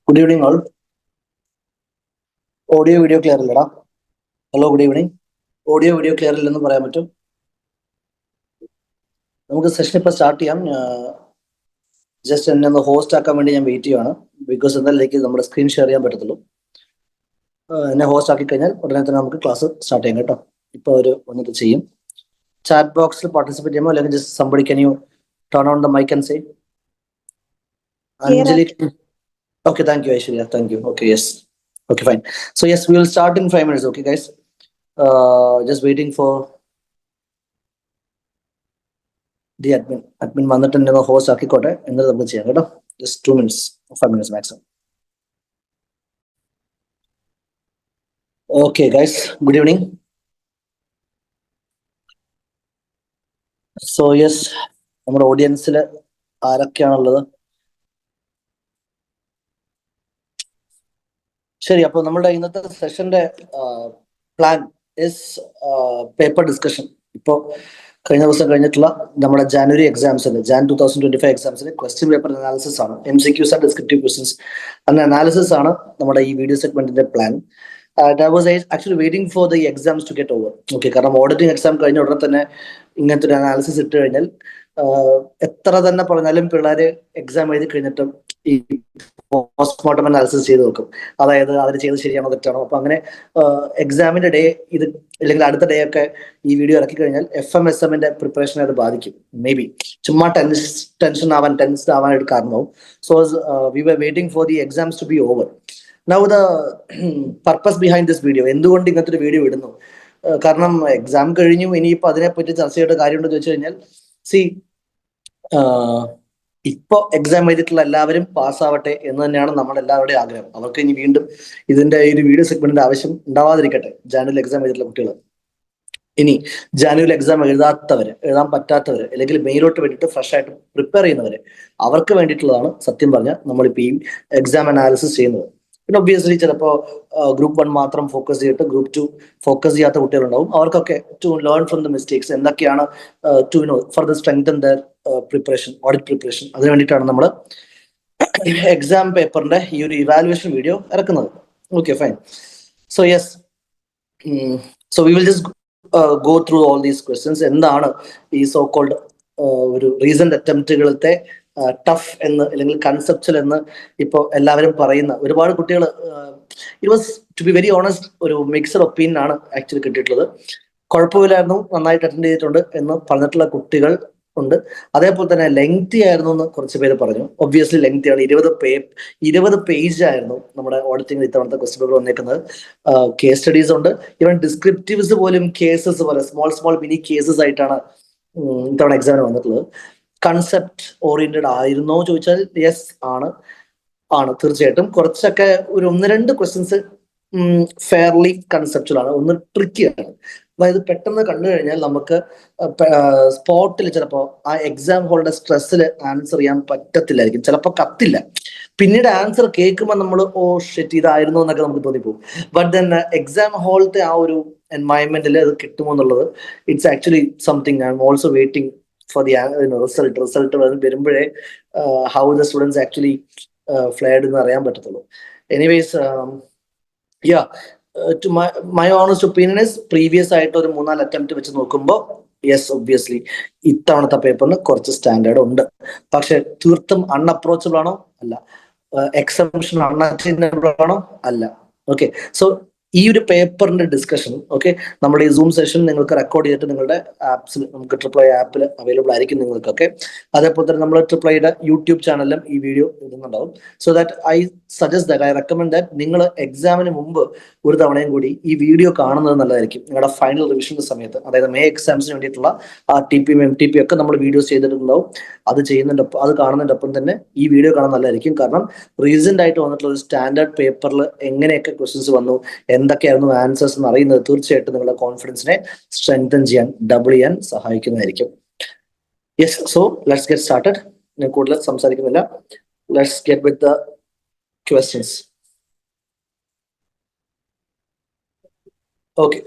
Good evening, all. Audio video clear അല്ലടാ. Hello, good evening. Audio video clear ഇല്ലെന്ന് പറയാൻ പറ്റും. നമുക്ക് സെഷൻ ഇപ്പൊ സ്റ്റാർട്ട് ചെയ്യാം. ജസ്റ്റ് എന്നെ ഒന്ന് ഹോസ്റ്റ് ആക്കാൻ വേണ്ടി ഞാൻ വെയിറ്റ് ചെയ്യുവാണ്. ബിക്കോസ് എന്നാലേക്ക് നമ്മുടെ സ്ക്രീൻ ഷെയർ ചെയ്യാൻ പറ്റത്തുള്ളൂ. എന്നെ ഹോസ്റ്റ് ആക്കി കഴിഞ്ഞാൽ ഉടനെ തന്നെ നമുക്ക് ക്ലാസ് സ്റ്റാർട്ട് ചെയ്യാം കേട്ടോ. ഇപ്പൊ ഒരു വന്നിട്ട് ചെയ്യും. ചാറ്റ് ബോക്സിൽ പാർട്ടിസിപ്പേറ്റ് ചെയ്യുമ്പോൾ അല്ലെങ്കിൽ just somebody can you turn on the mic and say Anjali. Okay, thank you, Aishwarya. Thank you. Okay, yes. Okay, fine. So yes, we will start in 5 minutes. Okay, guys. Just waiting for the admin. Admin വന്നിട്ട് എന്നെ host ആക്കിക്കോട്ടെ, എന്നിട്ട് നമുക്ക് ചെയ്യാം കേട്ടോ. Just 2 minutes, 5 minutes maximum. Okay, guys. Good evening. So yes, നമ്മുടെ ഓഡിയൻസിൽ ആരൊക്കെയാണുള്ളത്? ശരി, അപ്പോൾ നമ്മുടെ ഇന്നത്തെ സെഷന്റെ പ്ലാൻ ഇസ് പേപ്പർ ഡിസ്കഷൻ. ഇപ്പോൾ കഴിഞ്ഞ ദിവസം കഴിഞ്ഞിട്ടുള്ള നമ്മുടെ ജാനുവരി എക്സാംസിന് ജാൻ 2025 എക്സാംസിന് ക്വസ്റ്റ്യൻ പേപ്പർ അനാലിസിസ് ആണ്. MCQs ആൻഡ് ഡിസ്ക്രിപ്റ്റീവ് ക്വസ്റ്റ്യൻസ് അങ്ങനെ അനാലിസിസ് ആണ് നമ്മുടെ ഈ വീഡിയോ സെഗ്മെന്റിന്റെ plan. I was actually waiting for the exams to get over. Okay, കാരണം ഓഡിറ്റിംഗ് എക്സാം കഴിഞ്ഞ ഉടനെ തന്നെ ഇങ്ങനത്തെ ഒരു അനാലിസിസ് ഇട്ട് കഴിഞ്ഞാൽ എത്ര തന്നെ പറഞ്ഞാലും പിള്ളേര് എക്സാം എഴുതി കഴിഞ്ഞിട്ടും ഈ പോസ്റ്റ്മോർട്ടം അനാലിസിസ് ചെയ്ത് നോക്കും. അതായത് അവർ ചെയ്ത് ശരിയാണോ തെറ്റാണോ. അപ്പൊ അങ്ങനെ എക്സാമിന്റെ ഡേ ഇത് അല്ലെങ്കിൽ അടുത്ത ഡേ ഒക്കെ ഈ വീഡിയോ ഇറക്കി കഴിഞ്ഞാൽ FMSMന്റെ പ്രിപ്പറേഷനെ അത് ബാധിക്കും. മേ ബി ചുമ്മാ ടെൻസ്ഡ് ആവാനായിട്ട് കാരണമാവും. So we were waiting for the exams to be over. Now the purpose behind this video, എന്തുകൊണ്ട് ഇങ്ങനത്തെ ഒരു വീഡിയോ ഇടുന്നു? കാരണം എക്സാം കഴിഞ്ഞു, ഇനിയിപ്പോ അതിനെപ്പറ്റി ചർച്ച ചെയ്യേണ്ട കാര്യമുണ്ടെന്ന് വെച്ച് കഴിഞ്ഞാൽ സി ഇപ്പൊ എക്സാം എഴുതിയിട്ടുള്ള എല്ലാവരും പാസ്സാവട്ടെ എന്ന് തന്നെയാണ് നമ്മൾ എല്ലാവരുടെയും ആഗ്രഹം. അവർക്ക് ഇനി വീണ്ടും ഇതിന്റെ ഒരു വീഡിയോ സെഗ്മെന്റിന്റെ ആവശ്യം ഉണ്ടാവാതിരിക്കട്ടെ. ജാനുവരി എക്സാം എഴുതിയിട്ടുള്ള കുട്ടികൾ ഇനി ജാനുവരി എക്സാം എഴുതാൻ പറ്റാത്തവര് അല്ലെങ്കിൽ മെയിലോട്ട് വേണ്ടിയിട്ട് ഫ്രഷ് ആയിട്ട് പ്രിപ്പയർ ചെയ്യുന്നവര്, അവർക്ക് വേണ്ടിയിട്ടുള്ളതാണ് സത്യം പറഞ്ഞാൽ നമ്മളിപ്പോൾ ഈ എക്സാം അനാലിസിസ് ചെയ്യുന്നത്. പിന്നെ ഒബ്വിയസ്ലി ചിലപ്പോൾ ഗ്രൂപ്പ് 1 മാത്രം ഫോക്കസ് ചെയ്തിട്ട് ഗ്രൂപ്പ് 2 ഫോക്കസ് ചെയ്യാത്ത കുട്ടികളുണ്ടാവും. അവർക്കൊക്കെ to learn from the mistakes എന്തൊക്കെയാണ് to know for the strengthen their preparation, audit preparation. അതിന് വേണ്ടിയിട്ടാണ് നമ്മൾ എക്സാം പേപ്പറിന്റെ ഈ ഒരു ഇവാലുവേഷൻ വീഡിയോ ഇറക്കുന്നത്. Okay, fine. So yes, so we will just go through all these questions. എന്താണ് ഈ സോ കോൾഡ് ഒരു റീസെന്റ് അറ്റംപ്റ്റുകളത്തെ ടഫ് എന്ന് അല്ലെങ്കിൽ കൺസെപ്ച്വൽ എന്ന് ഇപ്പോൾ എല്ലാവരും പറയുന്ന ഒരുപാട് കുട്ടികൾ, it was to be very honest ഒരു മിക്സഡ് ഒപ്പീനിയൻ ആണ് ആക്ച്വലി കിട്ടിയിട്ടുള്ളത്. കുഴപ്പമില്ലായിരുന്നു, നന്നായിട്ട് അറ്റൻഡ് ചെയ്തിട്ടുണ്ട് എന്ന് പറഞ്ഞിട്ടുള്ള കുട്ടികൾ ഉണ്ട്. അതേപോലെ തന്നെ ലെങ്തി ആയിരുന്നു എന്ന് കുറച്ച് പേര് പറഞ്ഞു. ഒബ്വിയസ്ലി ലെങ്തി ആണ്. 20 പേജ് ആയിരുന്നു നമ്മുടെ ഓഡിറ്റിംഗ് ഇത്തവണത്തെ ക്വസ്റ്റ്യൻ പേപ്പർ വന്നേക്കുന്നത്. കേസ് സ്റ്റഡീസ് ഉണ്ട്, ഈവൻ ഡിസ്ക്രിപ്റ്റീവ്സ് പോലും കേസസ് പോലെ സ്മോൾ മിനി കേസസ് ആയിട്ടാണ് ഇത്തവണ എക്സാമിന് വന്നിട്ടുള്ളത്. കൺസെപ്റ്റ് ഓറിയന്റഡ് ആയിരുന്നോ ചോദിച്ചാൽ യെസ് ആണ് തീർച്ചയായിട്ടും. കുറച്ചൊക്കെ ഒരു 1-2 ക്വസ്റ്റ്യൻസ് ഫെയർലി കൺസെപ്ച്വൽ ആണ്, ഒന്ന് ട്രിക്കിയാണ്. അതായത് പെട്ടെന്ന് കണ്ടു കഴിഞ്ഞാൽ നമുക്ക് സ്പോട്ടിൽ ചിലപ്പോൾ ആ എക്സാം ഹോളിന്റെ സ്ട്രെസ്സിൽ ആൻസർ ചെയ്യാൻ പറ്റത്തില്ലായിരിക്കും, ചിലപ്പോൾ കത്തില്ല. പിന്നീട് ആൻസർ കേൾക്കുമ്പോൾ നമ്മൾ ഓ ഷിറ്റ് ഇതായിരുന്നു എന്നൊക്കെ നമുക്ക് തോന്നിപ്പോകും. ബട്ട് ദെൻ എക്സാം ഹോളത്തെ ആ ഒരു എൻവയൺമെന്റിൽ അത് കിട്ടുമോ എന്നുള്ളത് it's actually something I am also waiting for the result വരുമ്പോഴേ how the students actually flared എന്ന് അറിയാൻ പറ്റത്തുള്ളൂ. Anyways, ya, to my honest opinion is previous ആയിട്ട് ഒരു 3-4 അറ്റംപ്റ്റ് വെച്ച് നോക്കുമ്പോൾ യെസ്, ഒബ്വിയസ്ലി ഇത്തവണത്തെ പേപ്പറിന് കുറച്ച് സ്റ്റാൻഡേർഡ് ഉണ്ട്. പക്ഷെ തീർത്തും അൺഅപ്രോച്ചബിൾ ആണോ? അല്ല. എക്സംഷൻ അൺഅറ്റൈനബിൾ ആണോ? അല്ല. ഓക്കെ, സോ ഈ ഒരു പേപ്പറിന്റെ ഡിസ്കഷൻ ഓക്കെ നമ്മുടെ ഈ സൂം സെഷൻ നിങ്ങൾക്ക് റെക്കോർഡ് ചെയ്തിട്ട് നിങ്ങളുടെ ആപ്സിൽ, നമുക്ക് ട്രിപ്ലൈ ആപ്പിൽ അവൈലബിൾ ആയിരിക്കും നിങ്ങൾക്കൊക്കെ. അതേപോലെ തന്നെ നമ്മൾ ട്രിപ്ലൈയുടെ യൂട്യൂബ് ചാനലിലും ഈ വീഡിയോ ഇടുന്നുണ്ടാവും. So that I recommend that നിങ്ങൾ എക്സാമിന് മുമ്പ് ഒരു തവണയും കൂടി ഈ വീഡിയോ കാണുന്നത് നല്ലതായിരിക്കും. നിങ്ങളുടെ ഫൈനൽ റിവിഷന്റെ സമയത്ത്, അതായത് മെയ് എക്സാംസിന് വേണ്ടിയിട്ടുള്ള RTPയും MTPയും ഒക്കെ നമ്മൾ വീഡിയോസ് ചെയ്തിട്ടുണ്ടാവും. അത് കാണുന്നതിന്റെ ഒപ്പം തന്നെ ഈ വീഡിയോ കാണാൻ നല്ലതായിരിക്കും. കാരണം റീസെന്റ് ആയിട്ട് വന്നിട്ടുള്ള ഒരു സ്റ്റാൻഡേർഡ് പേപ്പറിൽ എങ്ങനെയൊക്കെ ക്വസ്റ്റ്യൻസ് വന്നു, എന്തൊക്കെയായിരുന്നു ആൻസേഴ്സ് എന്ന് അറിയുന്നത് തീർച്ചയായിട്ടും നിങ്ങളുടെ കോൺഫിഡൻസിനെ സ്ട്രെങ്തൻ ചെയ്യാൻ, ഡബിൾ ചെയ്യാൻ സഹായിക്കുന്നതായിരിക്കും. Yes, so let's get started. ഞാൻ കൂടുതൽ സംസാരിക്കുന്നില്ല. Let's get with the questions. Okay,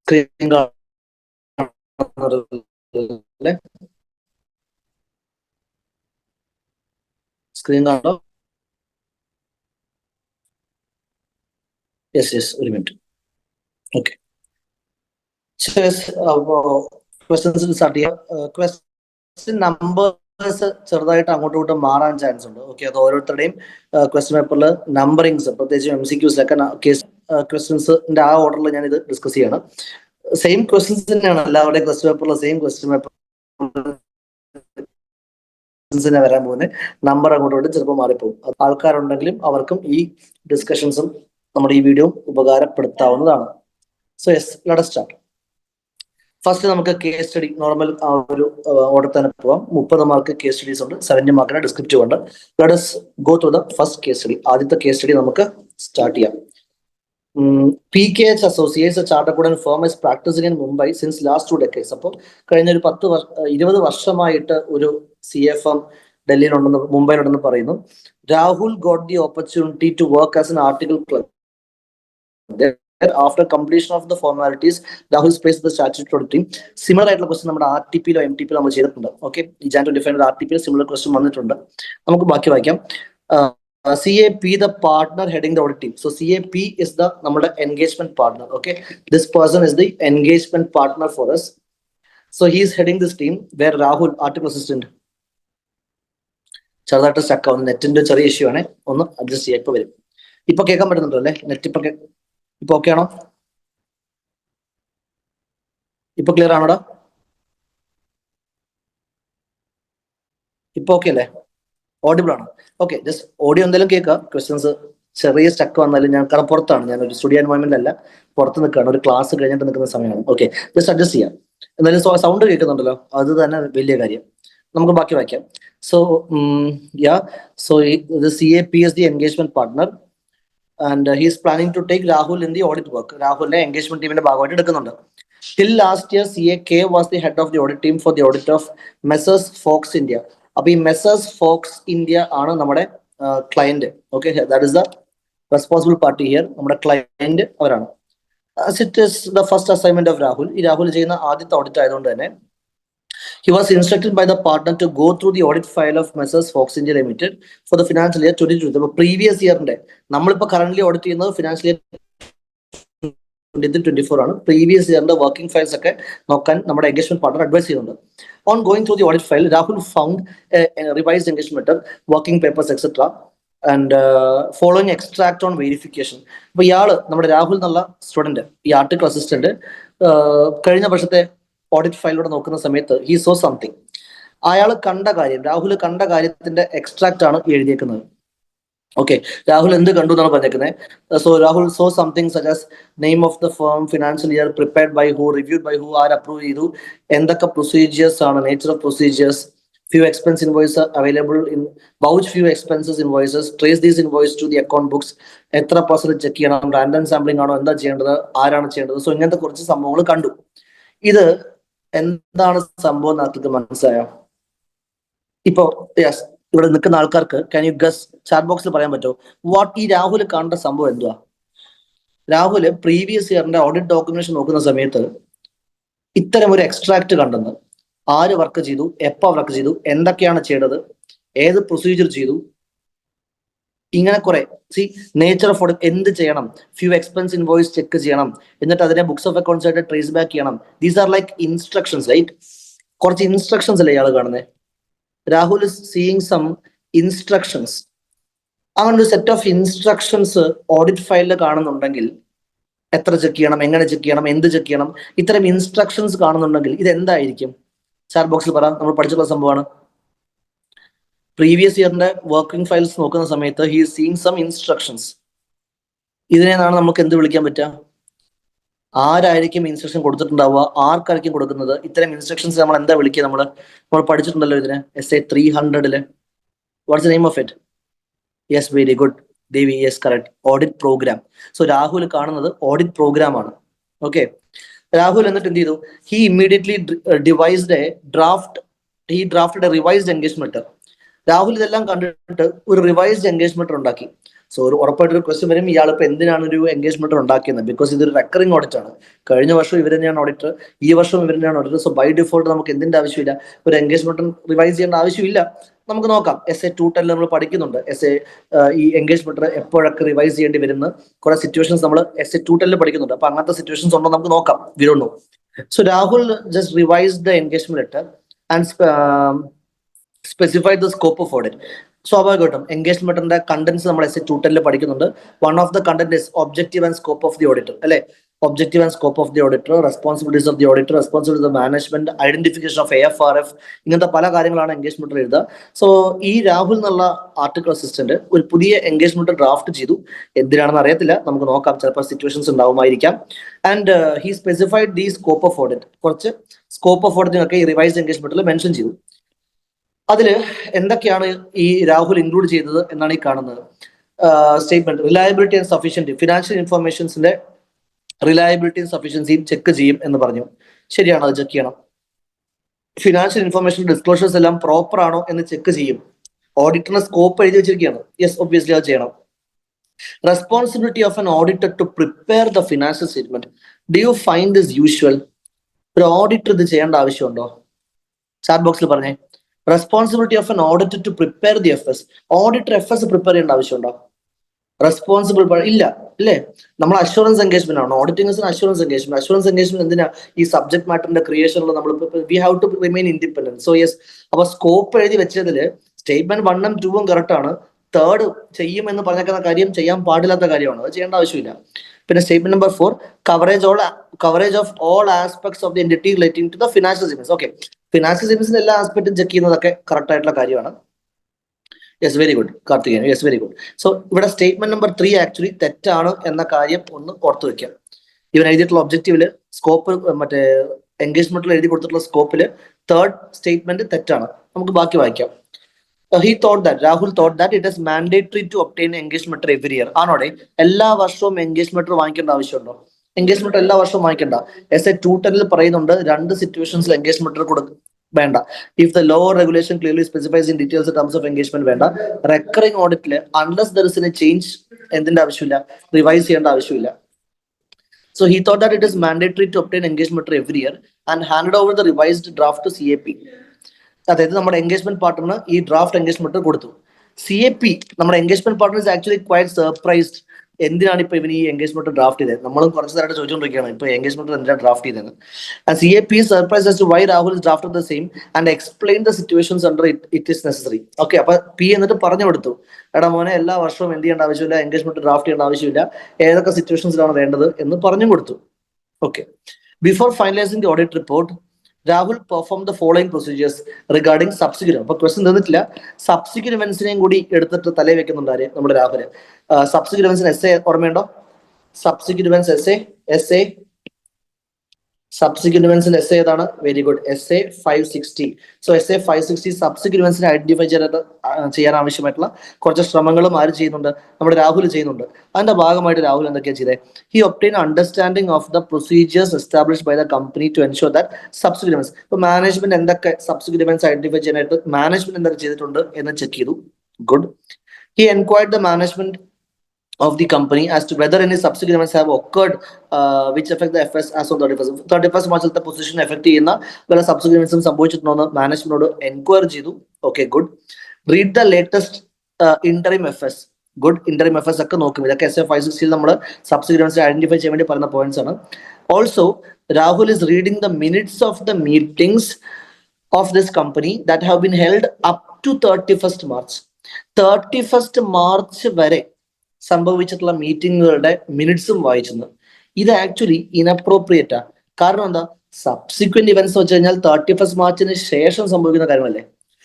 screen screen കാണോ? യെസ്, ഒരു മിനിറ്റ്. ഓക്കെ, ക്വസ്റ്റ്യൻസ് സ്റ്റാർട്ട് ചെയ്യാം. ക്വസ്റ്റ്യൻ നമ്പേഴ്സ് ചെറുതായിട്ട് അങ്ങോട്ടും ഇങ്ങോട്ടും മാറാൻ ചാൻസ് ഉണ്ട്. ഓക്കെ, അത് ഓരോരുത്തരുടെയും ക്വസ്റ്റ്യൻ പേപ്പറിൽ നമ്പറിങ്സ്, പ്രത്യേകിച്ച് MCQസിലൊക്കെ കേസ് ക്വസ്റ്റ്യൻസിന്റെ ആ ഓർഡറിൽ ഞാൻ ഇത് ഡിസ്കസ് ചെയ്യണം. സെയിം ക്വസ്റ്റ്യൻസ് തന്നെയാണ് എല്ലാവരുടെയും ക്വസ്റ്റ്യൻ പേപ്പറിൽ, സെയിം ക്വസ്റ്റ്യൻ പേപ്പർ വരാൻ പോകുന്നത്. നമ്പർ അങ്ങോട്ട് ചിലപ്പോൾ മാറിപ്പോകും. ആൾക്കാരുണ്ടെങ്കിലും അവർക്കും ഈ ഡിസ്കഷൻസും നമ്മുടെ ഈ വീഡിയോ ഉപകാരപ്പെടുത്താവുന്നതാണ്. So yes, let us start. First നമുക്ക് കേസ് സ്റ്റഡി നോർമൽ ആ ഒരു ഓർഡർ തന്നെ പോവാം. 30 മാർക്ക് കേസ് സ്റ്റഡീസ് ഉണ്ട്, 70 മാർക്കിന് ഡിസ്ക്രിപ്റ്റീവ് ഉണ്ട്. Let us go through the first case study. ആദ്യത്തെ കേസ് സ്റ്റഡി നമുക്ക് സ്റ്റാർട്ട് ചെയ്യാം. PKH Associates, a chartered accountant firm, is practicing in Mumbai since last 2 decades. അപ്പോൾ കഴിഞ്ഞ ഒരു 20 വർഷമായിട്ട് ഒരു CFM ഡൽഹിയിലുണ്ടെന്ന്, മുംബൈയിലുണ്ടെന്ന് പറയുന്നു. Rahul got the opportunity to work as an articled clerk. After completion of the formalities, Rahul faced the statutory team. Similar ആയിട്ടുള്ള question നമ്മുടെ RTPയിലോ MTPയിലോ നമ്മൾ ചെയ്തിട്ടുണ്ട്. ഓക്കെ, ഈ Jan 25 RTPയിൽ സിമിലർ ക്വസ്റ്റ്യൻ വന്നിട്ടുണ്ട്. നമുക്ക് ബാക്കി വായിക്കാം. CAP, the partner heading the audit team. So CAP is the നമ്മുടെ engagement partner. Okay, this person is the engagement partner for us. So he is heading this team where Rahul, article assistant. ചെറുതായിട്ട് stuck ആവുന്നു, നെറ്റിന്റെ ചെറിയ issue ആണ്, ഒന്ന് adjust ചെയ്യാം. ഇപ്പൊ വരും. ഇപ്പൊ കേൾക്കാൻ പറ്റുന്നുണ്ടോ അല്ലേ? നെറ്റ് ഇപ്പൊ ഓക്കെ ആണോ? ഇപ്പൊ ക്ലിയർ ആണോടാ? ഇപ്പൊ ഓക്കെ അല്ലേ? ഓഡിബിൾ ആണ്? ഓക്കെ, ജസ്റ്റ് ഓഡിയോ എന്തെങ്കിലും കേൾക്കുക. ക്വസ്റ്റ്യൻസ് ചെറിയ സ്റ്റക്ക് വന്നാലും, ഞാൻ പുറത്താണ്, ഞാൻ ഒരു സ്റ്റുഡിയോ എൻവയോൺമെന്റ് അല്ല, പുറത്ത് നിൽക്കുകയാണ്, ഒരു ക്ലാസ് കഴിഞ്ഞിട്ട് നിൽക്കുന്ന സമയമാണ്. ഓക്കെ, ജസ്റ്റ് അഡ്ജസ്റ്റ് ചെയ്യാം. എന്തായാലും സൗണ്ട് കേൾക്കുന്നുണ്ടല്ലോ, അത് തന്നെ വലിയ കാര്യം. നമുക്ക് ബാക്കി വായിക്കാം. So the CAP is the engagement partner and he is planning to take Rahul in the audit work. രാഹുലിനെ എൻഗേജ്മെന്റ് ടീമിന്റെ ഭാഗമായിട്ട് എടുക്കുന്നുണ്ട്. Till last year, CAK was the head of the audit team for the audit of Messrs Fox India. അപ്പൊ ഈ Messrs Fox India ആണ് നമ്മുടെ client. Okay, that is the responsible party here. നമ്മുടെ client അവരാണ്. It is the first assignment of Rahul. ഈ രാഹുൽ ചെയ്യുന്ന ആദ്യത്തെ audit ആയതുകൊണ്ട് തന്നെ he was instructed by the partner to go through the audit file of Messrs Fox India Limited for the financial year 2022. അപ്പോൾ previous ഇയറിന്റെ, നമ്മളിപ്പോൾ current audit ചെയ്യുന്നത് financial year 2024 ആണ്. Previous ഇയറിന്റെ working files ഒക്കെ നോക്കാൻ നമ്മുടെ എൻഗേജ്മെന്റ് പാർട്ണർ അഡ്വൈസ് ചെയ്യുന്നുണ്ട്. On going through the audit file, Rahul found revised engagement letter, working papers etcetera and following extract on verification. അപ്പൊ ഇയാള്, നമ്മുടെ രാഹുൽ എന്നുള്ള സ്റ്റുഡന്റ്, ഈ ആർട്ടിക്കൽ അസിസ്റ്റന്റ്, കഴിഞ്ഞ വർഷത്തെ ഓഡിറ്റ് ഫയലിലൂടെ നോക്കുന്ന സമയത്ത് ഹി സോ സംതിങ്. അയാൾ കണ്ട കാര്യം, രാഹുൽ കണ്ട കാര്യത്തിന്റെ എക്സ്ട്രാക്ട് ആണ് എഴുതിയേക്കുന്നത്. ഓക്കെ, രാഹുൽ എന്ത് കണ്ടു എന്നാണ് പറഞ്ഞേക്കുന്നത്. So Rahul so something such as name of the firm, financial year, prepared by who, reviewed by who, ആര് അപ്രൂവ് ചെയ്തു, എന്തൊക്കെ പ്രൊസീജിയേഴ്സ് ആണ്, nature of procedures, few expense invoices available in vouch few expenses invoices, trace these invoices to the account books, എത്ര percent check ചെയ്യണം, random sampling ആണോ, എന്താ ചെയ്യേണ്ടത്, ആരാണ് ചെയ്യേണ്ടത്. സോ ഇങ്ങനത്തെ കുറച്ച് സംഭവങ്ങൾ കണ്ടു. ഇത് എന്താണ് സംഭവം നടത്തിയത് മനസ്സിലായോ? ഇപ്പോ യെസ്, ഇവിടെ നിൽക്കുന്ന ആൾക്കാർക്ക് ക്യാൻ യു ഗസ്, ചാറ്റ് ബോക്സിൽ പറയാൻ പറ്റുമോ വാട്ട് ഈ രാഹുൽ കണ്ട സംഭവം എന്തുവാ? രാഹുൽ പ്രീവിയസ് ഇയറിന്റെ ഓഡിറ്റ് ഡോക്യുമെന്റേഷൻ നോക്കുന്ന സമയത്ത് ഇത്തരം ഒരു എക്സ്ട്രാക്ട് കണ്ടെന്ന്, ആര് വർക്ക് ചെയ്തു, എപ്പോ വർക്ക് ചെയ്തു, എന്തൊക്കെയാണ് ചെയ്തത്, ഏത് പ്രൊസീജിയർ ചെയ്തു, ഇങ്ങനെ കുറെ നേച്ചർ ഓഫ് ഓഡിറ്റ്, എന്ത് ചെയ്യണം, ഫ്യൂ എക്സ്പെൻസ് ഇൻവോയ്സ് ചെക്ക് ചെയ്യണം, എന്നിട്ട് അതിനെ ബുക്സ് ഓഫ് അക്കൗണ്ട്സ് ആയിട്ട് ട്രേസ് ബാക്ക് ചെയ്യണം. These are like instructions, right? കുറച്ച് ഇൻസ്ട്രക്ഷൻസ് അല്ലേ ഇയാൾ കാണുന്നത്? Rahul is seeing some instructions. അങ്ങനെ ഒരു സെറ്റ് ഓഫ് ഇൻസ്ട്രക്ഷൻസ് ഓഡിറ്റ് ഫയലിൽ കാണുന്നുണ്ടെങ്കിൽ, എത്ര ചെക്ക് ചെയ്യണം, എങ്ങനെ ചെക്ക് ചെയ്യണം, എന്ത് ചെക്ക് ചെയ്യണം, ഇത്തരം ഇൻസ്ട്രക്ഷൻസ് കാണുന്നുണ്ടെങ്കിൽ ഇത് എന്തായിരിക്കും? ചാറ്റ് ബോക്സിൽ പറ, നമ്മൾ പഠിച്ചിട്ടുള്ള സംഭവമാണ്. പ്രീവിയസ് ഇയറിന്റെ വർക്കിംഗ് ഫയൽസ് നോക്കുന്ന സമയത്ത് he is seeing some instructions. ഇതിനെയാണ് നമുക്ക് എന്ത് വിളിക്കാൻ പറ്റുക? ആരായിരിക്കും ഇൻസ്ട്രക്ഷൻ കൊടുത്തിട്ടുണ്ടാവുക, ആർക്കായിരിക്കും കൊടുക്കുന്നത്? ഇത്തരം ഇൻസ്ട്രക്ഷൻസ് നമ്മൾ എന്താ വിളിക്കുക? നമ്മൾ പഠിച്ചിട്ടുണ്ടല്ലോ ഇതിനെ, SA 300. What's the name of it? Yes, very good Devi, yes correct, audit program. So Rahul കാണുന്നത് ഓഡിറ്റ് പ്രോഗ്രാം ആണ്. ഓക്കെ, രാഹുൽ എന്നിട്ട് എന്ത് ചെയ്തു? He immediately devised a drafted a revised engagement letter. Rahul ഇതെല്ലാം കണ്ടിട്ട് ഒരു റിവൈസ്ഡ് എൻഗേജ്മെന്റ് ഉണ്ടാക്കി. സോ ഒരു ഉറപ്പായിട്ടൊരു ക്വസ്റ്റ്യൻ വരും, ഇയാൾ ഇപ്പൊ എന്തിനാണ് ഒരു എൻഗേജ്മെന്റ് ഉണ്ടാക്കിയത്? ബിക്കോസ് ഇതൊരു റെക്കറിംഗ് ഓഡിറ്റ് ആണ്. കഴിഞ്ഞ വർഷം ഇവർ തന്നെയാണ് ഓഡിറ്റർ, ഈ വർഷം ഇവർ തന്നെയാണ് ഓഡിറ്റർ. സോ ബൈ ഡിഫോൾട്ട് നമുക്ക് എന്തിന്റെ ആവശ്യമില്ല? ഒരു എൻഗേജ്മെന്റ് റിവൈസ് ചെയ്യേണ്ട ആവശ്യമില്ല. നമുക്ക് നോക്കാം. SA 210 നമ്മൾ പഠിക്കുന്നുണ്ട്. ഈ എൻഗേജ്മെന്റ് എപ്പോഴൊക്കെ റിവൈസ് ചെയ്യേണ്ടി വരുന്ന കുറെ സിറ്റുവേഷൻസ് നമ്മൾ SA 210 പഠിക്കുന്നുണ്ട്. അപ്പൊ അങ്ങനത്തെ സിറ്റുവേഷൻസ് ഉണ്ടോ നമുക്ക് നോക്കാം. We don't know. So Rahul just revise the engagement letter and specified the scope of audit. സ്വാഭാവികമായിട്ടും എൻഗേജ്മെന്റ് ലെറ്ററിന്റെ കണ്ടന്റ്സ് നമ്മൾ SA 210 പഠിക്കുന്നുണ്ട്. One of the content is objective and scope of the auditor, അല്ലെ? Objective and scope of the auditor, responsibilities of the auditor, responsibility of management, identification of AFRF, ഇങ്ങനത്തെ പല കാര്യങ്ങളാണ് എൻഗേജ്മെന്റിൽ എഴുതുക. So ഈ രാഹുൽ എന്നുള്ള ആർട്ടിക്കിൾ അസിസ്റ്റന്റ് ഒരു പുതിയ എൻഗേജ്മെന്റ് ഡ്രാഫ്റ്റ് ചെയ്തു. എന്തിനാണെന്ന് അറിയത്തില്ല, നമുക്ക് നോക്കാം. ചിലപ്പോൾ സിറ്റുവേഷൻസ് ഉണ്ടാവുമായിരിക്കാം. And he specified the scope of audit. കുറച്ച് സ്കോപ്പ് ഓഫ് ഓഡിറ്റിനൊക്കെ ഈ റിവൈസ് എൻഗേജ്മെന്റിൽ മെൻഷൻ ചെയ്തു. അതില് എന്തൊക്കെയാണ് ഈ രാഹുൽ ഇൻക്ലൂഡ് ചെയ്തത് എന്നാണ് ഈ കാണുന്നത്. Statement reliability and sufficiency, financial ഇൻഫർമേഷൻസിന്റെ റിലയബിലിറ്റിയും സഫീഷ്യൻസിയും ചെക്ക് ചെയ്യും എന്ന് പറഞ്ഞു. ശരിയാണ്, അത് ചെക്ക് ചെയ്യണം. ഫിനാൻഷ്യൽ ഇൻഫർമേഷൻ ഡിസ്ക്ലോഷേഴ്സ് എല്ലാം പ്രോപ്പർ ആണോ എന്ന് ചെക്ക് ചെയ്യും. ഓഡിറ്ററിന് സ്കോപ്പ് എഴുതി വെച്ചിരിക്കുകയാണ്. യെസ്, ഒബ്വിയസ്ലി അത് ചെയ്യണം. Responsibility of an auditor to prepare the financial statement. Do you find this usual? ഒരു ഓഡിറ്റർ ഇത് ചെയ്യേണ്ട ആവശ്യമുണ്ടോ? ചാറ്റ് ബോക്സിൽ പറഞ്ഞേ. Responsibility of an auditor to prepare the FS. Auditor FS prepare ചെയ്യേണ്ട ആവശ്യമുണ്ടോ? റെസ്പോൺസിബിൾ ഇല്ല, അല്ലേ? നമ്മൾ അഷുറൻസ് എൻഗേജ്മെന്റ് ആണ്. Auditing assurance engagement. Assurance engagement എന്തിനാ? ഈ സബ്ജക്ട് മാറ്ററിന്റെ ക്രിയേഷനിൽ നമ്മൾ we have to remain independent. So yes, അപ്പൊ സ്കോപ്പ് എഴുതി വെച്ചതില് സ്റ്റേറ്റ്മെന്റ് 1 ഉം 2 ഉം കറക്റ്റ് ആണ്. തേർഡ് ചെയ്യുമെന്ന് പറഞ്ഞേക്കുന്ന കാര്യം ചെയ്യാൻ പാടില്ലാത്ത കാര്യമാണ്. അത് ചെയ്യേണ്ട ആവശ്യമില്ല. പിന്നെ statement number 4, coverage of all aspects of the entity relating to the financial statements. Okay, financial സ്റ്റേറ്റ്മെന്റ്സിന്റെ എല്ലാ ആസ്പെക്ടും ചെക്ക് ചെയ്യുന്നതൊക്കെ കറക്റ്റ് ആയിട്ടുള്ള കാര്യമാണ്. Yes, very good Karthikeyan. Yes, very good. So ഇവിടെ സ്റ്റേറ്റ്മെന്റ് നമ്പർ 3 ആക്ച്വലി തെറ്റാണ് എന്ന കാര്യം ഒന്ന് ഓർത്തു വെക്കാം. ഇവൻ എഴുതിയിട്ടുള്ള ഒബ്ജക്റ്റീവില് സ്കോപ്പ്, മറ്റേ എൻഗേജ്മെന്റിൽ എഴുതി കൊടുത്തിട്ടുള്ള സ്കോപ്പില് തേർഡ് സ്റ്റേറ്റ്മെന്റ് തെറ്റാണ്. നമുക്ക് ബാക്കി വായിക്കാം. Rahul thought that it is mandatory to obtain engagement every year. ആണോടെ? എല്ലാ വർഷവും എൻഗേജ്മെന്റ് വാങ്ങിക്കേണ്ട ആവശ്യമുണ്ടോ? എൻഗേജ്മെന്റ് എല്ലാ വർഷവും വാങ്ങിക്കേണ്ട. SA 210 പറയുന്നുണ്ട് 2 സിറ്റുവേഷൻസിൽ എൻഗേജ്മെന്റ് കൊടുക്കും വേണ്ട. If the law regulation clearly specifies in details terms of engagement വേണ്ട. റെക്കറിംഗ് ഓഡിറ്റില് unless there is a change എന്തിന്റെ ആവശ്യമില്ല? റിവൈസ് ചെയ്യേണ്ട ആവശ്യമില്ല. So he thought that it is mandatory to obtain engagement letter every year and handed over the revised draft to CAP. അതായത് നമ്മുടെ engagement പാർട്ണറിന് ഈ draft engagement കൊടുത്തു. CAP, നമ്മുടെ engagement partner is actually quite surprised. എന്തിനാണ് ഇപ്പൊ ഇവന് ഈ engagement draft ചെയ്തത്? നമ്മളും കുറച്ച് നേരമായിട്ട് ചോദിച്ചുകൊണ്ടിരിക്കുകയാണ് ഇപ്പൊ എൻഗേജ്മെന്റ് എന്തിനാണ് ഡ്രാഫ്റ്റ് ചെയ്തത്. CAP is surprised as to why Rahul is drafted the same and explained the situations under it is necessary. Okay, അപ്പൊ P എന്നിട്ട് പറഞ്ഞു കൊടുത്തു, എടാ മോനെ, എല്ലാ വർഷവും എന്ത് ചെയ്യേണ്ട ആവശ്യമില്ല, എൻഗേജ്മെന്റ് ഡ്രാഫ്റ്റ് ചെയ്യേണ്ട ആവശ്യമില്ല, ഏതൊക്കെ സിറ്റുവേഷൻസിലാണ് വേണ്ടത് എന്ന് പറഞ്ഞു കൊടുത്തു. Okay, before finalising the audit report Rahul perform the following procedures regarding subsequent. അപ്പൊ ക്വസ്റ്റൻ തന്നിട്ടില്ല, സബ്സിക്വന്റ് ഇവന്റ്സിനെയും കൂടി എടുത്തിട്ട് തലയിൽ വെക്കുന്നുണ്ട് നമ്മുടെ രാഹുല്. സബ്സിക്വന്റ് ഇവന്റ്സിന് SA ഓർമ്മയുണ്ടോ? സബ്സിക്വന്റ് ഇവന്റ്സ് SA സബ്സിക്വന്റ് ഇവന്റ്സിന് SA ഏതാണ്? Very good, SA 560. So SA 560 subsequent ഇവന്റ്സിനെ ഐഡന്റിഫൈ ചെയ്യാൻ ആവശ്യമായിട്ടുള്ള കുറച്ച് ശ്രമങ്ങളും ആര് ചെയ്യുന്നുണ്ട്? നമ്മുടെ രാഹുൽ ചെയ്യുന്നുണ്ട്. അതിന്റെ ഭാഗമായിട്ട് രാഹുൽ എന്തൊക്കെയാണ് ചെയ്തത്? He obtain understanding of the procedures established by the company to ensure that subsequent events. ഇപ്പൊ മാനേജ്മെന്റ് എന്തൊക്കെ സബ്സിക്വന്റ് ഇവന്റ്സ് ഐഡന്റിഫൈ ചെയ്യാനായിട്ട് മാനേജ്മെന്റ് എന്തൊക്കെ ചെയ്തിട്ടുണ്ട് എന്ന് ചെക്ക് ചെയ്തു. Good. He enquired the management of the company as to whether any subsequent events have occurred which affect the FS as of 31st March position effect ചെയ്യുന്ന വല്ല subsequent ഇവന്റ്സും സംഭവിച്ചിട്ടുണ്ടോ മാനേജ്മെന്റിനോട് enquire ചെയ്തു. Okay, good. Read the latest interim FS. Good. Interim FS ഒക്കെ നോക്കും. ഇതൊക്കെ SA 560 നമ്മൾ subsequent events identify ചെയ്യാൻ വേണ്ടി പറയുന്ന പോയിന്റ്സ് ആണ്. Also Rahul is reading the minutes of the meetings of this company that have been held up to 31st March. 31st March വരെ സംഭവിച്ചിട്ടുള്ള മീറ്റിങ്ങുകളുടെ മിനിറ്റ്സും വായിച്ചെന്ന്. ഇത് ആക്ച്വലി ഇനപ്രോപ്രിയേറ്റാ. കാരണം എന്താ? സബ്സിക്വന്റ് ഇവന്റ്സ് വെച്ച് കഴിഞ്ഞാൽ 31st മാർച്ചിന് ശേഷം സംഭവിക്കുന്ന കാര്യങ്ങളല്ലേ.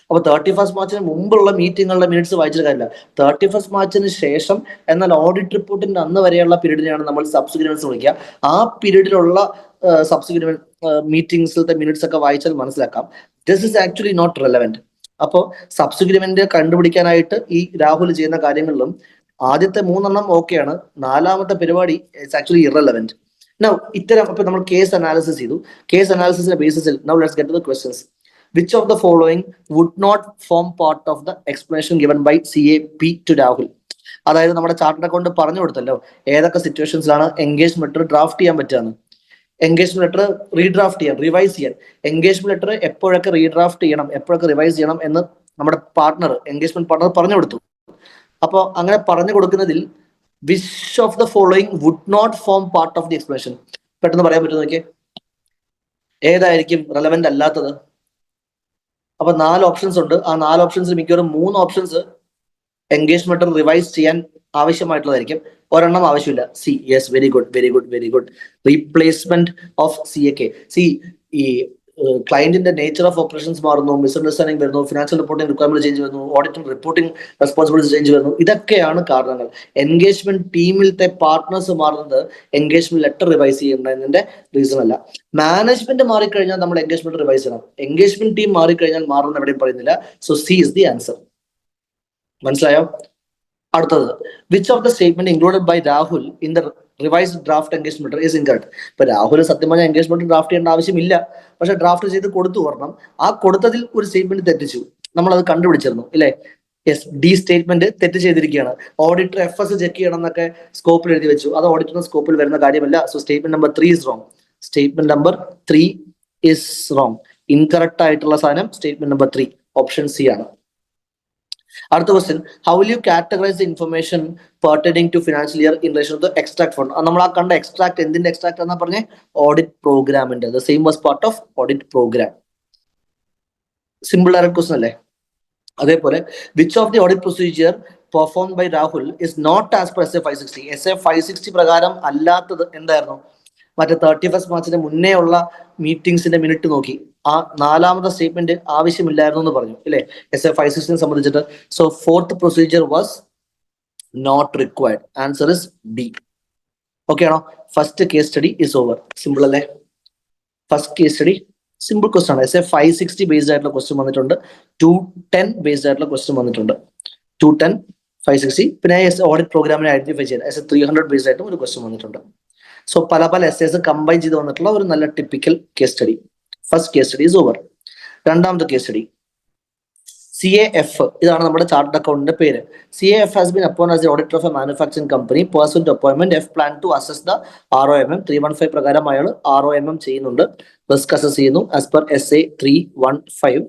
അപ്പൊ 31st മാർച്ചിന് മുമ്പുള്ള മീറ്റിങ്ങുകളുടെ മിനിറ്റ്സ് വായിച്ചിട്ട് കാര്യമില്ല. 31st മാർച്ചിന് ശേഷം, എന്നാൽ ഓഡിറ്റ് റിപ്പോർട്ടിന്റെ അന്ന് വരെയുള്ള പീരീഡിനെയാണ് നമ്മൾ സബ്സിക്വന്റ് ഇവന്റ്സ് വിളിക്കുക. ആ പീരീഡിലുള്ള സബ്സിക്വന്റ് മീറ്റിംഗ്സിലത്തെ മിനിറ്റ്സ് ഒക്കെ വായിച്ചാൽ മനസ്സിലാക്കാം this is actually not relevant. അപ്പോൾ സബ്സിക്വന്റ് ഇവന്റ് കണ്ടുപിടിക്കാനായിട്ട് ഈ രാഹുൽ ചെയ്യുന്ന കാര്യങ്ങളിലും ആദ്യത്തെ 3 ഓക്കെയാണ്, 4ാമത്തെ പരിപാടി ഇറ്റ്സ് ആക്ച്വലി ഇറലവന്റ്. നൗ ഇത്തരം ഇപ്പൊ നമ്മൾ കേസ് അനാലിസിസ് ചെയ്തു. കേസ് അനാലിസിസിന്റെ ബേസിസിൽ now let's get to the questions. Which of the following would not form part of the explanation given by CAP to Rahul? അതായത് നമ്മുടെ ചാർട്ടർ അക്കൗണ്ട് പറഞ്ഞു കൊടുത്തല്ലോ ഏതൊക്കെ സിറ്റുവേഷൻസിലാണ് എൻഗേജ്മെന്റ് ലെറ്റർ ഡ്രാഫ്റ്റ് ചെയ്യാൻ പറ്റുകയെന്ന്. എൻഗേജ്മെന്റ് ലെറ്റർ റീഡ്രാഫ്റ്റ് ചെയ്യാൻ, റിവൈസ് ചെയ്യാൻ, എൻഗേജ്മെന്റ് ലെറ്റർ എപ്പോഴൊക്കെ redraft ചെയ്യണം, എപ്പോഴൊക്കെ റിവൈസ് ചെയ്യണം എന്ന് നമ്മുടെ പാർട്ട്ണർ, എൻഗേജ്മെന്റ് പാർട്ട്ണർ പറഞ്ഞു കൊടുത്തു. അപ്പോൾ അങ്ങനെ പറഞ്ഞു കൊടുക്കുന്നതിൽ which of the following would not form part of the explanation? പെട്ടെന്ന് പറയാൻ പറ്റുമോ നോക്കിയേ, ഏതായിരിക്കും റെലവെന്റ് അല്ലാത്തത്? അപ്പൊ 4 ഓപ്ഷൻസ് ഉണ്ട്. ആ 4 ഓപ്ഷൻസിൽ മിക്കവാറും 3 ഓപ്ഷൻസ് എൻഗേജ്മെന്റ് റിവൈസ് ചെയ്യാൻ ആവശ്യമായിട്ടുള്ളതായിരിക്കും, ഒരെണ്ണം ആവശ്യമില്ല. C, yes, very good, very good, very good. Replacement of CAK. C, ഈ ക്ലയന്റിന്റെ നേച്ചർ ഓഫ് ഓപ്പറേഷൻസ് മാറുന്നു, മിസ്അണ്ടർസ്റ്റാൻഡിംഗ് വരുന്നു, ഫിനാൻഷ്യൽ റിപ്പോർട്ടിംഗ് റിക്വയർമെന്റ് ചേഞ്ച് വരുന്നു, ഓഡിറ്റിംഗ് റിപ്പോർട്ടിംഗ് റെസ്പോൺസിബിലിറ്റി ചേഞ്ച് വരുന്നു. ഇതൊക്കെയാണ് കാരണങ്ങൾ. എൻഗേജ്മെന്റ് ടീമിലത്തെ പാർട്ട്നേഴ്സ് മാറുന്നത് എൻഗേജ്മെന്റ് ലെറ്റർ റിവൈസ് ചെയ്യുന്നതിന്റെ റീസൺ അല്ല. മാനേജ്മെന്റ് മാറിക്കഴിഞ്ഞാൽ നമ്മൾ എൻഗേജ്മെന്റ് റിവൈസ് ചെയ്യണം. എൻഗേജ്മെന്റ് ടീം മാറിക്കഴിഞ്ഞാൽ മാറുന്ന എവിടെയും പറയുന്നില്ല. So C is the answer. മനസ്സിലായോ? അടുത്തത്, which of the statement included by Rahul in the revised draft engagement is incorrect? ഇപ്പൊ രാഹുൽ സത്യം പറഞ്ഞാൽ എൻഗേജ്മെന്റ് ഡ്രാഫ്റ്റ് ചെയ്യേണ്ട ആവശ്യമില്ല, പക്ഷെ ഡ്രാഫ്റ്റ് ചെയ്ത് കൊടുത്തു പറഞ്ഞണം. ആ കൊടുത്തതിൽ ഒരു സ്റ്റേറ്റ്മെന്റ് തെറ്റിച്ചു, നമ്മൾ അത് കണ്ടുപിടിച്ചിരുന്നു ഇല്ലേ? യെസ്, ഡി സ്റ്റേറ്റ്മെന്റ് തെറ്റ് ചെയ്തിരിക്കുകയാണ്. ഓഡിറ്റർ FS ചെക്ക് ചെയ്യണം എന്നൊക്കെ സ്കോപ്പിൽ എഴുതി വെച്ചു, അത് ഓഡിറ്ററിന് സ്കോപ്പിൽ വരുന്ന കാര്യമല്ല. So statement number 3 is wrong. Statement number 3 is wrong. Incorrect ആയിട്ടുള്ള സാധനം സ്റ്റേറ്റ്മെന്റ് നമ്പർ 3, ഓപ്ഷൻ സി ആണ്. അടുത്ത question, how will you categorise information pertaining to financial year in relation to extract fund? നമ്മൾ ആ കണ്ട എക്സ്ട്രാക്ട് എന്തിന്റെ എക്സ്ട്രാക്ട് എന്നാ പറഞ്ഞേ? ഓഡിറ്റ് പ്രോഗ്രാമിന്റെ. The same was part of audit programme. Simple direct question അല്ലേ? അതേപോലെ, which of the audit procedure perform by Rahul is not as per SA 560? SA 560 പ്രകാരം അല്ലാത്തത് എന്തായിരുന്നു? മറ്റേ 31 മാർച്ചിന് മുന്നേ ഉള്ള മീറ്റിംഗ്സിന്റെ മിനിറ്റ് നോക്കി ആ 4ാമത്തെ സ്റ്റേറ്റ്മെന്റ് ആവശ്യമില്ലായിരുന്നു എന്ന് പറഞ്ഞു ഇല്ലേ, SA 560 സംബന്ധിച്ചിട്ട്. So 4th procedure was not required. Answer is D. Okay ആണോ? First case study is over. Simple അല്ലേ? First case study simple question ആണ്. SA 560 ബേസ്ഡ് ആയിട്ടുള്ള ക്വസ്റ്റ്യൻ വന്നിട്ടുണ്ട്, 210 ബേസ്ഡ് ആയിട്ടുള്ള ക്വസ്റ്റ്യൻ വന്നിട്ടുണ്ട്. 210, 560. പിന്നെ ഓഡിറ്റ് പ്രോഗ്രാമിനെ ഐഡന്റിഫൈ ചെയ്യാൻ SA 300 ബേസ്ഡ് ആയിട്ടും ഒരു ക്വസ്റ്റ്യൻ വന്നിട്ടുണ്ട്. സോ പല SAS കമ്പൈൻ ചെയ്ത് വന്നിട്ടുള്ള ഒരു നല്ല typical case study. First case study is over. രണ്ടാമത്തെ കേസ് സ്റ്റഡി, CAF. ഇതാണ് നമ്മുടെ ചാർട്ടേഡ് അക്കൗണ്ടിന്റെ പേര്. CAF has been appointed as the auditor of a manufacturing company. Person to appointment F plan to assess the ROMM. 315 പ്രകാരം അയാൾ ROMM ചെയ്യുന്നുണ്ട്, risk assess ചെയ്യുന്നു as per SA 315.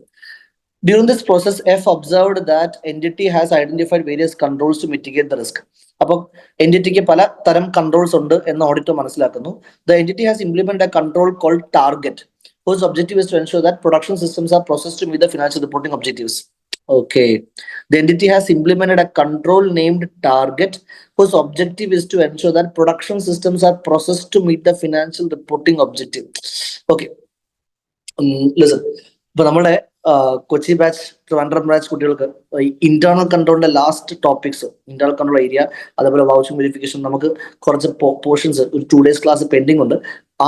During this process, F observed that entity has identified various controls to mitigate the risk. അപ്പം എൻറ്റിറ്റിക്ക് പല തരം controls ഉണ്ട് എന്ന് auditor മനസ്സിലാക്കുന്നു. The entity has implemented a control called target, whose objective is to ensure that production systems are processed to meet the financial reporting objectives. Okay. The entity has implemented a control named target, whose objective is to ensure that production systems are processed to meet the financial reporting objective. Okay. Listen. ഇപ്പൊ നമ്മുടെ Kochi batch, Trivandrum batch കുട്ടികൾക്ക് internal കൺട്രോളിന്റെ last topics, internal control area, അതേപോലെ vouching verification, നമുക്ക് കുറച്ച് portions ഒരു 2 days class pending ഉണ്ട്.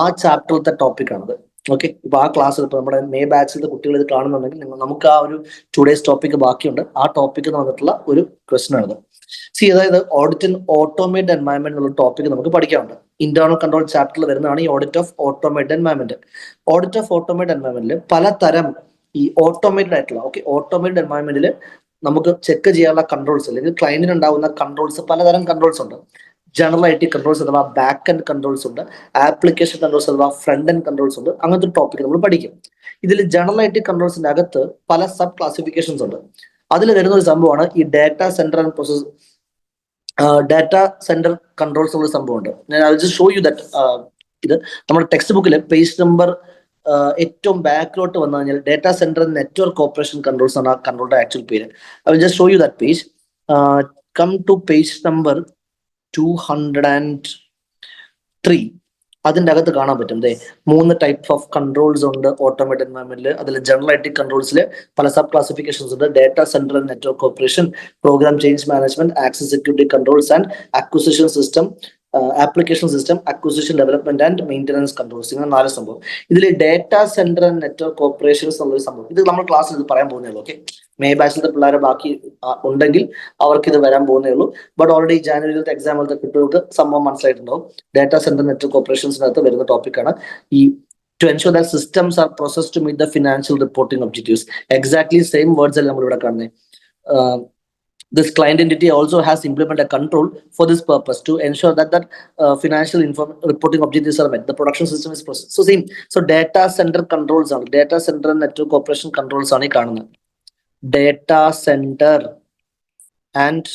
ആ ചാപ്റ്ററിലത്തെ ടോപ്പിക് ആണത്. ഓക്കെ. ഇപ്പൊ ആ ക്ലാസ്സിൽ ഇപ്പൊ നമ്മുടെ മെയ് ബാച്ചിലെ കുട്ടികൾ ഇത് കാണുന്നുണ്ടെങ്കിൽ നമുക്ക് ആ ഒരു 2 days ടോപ്പിക് ബാക്കിയുണ്ട്. ആ ടോപ്പിക്ക് വന്നിട്ടുള്ള ഒരു ക്വസ്റ്റൻ ആണിത്. അതായത് ഓഡിറ്റ് ഇൻ ഓട്ടോമേറ്റഡ് എൻവയൺമെന്റ് എന്നുള്ള ടോപ്പിക് നമുക്ക് പഠിക്കാറുണ്ട്. ഇന്റേണൽ കൺട്രോൾ ചാപ്റ്ററിൽ വരുന്നതാണ് ഈ audit of automated environment. Audit of automated എൻവയൺമെന്റിൽ പലതരം ഈ ഓട്ടോമേറ്റഡ് ആയിട്ടുള്ള ഓട്ടോമേറ്റഡ് എൻവയൺമെന്റിൽ നമുക്ക് ചെക്ക് ചെയ്യാനുള്ള കൺട്രോൾസ് അല്ലെങ്കിൽ ക്ലയന്റിന് ഉണ്ടാവുന്ന കൺട്രോൾസ്, പലതരം കൺട്രോൾസ് ഉണ്ട്. ജനറൽ IT കൺട്രോൾസ് അഥവാ ബാക്ക് എൻഡ് കൺട്രോൾസ് ഉണ്ട്, ആപ്ലിക്കേഷൻ കൺട്രോൾസ് അഥവാ ഫ്രണ്ട് എൻഡ് കൺട്രോൾസ് ഉണ്ട്. അങ്ങനത്തെ ഒരു ടോപ്പിക് നമ്മൾ പഠിക്കും. ഇതിൽ ജനറൽ IT കൺട്രോൾസിന്റെ അകത്ത് പല സബ് ക്ലാസിഫിക്കേഷൻസ് ഉണ്ട്. അതിൽ വരുന്ന ഒരു സംഭവമാണ് ഈ data centre and process, data centre controls എന്നുള്ള സംഭവമുണ്ട്. ഞാൻ I will just show you that. ഇത് നമ്മുടെ ടെക്സ്റ്റ് ബുക്കിൽ പേജ് നമ്പർ ഏറ്റവും ബാക്കിലോട്ട് വന്നു കഴിഞ്ഞാൽ data centre network operation controls ആണ് ആ കൺട്രോളുടെ ആക്ച്വൽ പേര്. I will just show you that page. Come to page number 203. അതിന്റെ അകത്ത് കാണാൻ പറ്റും 3 ടൈപ്സ് ഓഫ് കൺട്രോൾസ് ഉണ്ട് ഓട്ടോമേറ്റഡ് എൻവയൺമെന്റിൽ. അതിൽ ജനറൽ IT കൺട്രോൾസിൽ പല സബ് ക്ലാസിഫിക്കേഷൻസ് ഉണ്ട്. Data centre and network operation, program change management, access security controls and acquisition system, application system, acquisition development and maintenance controls. ഇങ്ങനെ 4 സംഭവം. ഇതിൽ data centre and network operations എന്നുള്ളൊരു സംഭവം, ഇത് നമ്മൾ ക്ലാസ്സിൽ ഇത് പറയാൻ പോകുന്നേ ഉള്ളൂ. ഓക്കെ. മെയ് ബാച്ചിലത്തെ പിള്ളേരെ ബാക്കി ഉണ്ടെങ്കിൽ അവർക്ക് ഇത് വരാൻ പോകുന്നേ ഉള്ളൂ. ബട്ട് ഓൾറെഡി ജാനുവരിയിലത്തെ എക്സാമിലത്തെ കുട്ടികൾക്ക് സംഭവം മനസ്സിലായിട്ടുണ്ടാവും. ഡാറ്റ സെന്റർ നെറ്റ്വർക്ക് ഓപ്പറേഷൻസിനകത്ത് വരുന്ന ടോപ്പിക്കാണ് ഈ to ensure that systems are processed to meet the financial reporting objectives. Exactly same words അല്ലേ നമ്മൾ ഇവിടെ കാണുന്നത്. This client entity also has implemented a control for this purpose to ensure that financial reporting objectives are met. The production system is processed. So same. So data center controls are data center network operation controls ആണ് ഈ കാണുന്നത്. Data centre and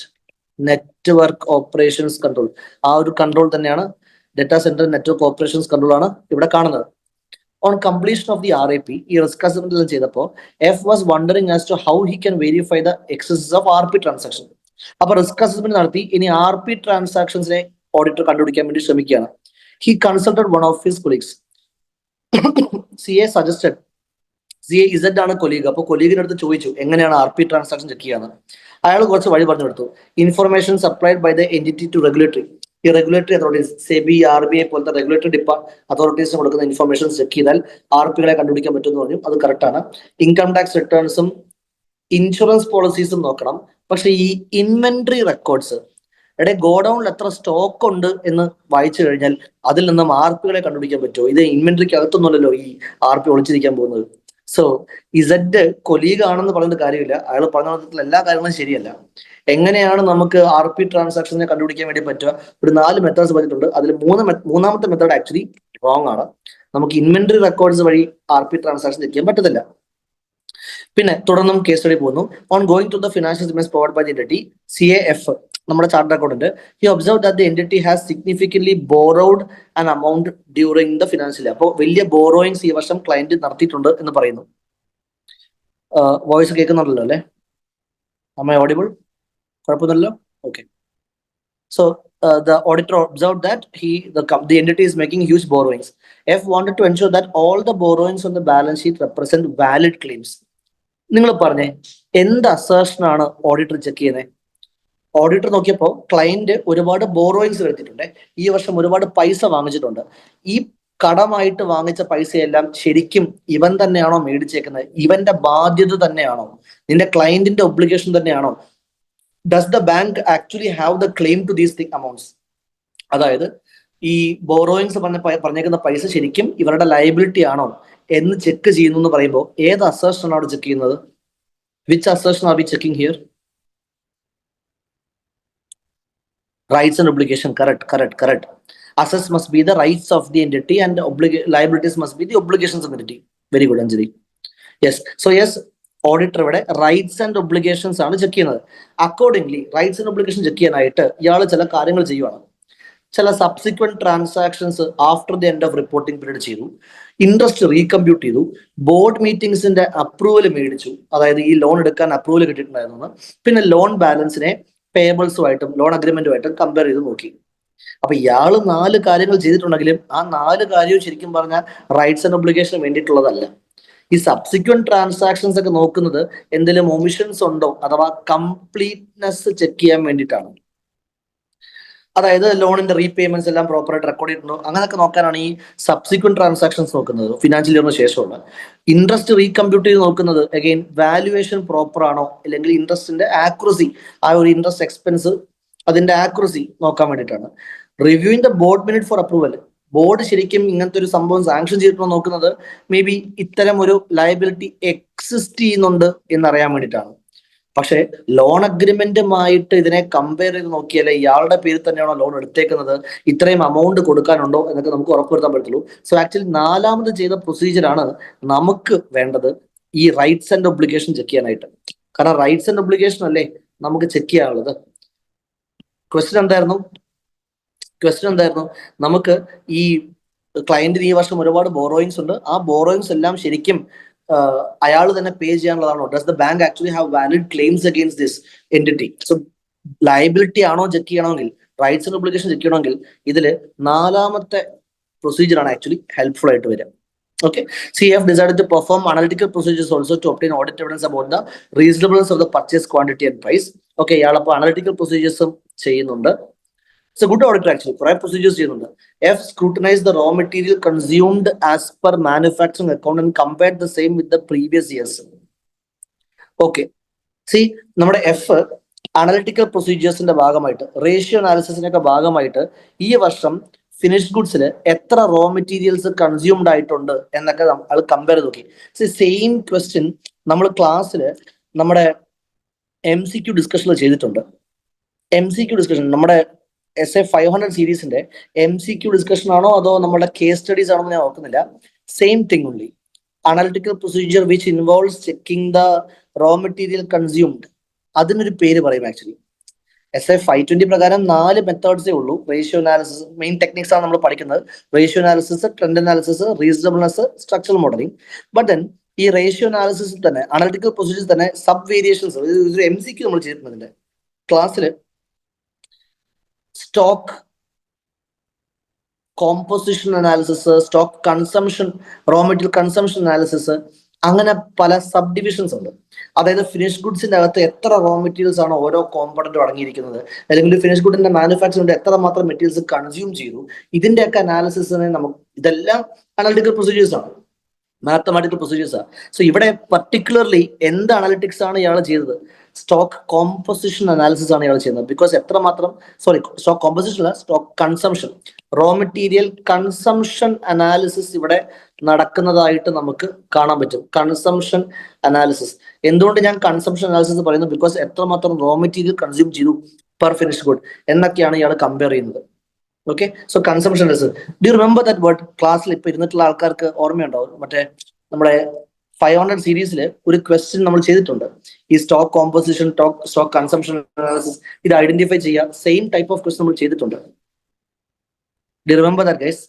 network operations control. ആ ഒരു control തന്നെയാണ് data centre network operations control ആണ് ഇവിടെ കാണുന്നത്. On completion of the RAP, ഈ റിസ്ക് അസസ്മെന്റ് ചെയ്തപ്പോൾ F was wondering as to how he can verify the excesses of RP transaction. അപ്പൊ risk assessment നടത്തി ഇനി RP ട്രാൻസാക്ഷൻസിനെ ഓഡിറ്റർ കണ്ടുപിടിക്കാൻ വേണ്ടി ശ്രമിക്കുകയാണ്. He consulted one of his colleagues. CA suggested, CA Z ആണ് colleague. അപ്പൊ കൊലീഗിന്റെ അടുത്ത് ചോദിച്ചു എങ്ങനെയാണ് RP ട്രാൻസാക്ഷൻ ചെക്ക് ചെയ്യാന്ന്. അയാൾ കുറച്ച് വഴി പറഞ്ഞു കൊടുത്തു. Information supplied by the entity to regulatory, ഈ റെഗുലേറ്ററി അതോറിറ്റീസ് സെബി, RBI പോലത്തെ റെഗുലേറ്ററി അതോറിറ്റീസിന് കൊടുക്കുന്ന ഇൻഫർമേഷൻ ചെക്ക് ചെയ്താൽ RPകളെ കണ്ടുപിടിക്കാൻ പറ്റുമെന്ന് പറഞ്ഞു. അത് കറക്റ്റ് ആണ്. ഇൻകം ടാക്സ് റിട്ടേൺസും ഇൻഷുറൻസ് പോളിസീസും നോക്കണം. പക്ഷെ ഈ ഇൻവെന്ററി റെക്കോർഡ്സ്, ഗോഡൌണിൽ എത്ര സ്റ്റോക്ക് ഉണ്ട് എന്ന് വായിച്ചു കഴിഞ്ഞാൽ അതിൽ നിന്നും RPകളെ കണ്ടുപിടിക്കാൻ പറ്റുമോ? ഇത് ഇൻവെന്ററിക്ക് അകത്തൊന്നുമല്ലല്ലോ ഈ RP ഒളിച്ചിരിക്കാൻ പോകുന്നത്. സോ ഇസഡ് കൊലീഗ് ആണെന്ന് പറഞ്ഞിട്ട് കാര്യമില്ല. അയാൾ പറഞ്ഞ എല്ലാ കാര്യങ്ങളും ശരിയല്ല. എങ്ങനെയാണ് നമുക്ക് RP ട്രാൻസാക്ഷനെ കണ്ടുപിടിക്കാൻ വേണ്ടി പറ്റുക? ഒരു 4 മെത്തേഡ്സ് പറഞ്ഞിട്ടുണ്ട്. അതിൽ മൂന്നാമത്തെ മെത്തേഡ് ആക്ച്വലി റോങ് ആണ്. നമുക്ക് ഇൻവെന്ററി റെക്കോർഡ്സ് വഴി RP ട്രാൻസാക്ഷൻ ചെക്ക് ചെയ്യാൻ പറ്റത്തില്ല. പിന്നെ തുടർന്നും കേസ് സ്റ്റഡി പോകുന്നു. On going to the financial statements provide by the entity, CAF, നമ്മുടെ charter accountant, he observe that the entity has significantly borrowed an amount during the financial. അപ്പോൾ വലിയ borrowings ഈ വർഷം ക്ലയന്റ് നടത്തിയിട്ടുണ്ട് എന്ന് പറയുന്നു. വോയിസ് കേൾക്കുന്നുണ്ടല്ലോ അല്ലേ? Am I audible? കുഴപ്പമൊന്നുമില്ലല്ലോ? Okay. So the auditor observed that the entity is making huge borrowings. F wanted to ensure that all the borrowings on the balance sheet represent valid claims. നിങ്ങൾ പറഞ്ഞേ, എന്ത് assertion ആണ് auditor check ചെയ്യുന്നത്? Auditor നോക്കിയപ്പോൾ client ഒരുപാട് borrowings വരുത്തിയിട്ടുണ്ട്. ഈ വർഷം ഒരുപാട് പൈസ വാങ്ങിച്ചിട്ടുണ്ട്. ഈ കടമായിട്ട് വാങ്ങിച്ച പൈസയെല്ലാം ശരിക്കും ഇവൻ തന്നെയാണോ മേടിച്ചേക്കുന്നത്? ഇവന്റെ ബാധ്യത തന്നെയാണോ? നിന്റെ ക്ലയന്റിന്റെ ഒബ്ലിഗേഷൻ തന്നെയാണോ? Does the bank actually have the claim to these amounts? അതായത് ഈ ബോറോയിങ്സ് പറഞ്ഞേക്കുന്ന പൈസ ശരിക്കും ഇവരുടെ ലയബിലിറ്റി ആണോ എന്ന് ചെക്ക് ചെയ്യുന്നു എന്ന് പറയുമ്പോൾ ഏത് അസേർഷൻ ആണ് ചെക്ക് ചെയ്യുന്നത്? Which assertion are we checking here? Rights and obligation. Correct. Assets must be the rights of the entity and liabilities must be the obligations of the entity. Very good, Anjali. Yes. So yes, auditor ഇവിടെ rights and obligations ആണ് check ചെയ്യുന്നത്. Accordingly rights and obligation check ചെയ്യാനായിട്ട് ഇയാൾ ചില കാര്യങ്ങൾ ചെയ്യുവാണ്. ചില subsequent transactions after the end of reporting period ചെയ്തു. ഇൻട്രസ്റ്റ് റീകമ്പ്യൂട്ട് ചെയ്തു. ബോർഡ് മീറ്റിംഗ്സിന്റെ അപ്രൂവൽ മേടിച്ചു. അതായത് ഈ ലോൺ എടുക്കാൻ അപ്രൂവൽ കിട്ടിയിട്ടുണ്ടായിരുന്നു. പിന്നെ ലോൺ ബാലൻസിനെ പേബിൾസുമായിട്ടും ലോൺ അഗ്രിമെന്റുമായിട്ടും കമ്പയർ ചെയ്ത് നോക്കി. അപ്പൊ ഇയാള് 4 കാര്യങ്ങൾ ചെയ്തിട്ടുണ്ടെങ്കിലും ആ 4 കാര്യവും ശരിക്കും പറഞ്ഞാൽ റൈറ്റ്സ് ആൻഡ് ഒബ്ലിഗേഷന് വേണ്ടിയിട്ടുള്ളതല്ല. ഈ സബ്സിക്വന്റ് ട്രാൻസാക്ഷൻസ് ഒക്കെ നോക്കുന്നത് എന്തെങ്കിലും ഒമിഷൻസ് ഉണ്ടോ അഥവാ കംപ്ലീറ്റ്നെസ് ചെക്ക് ചെയ്യാൻ വേണ്ടിയിട്ടാണ്. അതായത് ലോണിന്റെ റീപേയ്മെന്റ്സ് എല്ലാം പ്രോപ്പറായിട്ട് റെക്കോർഡ് ചെയ്തിട്ടുണ്ടോ അങ്ങനെയൊക്കെ നോക്കാനാണ് ഈ സബ്സിക്വന്റ് ട്രാൻസാക്ഷൻസ് നോക്കുന്നത്, ഫിനാൻഷ്യൽ ഇയറിന് ശേഷമുള്ള. ഇൻട്രസ്റ്റ് റീകമ്പ്യൂട്ട് ചെയ്ത് നോക്കുന്നത് അഗെയിൻ വാല്യുവേഷൻ പ്രോപ്പർ ആണോ, അല്ലെങ്കിൽ ഇൻട്രസ്റ്റിന്റെ ആക്യുറസി, ആ ഒരു ഇൻട്രസ്റ്റ് എക്സ്പെൻസ് അതിന്റെ ആക്യുറസി നോക്കാൻ വേണ്ടിയിട്ടാണ്. Reviewing the board minute four approval, board ശരിക്കും ഇങ്ങനത്തെ ഒരു സംഭവം സാങ്ഷൻ ചെയ്തിട്ടുണ്ടോ നോക്കുന്നത് മേ ബി ഇത്തരം ഒരു ലയബിലിറ്റി എക്സിസ്റ്റ് ചെയ്യുന്നുണ്ട് എന്നറിയാൻ വേണ്ടിയിട്ടാണ്. പക്ഷെ ലോൺ അഗ്രിമെന്റുമായിട്ട് ഇതിനെ കമ്പയർ ചെയ്ത് നോക്കിയാലേ ഇയാളുടെ പേരിൽ തന്നെയാണോ ലോൺ എടുത്തേക്കുന്നത്, ഇത്രയും എമൗണ്ട് കൊടുക്കാനുണ്ടോ എന്നൊക്കെ നമുക്ക് ഉറപ്പുവരുത്താൻ പറ്റുള്ളൂ. സോ ആക്ച്വലി 4ാമത് ചെയ്ത പ്രൊസീജിയറാണ് നമുക്ക് വേണ്ടത്, ഈ റൈറ്റ്സ് ആൻഡ് ഒബ്ലിഗേഷൻ ചെക്ക് ചെയ്യാനായിട്ട്. കാരണം റൈറ്റ്സ് ആൻഡ് ഒബ്ലിഗേഷൻ അല്ലേ നമുക്ക് ചെക്ക് ചെയ്യാനുള്ളത്. ക്വസ്റ്റ്യൻ എന്തായിരുന്നു? നമുക്ക് ഈ ക്ലയന്റിന് ഈ വർഷം ഒരുപാട് ബോറോയിങ്സ് ഉണ്ട്. ആ ബോറോയിങ്സ് എല്ലാം ശരിക്കും അയാൾ തന്നെ പേ ചെയ്യാനുള്ളതാണോ? Does the bank actually have valid claims against this entity? So liability ആണോ ചെക്ക് ചെയ്യണമെങ്കിൽ, റൈറ്റ്സ് ആൻഡ് ഒബ്ലിഗേഷൻ ചെക്ക് ചെയ്യണമെങ്കിൽ ഇതിൽ 4ാമത്തെ പ്രൊസീജിയർ ആണ് ആക്ച്വലി ഹെൽപ്ഫുൾ ആയിട്ട് വരിക. Okay, CF decided to perform analytical procedures also to obtain audit evidence about the reasonableness of the purchase quantity and price. Okay, ഇയാളപ്പോൾ analytical പ്രൊസീജിയേഴ്സും ചെയ്യുന്നുണ്ട്. It's a good auditor actually. കുറെ procedures ചെയ്യുന്നുണ്ട്. F scrutinized the raw material consumed as per manufacturing account and compared the same with the previous years. Okay, see, നമ്മുടെ F analytical പ്രൊസീജിയേഴ്സിന്റെ ഭാഗമായിട്ട്, ratio അനാലിസിസിന്റെ ഭാഗമായിട്ട് ഈ വർഷം ഫിനിഷ് ഗുഡ്സിൽ എത്ര റോ മെറ്റീരിയൽസ് കൺസ്യൂംഡ് ആയിട്ടുണ്ട് എന്നൊക്കെ അത് കമ്പയർ ചെയ്ത് നോക്കി. സെയിം ക്വസ്റ്റ്യൻ നമ്മൾ ക്ലാസ്സിൽ നമ്മുടെ MCQ ഡിസ്കഷനിൽ ചെയ്തിട്ടുണ്ട്. MCQ ഡിസ്കഷൻ നമ്മുടെ SA 500 സീരീസിന്റെ MCQ ഡിസ്കഷൻ ആണോ അതോ നമ്മുടെ കേസ് സ്റ്റഡീസ് ആണോ ഞാൻ ഓർക്കുന്നില്ല. Same thing only. Analytical procedure which involves checking the raw material consumed, അതിനൊരു പേര് പറയും ആക്ച്വലി. SA 520 പ്രകാരം 4 മെത്തേഡ്സേ ഉള്ളൂ. റേഷ്യോ അനാലിസിസ് മെയിൻ ടെക്നിക്സ് ആണ് നമ്മൾ പഠിക്കുന്നത്. Ratio analysis, trend analysis, reasonableness, structural modelling. But then ഈ റേഷ്യോ അനാലിസിസിൽ തന്നെ അനലിറ്റിക്കൽ പ്രൊസീജിയേഴ്സ് തന്നെ സബ് വേരിയേഷൻസ്, ഒരു MCQ നമ്മൾ ചെയ്തിട്ടുണ്ട് ക്ലാസ്സിൽ. Stock composition analysis, stock consumption, raw material consumption analysis, അങ്ങനെ പല സബ് ഡിവിഷൻസ് ഉണ്ട്. അതായത് ഫിനിഷ് ഗുഡ്സിന്റെ അകത്ത് എത്ര റോ മെറ്റീരിയൽസ് ആണ് ഓരോ കോമ്പണന്റും അടങ്ങിയിരിക്കുന്നത്, അല്ലെങ്കിൽ ഫിനിഷ് ഗുഡിന്റെ മാനുഫാക്ചറിംഗ് എത്ര മാത്രം മെറ്റീരിയൽസ് കൺസ്യൂം ചെയ്തു, ഇതിന്റെയൊക്കെ അനാലിസിസിനെ നമുക്ക്, ഇതെല്ലാം അനലിറ്റിക്കൽ പ്രൊസീജിയേഴ്സ് ആണ്, മാത്തമാറ്റിക്കൽ പ്രൊസീജിയേഴ്സ് ആണ്. സോ ഇവിടെ പർട്ടിക്കുലർലി എന്ത് അനാലിറ്റിക്സ് ആണ് ഇയാൾ ചെയ്തത്? സ്റ്റോക്ക് കോമ്പോസിഷൻ അനാലിസിസ് ആണ് ഇയാൾ ചെയ്യുന്നത്. ബിക്കോസ് എത്രമാത്രം, സോറി, സ്റ്റോക്ക് കോമ്പോസിഷൻ അല്ല, stock consumption, raw material consumption analysis ഇവിടെ നടക്കുന്നതായിട്ട് നമുക്ക് കാണാൻ പറ്റും. Consumption analysis. എന്തുകൊണ്ട് ഞാൻ കൺസംഷൻ അനാലിസിസ് പറയുന്നത്? ബിക്കോസ് എത്രമാത്രം റോ മെറ്റീരിയൽ കൺസ്യൂം ചെയ്തു പെർ ഫിനിഷ് ഗുഡ് എന്നൊക്കെയാണ് ഇയാൾ കമ്പയർ ചെയ്യുന്നത്. Okay, so consumption analysis. Do remember that word? ക്ലാസ്സിൽ ഇപ്പൊ ഇരുന്നിട്ടുള്ള ആൾക്കാർക്ക് ഓർമ്മയുണ്ടാവും, മറ്റേ നമ്മുടെ 500 സീരീസിൽ ഒരു ക്വസ്റ്റ്യൻ നമ്മൾ ചെയ്തിട്ടുണ്ട്. ഈ stock composition, stock consumption analysis, ഇത് ഐഡന്റിഫൈ ചെയ്യുക. സെയിം ടൈപ്പ് ഓഫ് ക്വസ്റ്റ്യൻ നമ്മൾ ചെയ്തിട്ടുണ്ട്. Do remember that guys?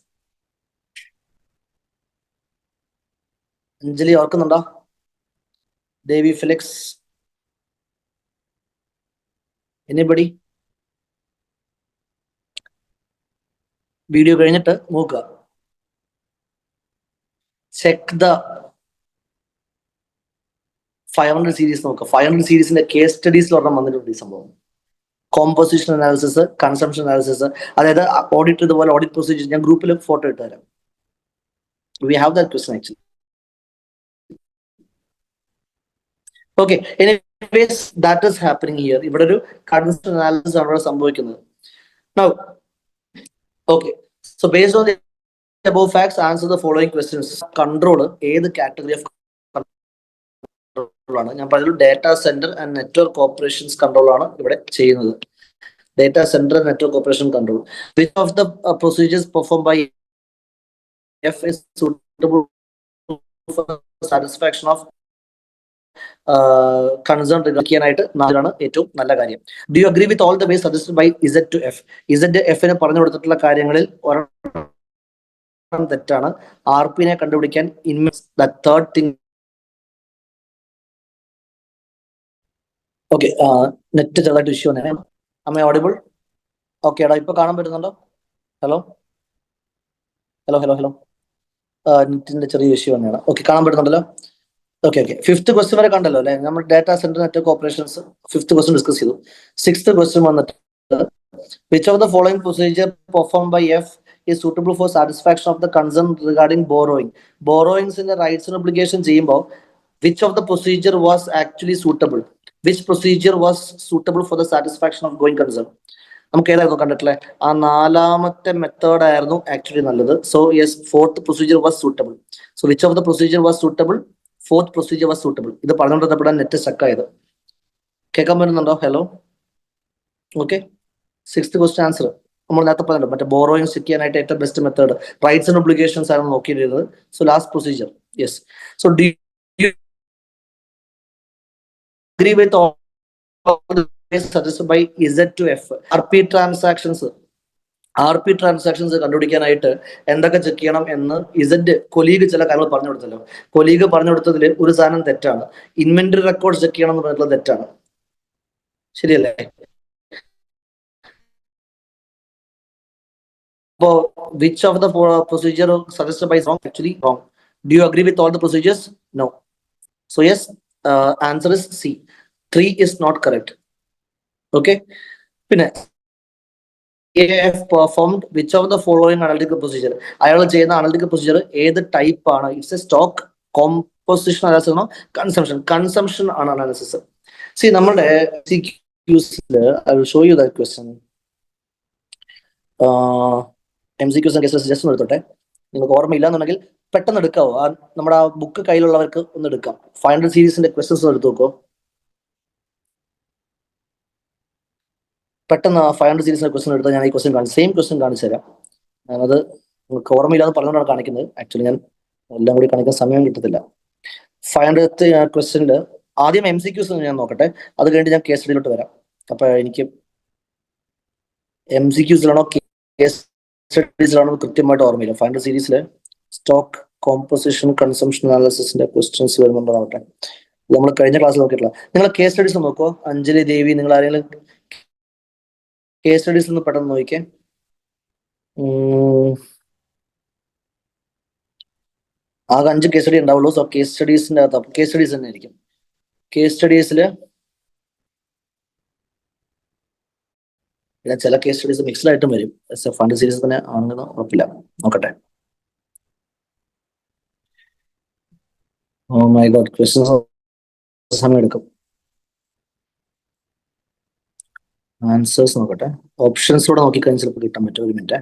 Anjali ഓർക്കുന്നുണ്ടോ? ദേവി, ഫിലിക്സ്, എനിബഡി? വീഡിയോ കഴിഞ്ഞിട്ട് നോക്കുക. ചെക്ക് ദ 500 സീരീസ് നോക്കുക. 500 സീരീസിന്റെ കേസ് സ്റ്റഡീസിൽ ഒരെണ്ണം വന്നിട്ടുണ്ട് ഈ സംഭവം. കോമ്പോസിഷൻ അനാലിസിസ്, കൺസംഷൻ അനാലിസിസ്, അതായത് ഓഡിറ്റ്, ഇതുപോലെ ഓഡിറ്റ് പ്രൊസീജിയർ. ഞാൻ ഗ്രൂപ്പിൽ ഫോട്ടോ ഇട്ട് തരാം. We have that question actually. Okay, anyways that is happening here. ഇവിടെ ഒരു കൺസംഷൻ അനാലിസിസ് ആണ് സംഭവിക്കുന്നത്. Now okay, so based on the above facts, answer the following questions. Control ഏത് കാറ്റഗറി ഓഫ് കൺട്രോൾ ആണ്? ഞാൻ പറഞ്ഞു data centre and network operations control ആണ് ഇവിടെ ചെയ്യുന്നത്. Data centre and network operation control. Which of the procedures perform by F is suitable for satisfaction of concern റിഗാർഡിയാനായിട്ട് നാലാണ് ഏറ്റവും നല്ല കാര്യം. Do you agree with all the way suggested by Z to F? Z F ന് പറഞ്ഞു കൊടുത്തിട്ടുള്ള കാര്യങ്ങളിൽ തെറ്റാണ്. RP നെ കണ്ടുപിടിക്കാൻ the third thing. Okay, net ചെറുതായിട്ട് ഇഷ്യൂ ആണ്. am I audible? ഓക്കെ എടാ, ഇപ്പൊ കാണാൻ പറ്റുന്നുണ്ടോ? ഹലോ ഹലോ ഹലോ ഹലോ, നെറ്റിന്റെ ചെറിയ ഇഷ്യൂ തന്നെയാണ്. ഓക്കെ, കാണാൻ പറ്റുന്നുണ്ടല്ലോ? ഓക്കെ ഓക്കെ, 5th ക്വസ്റ്റ്യൻ വരെ കണ്ടല്ലോ അല്ലെ? നമ്മൾ data centre network operations 5th question discuss ചെയ്തു. 6th ക്വസ്റ്റ്യൻ വന്നിട്ട് which of the following procedure perform by F is suitable for satisfaction of the concern regarding borrowing? ബോറോയിങ്സിന്റെ rights obligation ചെയ്യുമ്പോൾ which of the procedure was actually suitable? Which procedure was suitable for the satisfaction of going concern? നമുക്ക് ഏതായിരുന്നു കണ്ടിട്ടില്ലേ? ആ 4ാമത്തെ method ആയിരുന്നു actually നല്ലത്. So yes, 4th procedure was suitable. So which of the procedure was suitable? 4th procedure was suitable. ഇത് പറഞ്ഞുകൊണ്ടിരുന്നപ്പോഴാണ് net stuck ആയത്. കേൾക്കാൻ പറ്റുന്നുണ്ടോ? Hello, okay. 6th question answer നമ്മൾ നേരത്തെ പറഞ്ഞല്ലോ, മറ്റേ ബോറോയിങ് ചെക്ക് ചെയ്യാനായിട്ട് ഏറ്റവും best method rights and obligations ആണ് നോക്കിയിരുന്നത്. So last procedure, yes. So do you agree with all suggested by Z to F? RP transactions കണ്ടുപിടിക്കാനായിട്ട് എന്തൊക്കെ ചെക്ക് ചെയ്യണം എന്ന് കൊലീഗ് ചില കാര്യങ്ങൾ പറഞ്ഞു കൊടുത്തല്ലോ. കൊലീഗ് പറഞ്ഞു കൊടുത്തതിൽ ഒരു സാധനം തെറ്റാണ്. ഇൻവെന്ററി റെക്കോർഡ് ചെക്ക് ചെയ്യണം എന്ന് പറഞ്ഞിട്ടുള്ളത് തെറ്റാണ്. ശരിയല്ലേ? അപ്പോ which of the procedure suggested by is wrong? Actually wrong. Do you agree with all the procedures? No. So yes, answer is C. 3 is not correct. Okay, പിന്നെ AF performed which of the following analytical procedure? അയാൾ ചെയ്യുന്ന analytical procedure ഏത് type ആണ്? It's A stock composition analysis ആണോ consumption ആണ് analysis. C നമ്മുടെ I will show you that question. MCQs just ഒന്ന് എടുത്തോട്ടെ. നിങ്ങൾക്ക് ഓർമ്മയില്ല എന്നുണ്ടെങ്കിൽ പെട്ടെന്ന് എടുക്കാവോ? നമ്മുടെ ആ ബുക്ക് കയ്യിലുള്ളവർക്ക് ഒന്ന് എടുക്കാം. 500 സീരീസിന്റെ ക്വസ്റ്റ്യൻസ് ഒന്ന് എടുത്തു നോക്കോ. പെട്ടെന്ന് 500 സീരീസിന്റെ ക്വസ്റ്റ്യൻ എടുത്താൽ ഞാൻ ഈ സെയിം ക്വസ്റ്റ്യൻ കാണിച്ചു തരാം. ഞാനത് നിങ്ങൾക്ക് ഓർമ്മയില്ലാതെ പറഞ്ഞുകൊണ്ടാണ് കാണിക്കുന്നത്. ആക്ച്വലി ഞാൻ എല്ലാം കൂടി കാണിക്കാൻ സമയം കിട്ടത്തില്ല. 500th ക്വസ്റ്റ്യനിൽ ആദ്യം MCQs ഞാൻ നോക്കട്ടെ, അത് കഴിഞ്ഞിട്ട് ഞാൻ കേസ് സ്റ്റഡിയിലോട്ട് വരാം. അപ്പൊ എനിക്ക് MCQസിലാണോ കേസ് സ്റ്റഡീസിലാണോ കൃത്യമായിട്ട് ഓർമ്മയില്ല. ഫൈനൽ സീരീസിലെ സ്റ്റോക്ക് കോമ്പോസിഷൻ കൺസംഷൻ അനാലിസിന്റെ ക്വസ്റ്റ്യൻസ് വരുന്നുണ്ടോ നോക്കട്ടെ. നമ്മൾ കഴിഞ്ഞ ക്ലാസ്സിൽ നോക്കിയിട്ടില്ല. നിങ്ങൾ കേസ് സ്റ്റഡീസ് നോക്കോ? അഞ്ജലി, ദേവി, നിങ്ങൾ ആരെങ്കിലും കേസ് സ്റ്റഡീസ് ഒന്ന് പെട്ടെന്ന് നോക്കിക്കേ. ആകെ 5 കേസ് സ്റ്റഡി ഉണ്ടാവുള്ളൂ. സോ കേസ് സ്റ്റഡീസിന്റെ അകത്ത് കേസ് സ്റ്റഡീസ് തന്നെ ആയിരിക്കും. കേസ് സ്റ്റഡീസിൽ ചില കേസ് സ്റ്റഡീസ് മിക്സ്ഡ് ആയിട്ടും വരും. ഫണ്ട് സീരീസ് തന്നെ ആണെന്ന് ഉറപ്പില്ല. നോക്കട്ടെ. ഓ മൈ ഗോഡ്, ക്വസ്റ്റ്യൻസ് സമയം എടുക്കും. ആൻസേഴ്സ് നോക്കട്ടെ. ഓപ്ഷൻസിലൂടെ നോക്കിക്കഴിഞ്ഞാൽ ചിലപ്പോൾ കിട്ടാൻ പറ്റും. ഒരു minute.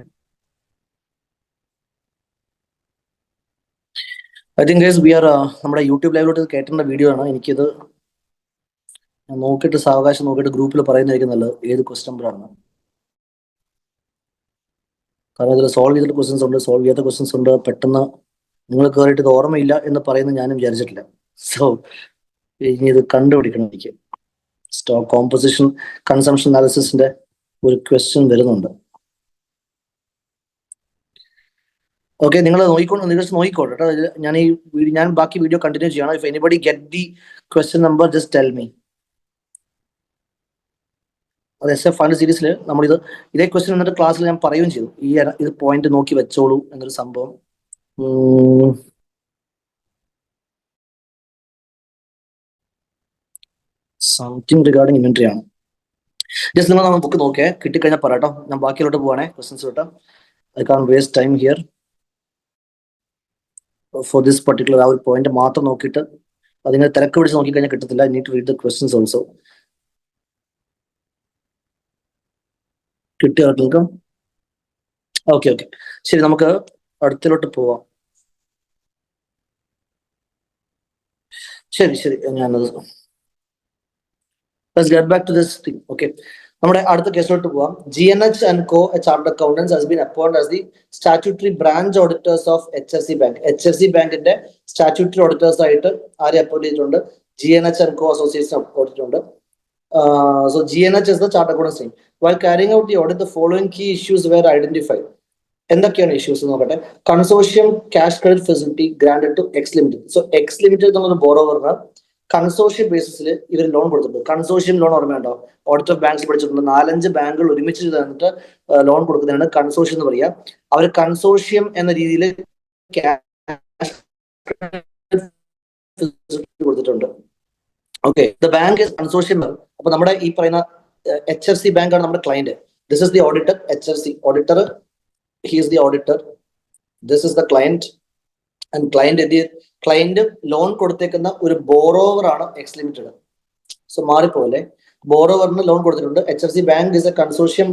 I think guys we are നമ്മുടെ യൂട്യൂബ് ലൈവിലോട്ട് കേട്ടേണ്ട വീഡിയോ ആണ്. എനിക്കിത് നോക്കിയിട്ട് സാവകാശം നോക്കിയിട്ട് ഗ്രൂപ്പിൽ പറയുന്നതായിരിക്കും നല്ലത് ഏത് ക്വസ്റ്റ്യൻ ആണ്. കാരണം ഇതിൽ സോൾവ് ചെയ്തിട്ട് ക്വസ്റ്റ്യൻസ് ഉണ്ട്, സോൾവ് ചെയ്യാത്ത ക്വസ്റ്റ്യൻസ് ഉണ്ട്. പെട്ടെന്ന് നിങ്ങൾ കയറിയിട്ട് ഇത് ഓർമ്മയില്ല എന്ന് പറയുന്നത് ഞാനും വിചാരിച്ചിട്ടില്ല. സോ ഇനി ഇത് കണ്ടുപിടിക്കണം എനിക്ക്. സ്റ്റോക്ക് കോമ്പോസിഷൻ കൺസംഷൻ അനാലിസിന്റെ ഒരു ക്വസ്റ്റ്യൻ വരുന്നുണ്ട്. ഓക്കെ, നിങ്ങൾ നോക്കിക്കോട്ടെ കേട്ടോ. ഞാൻ ബാക്കി വീഡിയോ കണ്ടിന്യൂ ചെയ്യണം. If anybody get the question number just tell me. അത് SF ഫൈനൽ സീരീസിൽ നമ്മളിത് ഇതേ ക്വസ്റ്റ്യൻ എന്നിട്ട് ക്ലാസ്സിൽ ഞാൻ പറയുകയും ചെയ്തു. ഇത് പോയിന്റ് നോക്കി വെച്ചോളൂ എന്നൊരു സംഭവം. സംതിങ് റിഗാർഡിങ് ഇൻവെന്ററി ആണ്. ജസ്റ്റ് നിങ്ങൾ ബുക്ക് നോക്കിയേ, കിട്ടിക്കഴിഞ്ഞാൽ പറയാട്ടോ. ഞാൻ ബാക്കിയിലോട്ട് പോവാണേ ക്വസ്റ്റ്യൻസ് കേട്ടോ. I can't waste time here for this particular. ആ ഒരു പോയിന്റ് മാത്രം നോക്കിയിട്ട് അതിങ്ങനെ തിരക്ക് പിടിച്ച് നോക്കിക്കഴിഞ്ഞാൽ കിട്ടത്തില്ല. I need to read the questions also. കിട്ടിയോ നിങ്ങൾക്ക്? ഓക്കെ, ശരി, നമുക്ക് അടുത്തിലോട്ട് പോവാം. ശരി, ഞാനത് let's get back to this thing. Okay, നമ്മുടെ അടുത്ത കേസിലോട്ട് പോവാം. GNH and Co. Chartered Accountants has been appointed as the statutory branch auditors of HFC Bank. HFC ബാങ്കിന്റെ സ്റ്റാറ്റ്യൂട്ടറി ഓഡിറ്റേഴ്സ് ആയിട്ട് ആരെ അപ്പോയിന്റ് ചെയ്തിട്ടുണ്ട്? GNH and Co. Association appoint ചെയ്തിട്ടുണ്ട്. So GNH is the Chartered Accountants team. While carrying out the audit, the following key issues were identified. എന്തൊക്കെയാണ് issues നോക്കട്ടെ. Consortium cash credit facility granted to X limited. So X limited എന്നുള്ള ബോറോവറിന് consortium ബേസിസിൽ ഇവർ loan കൊടുത്തിട്ടുണ്ട്. Consortium loan ഓർമ്മയുണ്ടോ? Audit of banks പഠിച്ചിട്ടുണ്ട്. 4-5 ബാങ്കുകൾ ഒരുമിച്ച് തന്നിട്ട് ലോൺ കൊടുക്കുന്നതാണ് കൺസോഷ്യം എന്ന് പറയുക. അവർ കൺസോഷ്യം എന്ന രീതിയിൽ കൊടുത്തിട്ടുണ്ട്. Okay, the bank is consortium. അപ്പൊ നമ്മുടെ ഈ പറയുന്ന HFC ബാങ്ക് ആണ് നമ്മുടെ client. This is the auditor. HFC auditor, he is the auditor, this is the client, and client loan കൊടുത്തേക്കുന്ന ഒരു ബോറോവർ ആണ് എക്സ് ലിമിറ്റഡ്. സോ മാറിപ്പോലെ ബോറോവറിന് ലോൺ കൊടുത്തിട്ടുണ്ട്. HFC bank is a consortium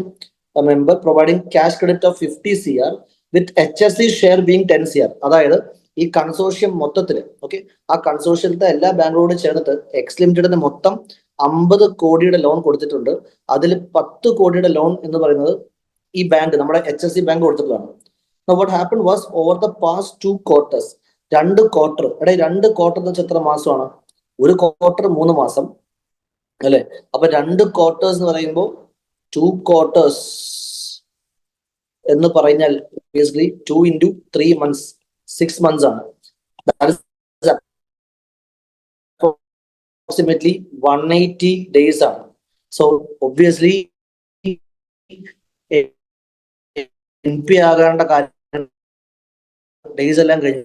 member providing cash credit of 50 CR with HFC share being 10 CR. അതായത് ഈ consortium മൊത്തത്തില്, okay, ആ കൺസോഷ്യത്തെ എല്ലാ ബാങ്കുകളോടും ചേർന്നിട്ട് എക്സ് ലിമിറ്റഡിന് മൊത്തം 50 കോടിയുടെ ലോൺ കൊടുത്തിട്ടുണ്ട്. അതിൽ 10 കോടിയുടെ ലോൺ എന്ന് പറയുന്നത് ഈ ബാങ്ക്, നമ്മുടെ HFC ബാങ്ക് കൊടുത്തിട്ടുള്ളതാണ്. Now what happened was over the past 2 quarters, 2 quarter, രണ്ട് ക്വാർട്ടർ എന്ന് വെച്ചാൽ എത്ര മാസമാണ്? ഒരു ക്വാർട്ടർ 3 മാസം അല്ലെ? അപ്പൊ 2 ക്വാർട്ടേഴ്സ് എന്ന് പറയുമ്പോൾ 2 quarters എന്ന് പറഞ്ഞാൽ ബേസിക്കലി 2 into 3 months, 6 months ആണ്. approximately 180 days ആണ്. So obviously NP ആകേണ്ട കാര്യം ഡേയ്സ് എല്ലാം കഴിഞ്ഞു.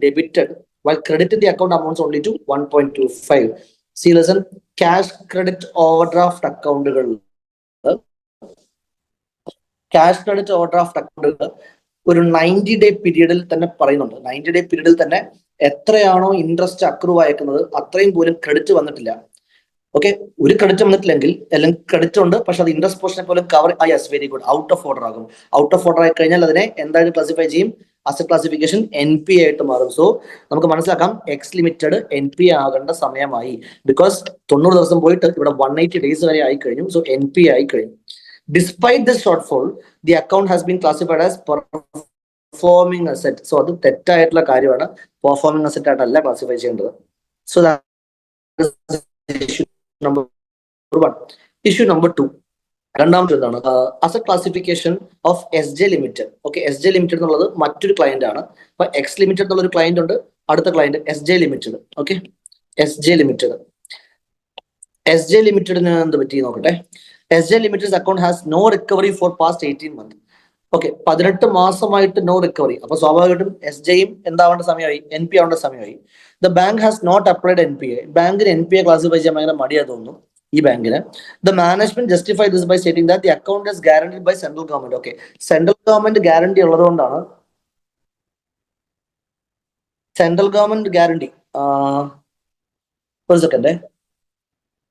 Debited while crediting the account amounts only to 1.25. See lesson, cash credit overdraft അക്കൗണ്ടുകൾ, ക്യാഷ് ക്രെഡിറ്റ് ഓവർഡ്രാഫ്റ്റ് അക്കൗണ്ടുകൾ ഒരു 90 day പീരീഡിൽ തന്നെ പറയുന്നുണ്ട്. 90 day പീരീഡിൽ തന്നെ എത്രയാണോ ഇൻട്രസ്റ്റ് അക്രൂ അയക്കുന്നത് അത്രയും പോലും ക്രെഡിറ്റ് വന്നിട്ടില്ല. ഓക്കെ, ഒരു ക്രെഡിറ്റ് വന്നിട്ടില്ലെങ്കിൽ, അല്ലെങ്കിൽ ക്രെഡിറ്റ് ഉണ്ട് പക്ഷെ അത് ഇൻട്രസ്റ്റ് പോർഷനെ പോലും cover. Yes, very good. Out of order ആകും. ഔട്ട് ഓഫ് ഓർഡർ ആയി കഴിഞ്ഞാൽ അതിനെ എന്തായാലും ക്ലാസിഫൈ ചെയ്യും. അസറ്റ് ക്ലാസിഫിക്കേഷൻ NP ആയിട്ട് മാറും. സോ നമുക്ക് മനസ്സിലാക്കാം എക്സ് ലിമിറ്റഡ് NP ആകേണ്ട സമയമായി. ബിക്കോസ് 90 ദിവസം പോയിട്ട് ഇവിടെ 180 days വരെ ആയി കഴിഞ്ഞു. സോ NP ആയി കഴിഞ്ഞു. Despite this shortfall, the account has been classified as performing asset. So അത് തെറ്റായിട്ടുള്ള കാര്യമാണ്. പെർഫോമിംഗ് അസറ്റ് ആയിട്ടല്ല ക്ലാസിഫൈ ചെയ്യേണ്ടത്. So issue number 1. Issue number 2, രണ്ടാമത്തെ എന്താണ്, asset classification of S J limited. Okay, S J limited എന്നുള്ളത് മറ്റൊരു client ആണ്. അപ്പൊ എക്സ് ലിമിറ്റഡ് എന്നുള്ള ഒരു ക്ലയന്റ് ഉണ്ട്, അടുത്ത client S J limited. Okay, S J limited. S J ലിമിറ്റഡിന് എന്ത് പറ്റി നോക്കട്ടെ. S J limited account has no recovery for past 18 months. Okay, 18 മാസമായിട്ട് നോ റിക്കവറി. അപ്പൊ സ്വാഭാവികമായിട്ടും എസ് ജെയും എന്താവേണ്ട സമയമായി, എൻ പി ആവേണ്ട സമയമായി. The bank has not applied N P A. ബാങ്കിന് എൻ പി എ ക്ലാസിഫൈ ചെയ്യാൻ ഭയങ്കര മടിയാ തോന്നുന്നു ഈ ബാങ്കിന്. The management justify this by stating that the account is guaranteed by central government. Okay, central government guarantee ഉള്ളത് കൊണ്ടാണ്. സെൻട്രൽ ഗവൺമെന്റ് ഗ്യാരണ്ടി, ഒരു സെക്കൻഡേ,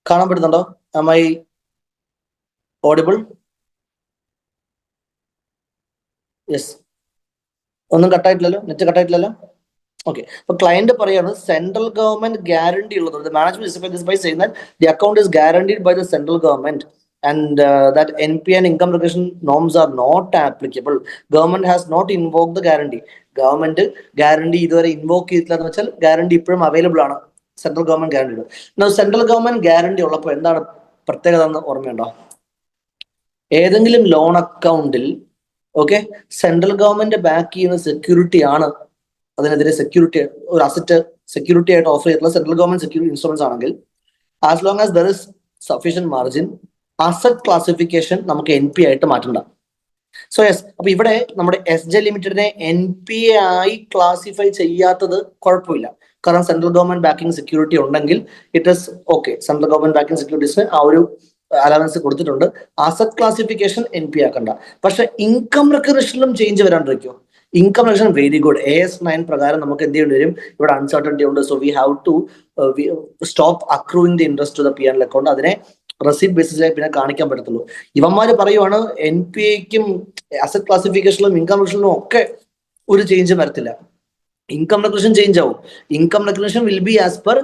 കാണാൻ പറ്റുന്നുണ്ടോ? Am I audible? യെസ്, ഒന്നും കട്ടായിട്ടില്ലല്ലോ, നെറ്റ് കട്ടായിട്ടില്ലല്ലോ. ഓക്കെ, അപ്പൊ ക്ലയന്റ് പറയാണ് സെൻട്രൽ ഗവൺമെന്റ് ഗ്യാരണ്ടി ഉള്ളത്. Management by saying that the account is guaranteed by the central government and that N P and income regulation norms are not applicable. Government has not invoke the guarantee. Government guarantee ഇതുവരെ invoke ചെയ്തിട്ടില്ല എന്ന് വെച്ചാൽ guarantee ഇപ്പോഴും available ആണ്, central government guarantee. Central government guarantee ഉള്ളപ്പോൾ എന്താണ് പ്രത്യേകത എന്ന് ഓർമ്മയുണ്ടോ? ഏതെങ്കിലും ലോൺ അക്കൗണ്ടിൽ ഓക്കെ സെൻട്രൽ ഗവൺമെന്റ് ബാക്ക് ചെയ്യുന്ന സെക്യൂരിറ്റി ആണ്, അതിനെതിരെ സെക്യൂരിറ്റി, ഒരു അസറ്റ് സെക്യൂരിറ്റി ആയിട്ട് ഓഫർ ചെയ്തിട്ടുള്ള സെൻട്രൽ ഗവൺമെന്റ് സെക്യൂരിറ്റി ഇൻസ്ട്രുമെന്റ്സ് ആണെങ്കിൽ as long as there is sufficient margin, asset classification നമുക്ക് എൻ പി ആയിട്ട് മാറ്റണ്ട. സോ യെസ്, അപ്പൊ ഇവിടെ നമ്മുടെ എസ് ജെ ലിമിറ്റഡിനെ എൻ പി എ ആയി ക്ലാസിഫൈ ചെയ്യാത്തത് കുഴപ്പമില്ല, കാരണം സെൻട്രൽ ഗവൺമെന്റ് ബാക്കിംഗ് സെക്യൂരിറ്റി ഉണ്ടെങ്കിൽ it is okay. Central government ബാക്കിംഗ് സെക്യൂരിറ്റീസിന് ആ ഒരു അലവൻസ് കൊടുത്തിട്ടുണ്ട്. അസറ്റ് ക്ലാസിഫിക്കേഷൻ എൻ പി ആക്കണ്ട. പക്ഷെ ഇൻകം റെക്കഗ്നിഷനിലും ചേഞ്ച് വരാണ്ടിരിക്കും. Income recognition very good. AS9 പ്രകാരം നമുക്ക് എന്ത് ചെയ്യേണ്ടി വരും? ഇവിടെ അൺസർട്ടനിറ്റി ഉണ്ട്. So we have to stop accruing the interest to the P and account. അതിനെ റെസീപ്റ്റ് ബേസിസിലായി പിന്നെ കാണിക്കാൻ പറ്റത്തുള്ളൂ. ഇവന്മാര് പറയുവാണ് എൻ പി എക്കും അസറ്റ് ക്ലാസിഫിക്കേഷനിലും ഇൻകം റെക്കഗ്നിഷനിലും ഒക്കെ ഒരു ചേഞ്ച് വരത്തില്ല. ഇൻകം റെക്കഗ്നിഷൻ ചേഞ്ച് ആവും. Income recognition will be as per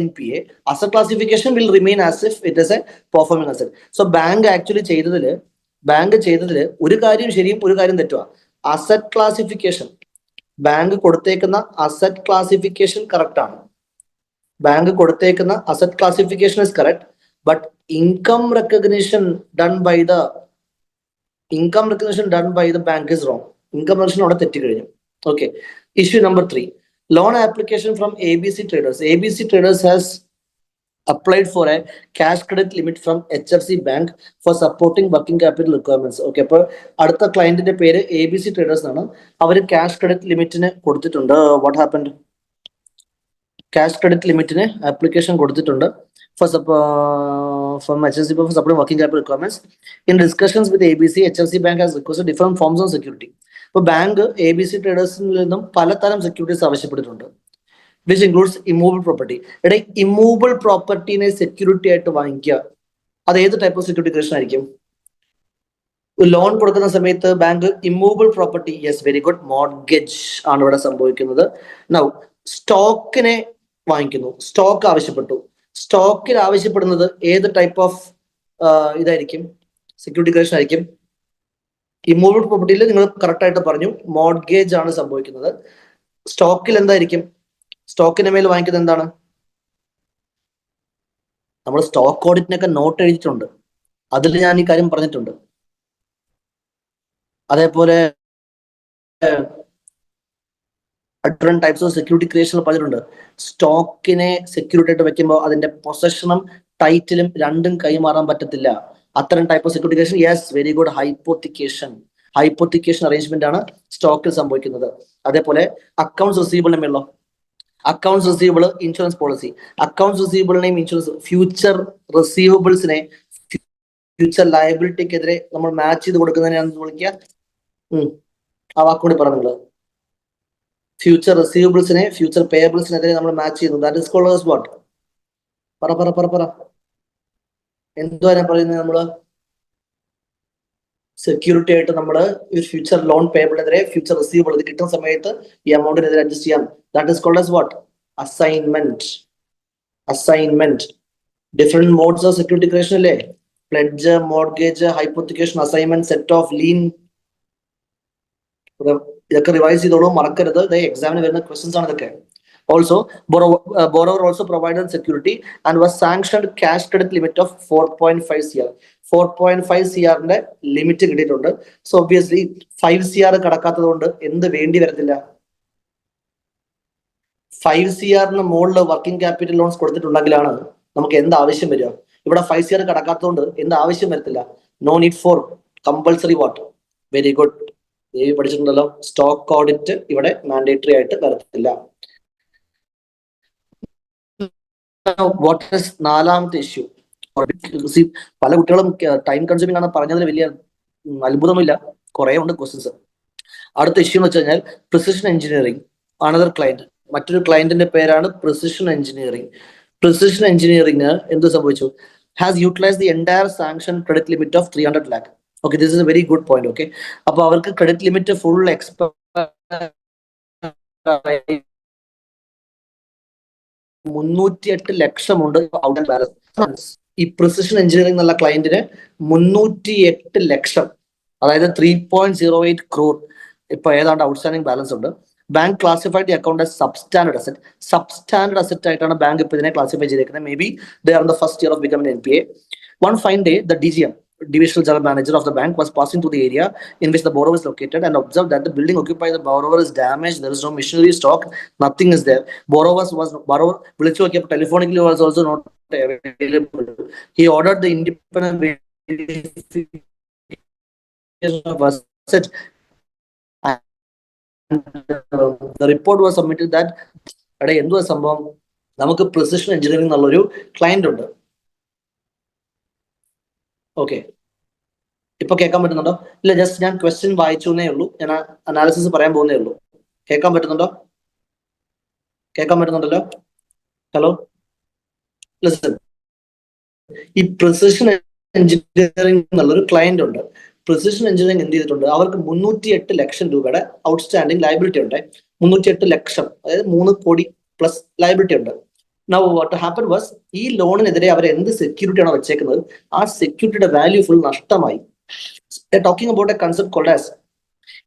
NPA. Asset classification will remain as if it is a performing asset. So bank actually ചെയ്തതില് ഒരു കാര്യം ശരിയും ഒരു കാര്യം തെറ്റുക. അസറ്റ് ക്ലാസിഫിക്കേഷൻ, ബാങ്ക് കൊടുത്തേക്കുന്ന അസറ്റ് ക്ലാസിഫിക്കേഷൻ കറക്റ്റ് ആണ്. ബാങ്ക് കൊടുത്തേക്കുന്ന asset classification is correct, but income recognition done by the bank is wrong. Income recognition അവിടെ തെറ്റിക്കഴിഞ്ഞു. Okay. Issue number 3. Loan application from ABC Traders. ABC Traders has applied for a cash credit limit from HFC Bank for supporting working capital requirements. Okay. അപ്പോൾ അടുത്ത ക്ലയന്റിന്റെ പേര് ABC Traders ആണ്. അവർ cash credit ലിമിറ്റിന് കൊടുത്തിട്ടുണ്ട്. What happened? Cash credit ലിമിറ്റിന് application കൊടുത്തിട്ടുണ്ട് from HFC Bank for supporting working capital requirements. In discussions with ABC, HFC Bank has requested different forms of security. ഇപ്പോൾ bank ABC ട്രേഡേഴ്സിൽ നിന്നും പലതരം securities ആവശ്യപ്പെട്ടിട്ടുണ്ട്, which includes immovable property. ഇവിടെ immovable പ്രോപ്പർട്ടിനെ security ആയിട്ട് വാങ്ങിക്കുക, അത് ഏത് ടൈപ്പ് ഓഫ് സെക്യൂരിറ്റിക്കേഷൻ ആയിരിക്കും? ലോൺ കൊടുക്കുന്ന സമയത്ത് bank immovable property, yes very good, mortgage ആണ് ഇവിടെ സംഭവിക്കുന്നത്. നൗ സ്റ്റോക്കിനെ വാങ്ങിക്കുന്നു, സ്റ്റോക്ക് ആവശ്യപ്പെട്ടു. സ്റ്റോക്കിൽ ആവശ്യപ്പെടുന്നത് ഏത് ടൈപ്പ് ഓഫ് ഇതായിരിക്കും, സെക്യൂരിറ്റിക്കേഷൻ ആയിരിക്കും? ഇമ്മൂവബിൾ പ്രോപ്പർട്ടിയിൽ നിങ്ങൾ കറക്റ്റ് ആയിട്ട് പറഞ്ഞു, മോർഗേജ് ആണ് സംഭവിക്കുന്നത്. സ്റ്റോക്കിൽ എന്തായിരിക്കും? സ്റ്റോക്കിന്റെ മേൽ വാങ്ങിക്കുന്നത് എന്താണ്? നമ്മൾ സ്റ്റോക്ക് ഓഡിറ്റിനൊക്കെ നോട്ട് എഴുതിയിട്ടുണ്ട്, അതിൽ ഞാൻ ഈ കാര്യം പറഞ്ഞിട്ടുണ്ട്. അതേപോലെ different types of security creation പറഞ്ഞിട്ടുണ്ട്. സ്റ്റോക്കിനെ സെക്യൂരിറ്റി ആയിട്ട് വെക്കുമ്പോൾ അതിന്റെ പൊസഷനും ടൈറ്റിലും രണ്ടും കൈമാറാൻ പറ്റത്തില്ല. അത്തരം type of security creation, yes very good, hypothecation arrangement ആണ് സ്റ്റോക്കിൽ സംഭവിക്കുന്നത്. അതേപോലെ അക്കൗണ്ട്സ് റിസീവബിളിന്റെ മേലോ, accounts receivable insurance policy, accounts റിസീവബിളിനെയും ഇൻഷുറൻസ്, ഫ്യൂച്ചർ റിസീവബിൾസിനെ ഫ്യൂച്ചർ ലയബിലിറ്റിക്കെതിരെ നമ്മൾ മാച്ച് ചെയ്ത് കൊടുക്കുന്നതിനാണ് വിളിക്കുക. ആ വാക്കുകൂടി പറഞ്ഞു. ഫ്യൂച്ചർ റിസീവബിൾസിനെ ഫ്യൂച്ചർ പേയബിൾസിനെതിരെ നമ്മൾ മാച്ച് ചെയ്യുന്നു. That is called as what? പറ എന്തുവാ ഞാൻ പറയുന്നത്? നമ്മള് സെക്യൂരിറ്റി ആയിട്ട് നമ്മൾ ഈ ഫ്യൂച്ചർ ലോൺ പേയബിളിനെതിരെ ഫ്യൂച്ചർ റിസീവബിൾ ഇത് കിട്ടുന്ന സമയത്ത് ഈ എമൗണ്ടിനെതിരെ അഡ്ജസ്റ്റ് ചെയ്യാം. That is called as what? Assignment. Different modes of security creation അല്ലേ? Pledge, mortgage, hypothecation, assignment, set off lien. ഇതൊക്കെ റിവൈസ് ചെയ്തോളൂ, മറക്കരുത്. എക്സാമിന് വരുന്ന ക്വസ്റ്റ്യൻസ് ആണ് ഇതൊക്കെ. Also, borrower also provided security and was sanctioned cash credit limit of 4.5 CR. 4.5 CRന്റെ limit കിട്ടിയിട്ടുണ്ട്. So obviously 5 CR കടക്കാത്തത് കൊണ്ട് എന്ത് വേണ്ടി വരത്തില്ല? 5 CRന് മുകളിൽ വർക്കിംഗ് ക്യാപിറ്റൽ ലോൺസ് കൊടുത്തിട്ടുണ്ടെങ്കിലാണ് നമുക്ക് എന്ത് ആവശ്യം വരിക? ഇവിടെ 5 CR കടക്കാത്തതുകൊണ്ട് എന്ത് ആവശ്യം വരത്തില്ല? No need for compulsory what? Very good, പഠിച്ചിട്ടുണ്ടല്ലോ. സ്റ്റോക്ക് ഓഡിറ്റ് ഇവിടെ മാൻഡേറ്ററി ആയിട്ട് വരത്തില്ല. വാട്ട് ഇസ് നാലാമത്തെ ഇഷ്യൂ? പല കുട്ടികളും ടൈം കൺസ്യൂമിംഗ് ആണ് പറഞ്ഞതിൽ വലിയ അത്ഭുതമില്ല, കുറെ ഉണ്ട് ക്വസ്റ്റ്യൻസ്. അടുത്ത ഇഷ്യൂ എന്ന് വെച്ച് കഴിഞ്ഞാൽ പ്രിസിഷൻ എഞ്ചിനീയറിംഗ്. അനദർ ക്ലയന്റ്, മറ്റൊരു ക്ലയന്റിന്റെ പേരാണ് പ്രിസിഷൻ എഞ്ചിനീയറിംഗ്. പ്രിസിഷൻ എഞ്ചിനീയറിംഗ് എന്ത് സംഭവിച്ചു? Has utilise the entire sanction credit limit of 300 lakh. Okay, this is a very good point. Okay, അപ്പൊ അവർക്ക് ക്രെഡിറ്റ് ലിമിറ്റ് ഫുൾ 308 ലക്ഷമുണ്ട് ഔട്ട് ആൻഡ് ബാലൻസ്. ഈ precision engineering എന്നുള്ള ക്ലയന്റിന് 308 ലക്ഷം, അതായത് 3.08 crore ഇപ്പൊ ഏതാണ്ട് ഔട്ട്സ്റ്റാൻഡിംഗ് ബാലൻസ് ഉണ്ട്. Bank classified the account as substandard asset. Substandard asset ആയിട്ടാണ് ബാങ്ക് ഇപ്പൊ ഇതിനെ ക്ലാസിഫൈ ചെയ്തേക്കുന്നത്. Maybe they are in the first year of becoming NPA. One fine day, the DGM, Divisional General Manager of the bank, was passing through the area in which the borrower is located and observed that the building occupied by the borrower is damaged. There is no machinery stock, nothing is there. Borrower വിളിച്ചു നോക്കിയപ്പോൾ telephonically was also not available. He ordered the independent verification of asset and the report was submitted that എടാ എന്തുവാ സംഭവം, നമുക്ക് precision engineering എന്നുള്ളൊരു client ഉണ്ട്. Okay, ഇപ്പൊ കേൾക്കാൻ പറ്റുന്നുണ്ടോ? ഇല്ല, ജസ്റ്റ് ഞാൻ ക്വസ്റ്റ്യൻ വായിച്ചേ ഉള്ളൂ, ഞാൻ അനാലിസിസ് പറയാൻ പോകുന്നേ ഉള്ളൂ. കേൾക്കാൻ പറ്റുന്നുണ്ടോ? കേൾക്കാൻ പറ്റുന്നുണ്ടല്ലോ? Hello, listen. ഈ പ്രിസിഷൻ എഞ്ചിനീയറിംഗ് എന്നുള്ളൊരു ക്ലയന്റ് ഉണ്ട്. പ്രിസിഷൻ എഞ്ചിനീയറിംഗ് എന്ത് ചെയ്തിട്ടുണ്ട്? അവർക്ക് 308 ലക്ഷം രൂപയുടെ ഔട്ട്സ്റ്റാൻഡിംഗ് ലയബിലിറ്റി ഉണ്ട്. 308 ലക്ഷം, അതായത് 3 കോടി പ്ലസ് ലയബിലിറ്റി ഉണ്ട്. Now what happened was, ഈ ലോണിനെതിരെ അവർ എന്ത് സെക്യൂരിറ്റി ആണോ വെച്ചേക്കുന്നത്, ആ സെക്യൂരിറ്റിയുടെ വാല്യൂ ഫുൾ നഷ്ടമായി. Talking about a concept called as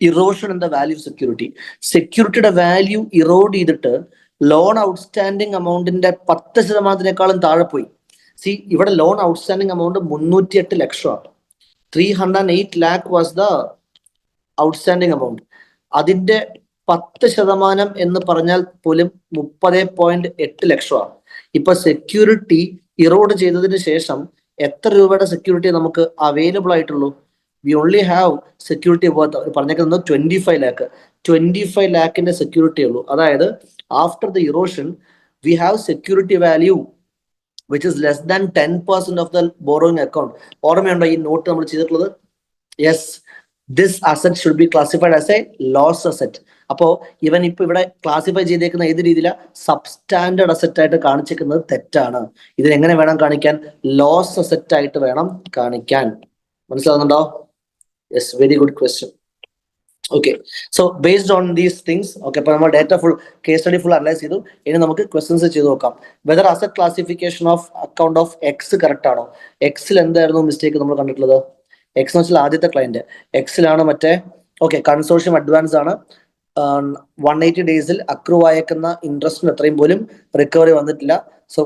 erosion in the value of security. സെക്യൂരിറ്റിയുടെ വാല്യൂ ഇറോഡ് ചെയ്തിട്ട് ലോൺ ഔട്ട്സ്റ്റാൻഡിംഗ് അമൗണ്ടിന്റെ 10% താഴെ പോയി. സി, ഇവിടെ ലോൺ ഔട്ട്സ്റ്റാൻഡിംഗ് അമൗണ്ട് 308 ലക്ഷമാണ്. 308 lakh was the outstanding amount. അതിന്റെ 10% എന്ന് പറഞ്ഞാൽ പോലും 30.8 ലക്ഷമാണ്. ഇപ്പൊ സെക്യൂരിറ്റി ഇറോഡ് ചെയ്തതിന് ശേഷം എത്ര രൂപയുടെ സെക്യൂരിറ്റി നമുക്ക് അവൈലബിൾ ആയിട്ടുള്ളൂ? വി ഓൺലി ഹാവ് സെക്യൂരിറ്റി പറഞ്ഞേക്കുന്നത് 25 lakh. 25 lakhന്റെ സെക്യൂരിറ്റി ഉള്ളൂ. അതായത് after the erosion we have security value which is less than 10% of the borrowing account. ഓർമ്മയുണ്ടോ ഈ നോട്ട് നമ്മൾ ചെയ്തിട്ടുള്ളത്? Yes, this asset should be classified as a loss asset. അപ്പോ ഇവൻ ഇപ്പൊ ഇവിടെ ക്ലാസിഫൈ ചെയ്തേക്കുന്ന ഏത് രീതിയിലാ? സബ്സ്റ്റാൻഡേർഡ് അസറ്റ് ആയിട്ട് കാണിച്ചിരിക്കുന്നത് തെറ്റാണ്. ഇതിനെങ്ങനെ വേണം കാണിക്കാൻ? ലോസ് അസറ്റ് ആയിട്ട് വേണം കാണിക്കാൻ. മനസ്സിലാവുന്നുണ്ടോ? Yes, very good question. Okay, so based on these things, okay, അപ്പൊ നമ്മൾ data full case study full analyse ചെയ്തു. ഇനി നമുക്ക് ക്വസ്റ്റ്യൻസ് ചെയ്ത് നോക്കാം. Whether asset classification of account of X correct ആണോ? എക്സിൽ എന്തായിരുന്നു മിസ്റ്റേക്ക് നമ്മൾ കണ്ടിട്ടുള്ളത്? എക്സ് എന്ന് വെച്ചാൽ ആദ്യത്തെ ക്ലയന്റ്. എക്സിലാണ് മറ്റേ കൺസോർഷ്യം അഡ്വാൻസ് ആണ്. 180 ഡേയ്സിൽ അക്രൂ ആയേക്കുന്ന ഇൻട്രസ്റ്റിന് എത്രയും പോലും റിക്കവറി വന്നിട്ടില്ല. സോ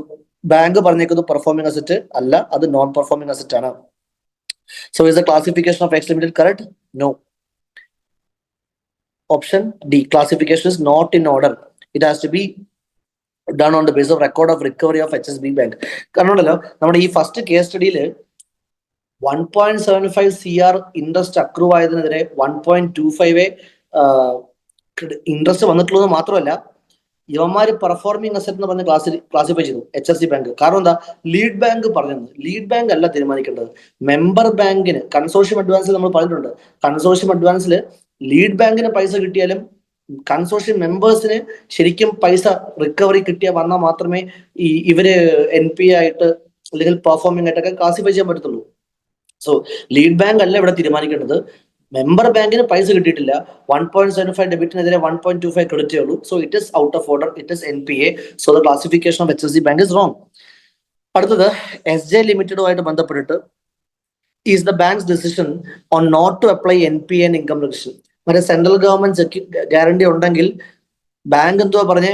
ബാങ്ക് പറഞ്ഞേക്കുന്നത് പെർഫോമിംഗ് അസറ്റ് അല്ല, അത് നോൺ പെർഫോമിംഗ് അസറ്റ് ആണ്. So is the classification of X limited correct? No. Option D, classification is not in order. It has to be done on the basis of record of recovery of HSB Bank. കാരണമല്ലോ നമ്മുടെ ഈ first case സ്റ്റഡിയിൽ 1.75 CR interest accrue ആയതിനെതിരെ 1.25 interest വന്നിട്ടുള്ളത് മാത്രമല്ല, ഇവന്മാര് performing asset എന്ന് പറഞ്ഞ് ക്ലാസിഫൈ ചെയ്തു HSB ബാങ്ക്. കാരണം എന്താ? ലീഡ് ബാങ്ക് പറഞ്ഞത്. ലീഡ് ബാങ്ക് അല്ല തീരുമാനിക്കേണ്ടത്, മെമ്പർ ബാങ്കിന്. കൺസോർഷ്യം അഡ്വാൻസിൽ നമ്മൾ പറഞ്ഞിട്ടുണ്ട്, കൺസോർഷ്യം അഡ്വാൻസിൽ ലീഡ് ബാങ്കിന് പൈസ കിട്ടിയാലും കൺസോർഷ്യം മെമ്പേഴ്സിന് ശരിക്കും പൈസ റിക്കവറി വന്നാൽ മാത്രമേ ഇവര് NPA ആയിട്ട് അല്ലെങ്കിൽ പെർഫോമിംഗ് ആയിട്ടൊക്കെ ക്ലാസിഫൈ ചെയ്യാൻ പറ്റത്തുള്ളൂ. സോ ലീഡ് ബാങ്ക് അല്ല ഇവിടെ തീരുമാനിക്കേണ്ടത്. മെമ്പർ ബാങ്കിന് പൈസ കിട്ടിയിട്ടില്ല, 1.75 ഡെബിറ്റിനെതിരെ 1.25 ക്രെഡിറ്റേ ഉള്ളൂ. So it is out of order, it is NPA. So the classification of HSB bank is wrong. അടുത്തത് SJ ലിമിറ്റഡുമായിട്ട് ബന്ധപ്പെട്ടിട്ട് is the bank's decision on not to apply NPA and income reduction. മറ്റേ central government guarantee ഉണ്ടെങ്കിൽ bank എന്തുവാ പറഞ്ഞേ?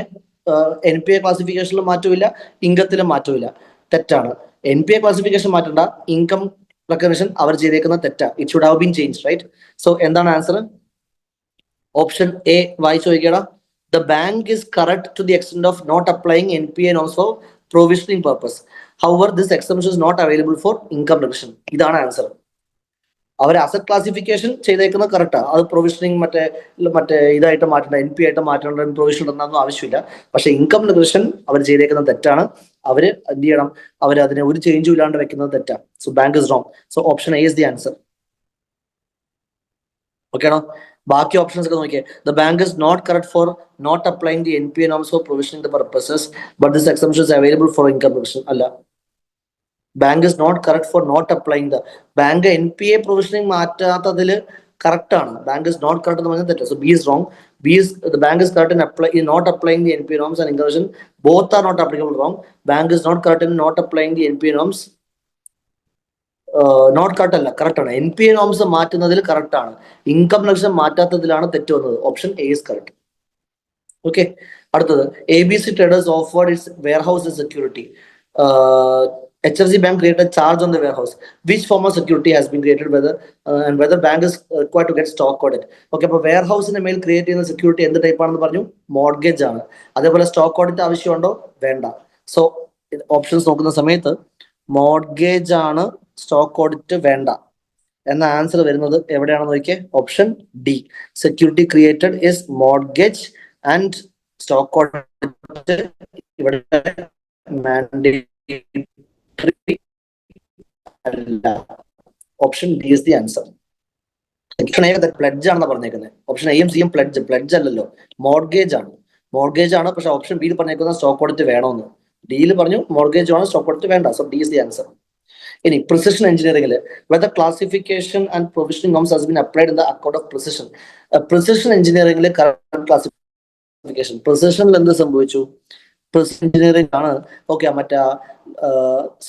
NPA ക്ലാസിഫിക്കേഷനിലും മാറ്റമില്ല, ഇൻകത്തിലും മാറ്റമില്ല. തെറ്റാണ്. NPA ക്ലാസിഫിക്കേഷൻ മാറ്റണ്ട, ഇൻകം റെക്കഗ്നിഷൻ അവർ ചെയ്തേക്കുന്ന തെറ്റാ. It should have been change, right? So എന്താണ് ആൻസർ? ഓപ്ഷൻ എ വായിച്ചു നോക്കിയടാ. The bank is correct to the extent of not applying NPA norms for provisioning purpose. However, this exemption is not available for income recognition. ഇതാണ് answer. അവർ asset classification ചെയ്തേക്കുന്നത് correct. അത് provisioning മറ്റേ ഇതായിട്ട് മാറ്റേണ്ട, NPA ആയിട്ട് മാറ്റേണ്ട, provision ഇടണമെന്നൊന്നും ആവശ്യമില്ല. പക്ഷെ ഇൻകം റിക്കഗ്നിഷൻ അവർ ചെയ്തേക്കുന്നത് തെറ്റാണ്. അവര് എന്ത് ചെയ്യണം? അവർ അതിനെ ഒരു ചേഞ്ചും ഇല്ലാണ്ട് വെക്കുന്നത് തെറ്റാ. So bank is wrong. So option A is the answer. Okay ആണോ? ബാക്കി ഓപ്ഷൻസ് ഒക്കെ നോക്കിയേ. The bank is not correct for not applying the NPA norms for provisioning the purposes but this exemption is available for income recognition. അല്ല, bank is not correct for not applying the. Bank NPA provisioning മാറ്റാത്തതിൽ correct ആണ്. Bank is not correct എന്ന് പറഞ്ഞാൽ തെറ്റാ. So B is wrong. The bank is correct in not applying the NPA norms and income recognition. Both are not applicable. Wrong. Bank is not correct in not applying the NPA norms. Not correct അല്ല, correct ആണ്. NPA norms മാറ്റുന്നതിൽ correct ആണ്. Income recognition മാറ്റാത്തതിലാണ് തെറ്റ് വന്നത്. Option A is correct. Okay. അടുത്തത്, ABC Traders offered its warehouse as security. HFC Bank created a charge on the warehouse. Which form of security has been created, and whether bank is required to get stock audit? Okay, അപ്പോൾ വെയർഹൗസിന്റെ മേൽ create ചെയ്യുന്ന security എന്ത് type ആണെന്ന് പറഞ്ഞു? Mortgage ആണ്. അതേപോലെ stock audit ആവശ്യമുണ്ടോ? വേണ്ട. സോ ഓപ്ഷൻസ് നോക്കുന്ന സമയത്ത് മോർഗേജ് ആണ്, സ്റ്റോക്ക് ഓഡിറ്റ് വേണ്ട എന്ന ആൻസർ വരുന്നത് എവിടെയാണെന്ന് നോക്കിയേ. Option D. Security created is mortgage and stock audit ഇവിടെ മാൻഡേറ്ററി അല്ല. Option D is the answer. Pledge ആണെന്ന് പറഞ്ഞേക്കുന്നത്. ഓപ്ഷൻ എയും സിയും പ്ലഡ്ജ് അല്ലല്ലോ, മോർഗേജ് ആണ്. മോർഗേജ് ആണ്. പക്ഷെ ഓപ്ഷൻ ബിയിൽ പറഞ്ഞേക്കുന്ന സ്റ്റോക്ക് ഓഡിറ്റ് വേണമെന്ന്. ഡിയിൽ പറഞ്ഞു മോർഗേജ് ആണ്, സ്റ്റോക്ക് ഓഡിറ്റ് വേണ്ട. So D is the answer. ഇനി പ്രിസിഷൻ എഞ്ചിനീയറിംഗിൽ whether classification and provisioning norms has been applied in the account of precision. Precision എഞ്ചിനീയറിംഗിൽ കറക്റ്റ് ക്ലാസിഫിക്കേഷൻ. പ്രിസിഷനിൽ എന്ത് സംഭവിച്ചു? പ്രിസിഷൻ എഞ്ചിനീയറിംഗ് ആണ് ഓക്കെ, മറ്റേ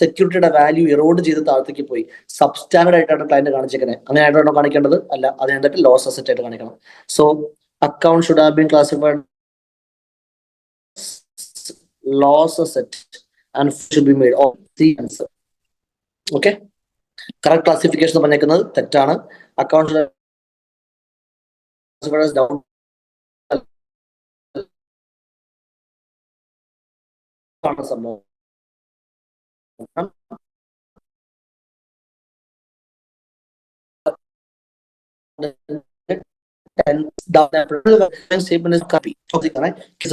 സെക്യൂരിറ്റിയുടെ വാല്യൂ ഇറോഡ് ചെയ്ത് താഴത്തേക്ക് പോയി. സബ്സ്റ്റാൻഡേർഡ് ആയിട്ടാണ് ക്ലയന്റ് കാണിച്ചേക്കുന്നത്. അങ്ങനെ ആയിട്ടാണോ കാണിക്കേണ്ടത്? അല്ല, അതിനെന്തായിട്ട് ലോസ് അസറ്റ് ആയിട്ട് കാണിക്കണം. So account should have been classified loss asset and should be made of the answer. Okay. Correct classification പറഞ്ഞേക്കുന്നത് തെറ്റാണ്. അക്കൗണ്ട് സംഭവം.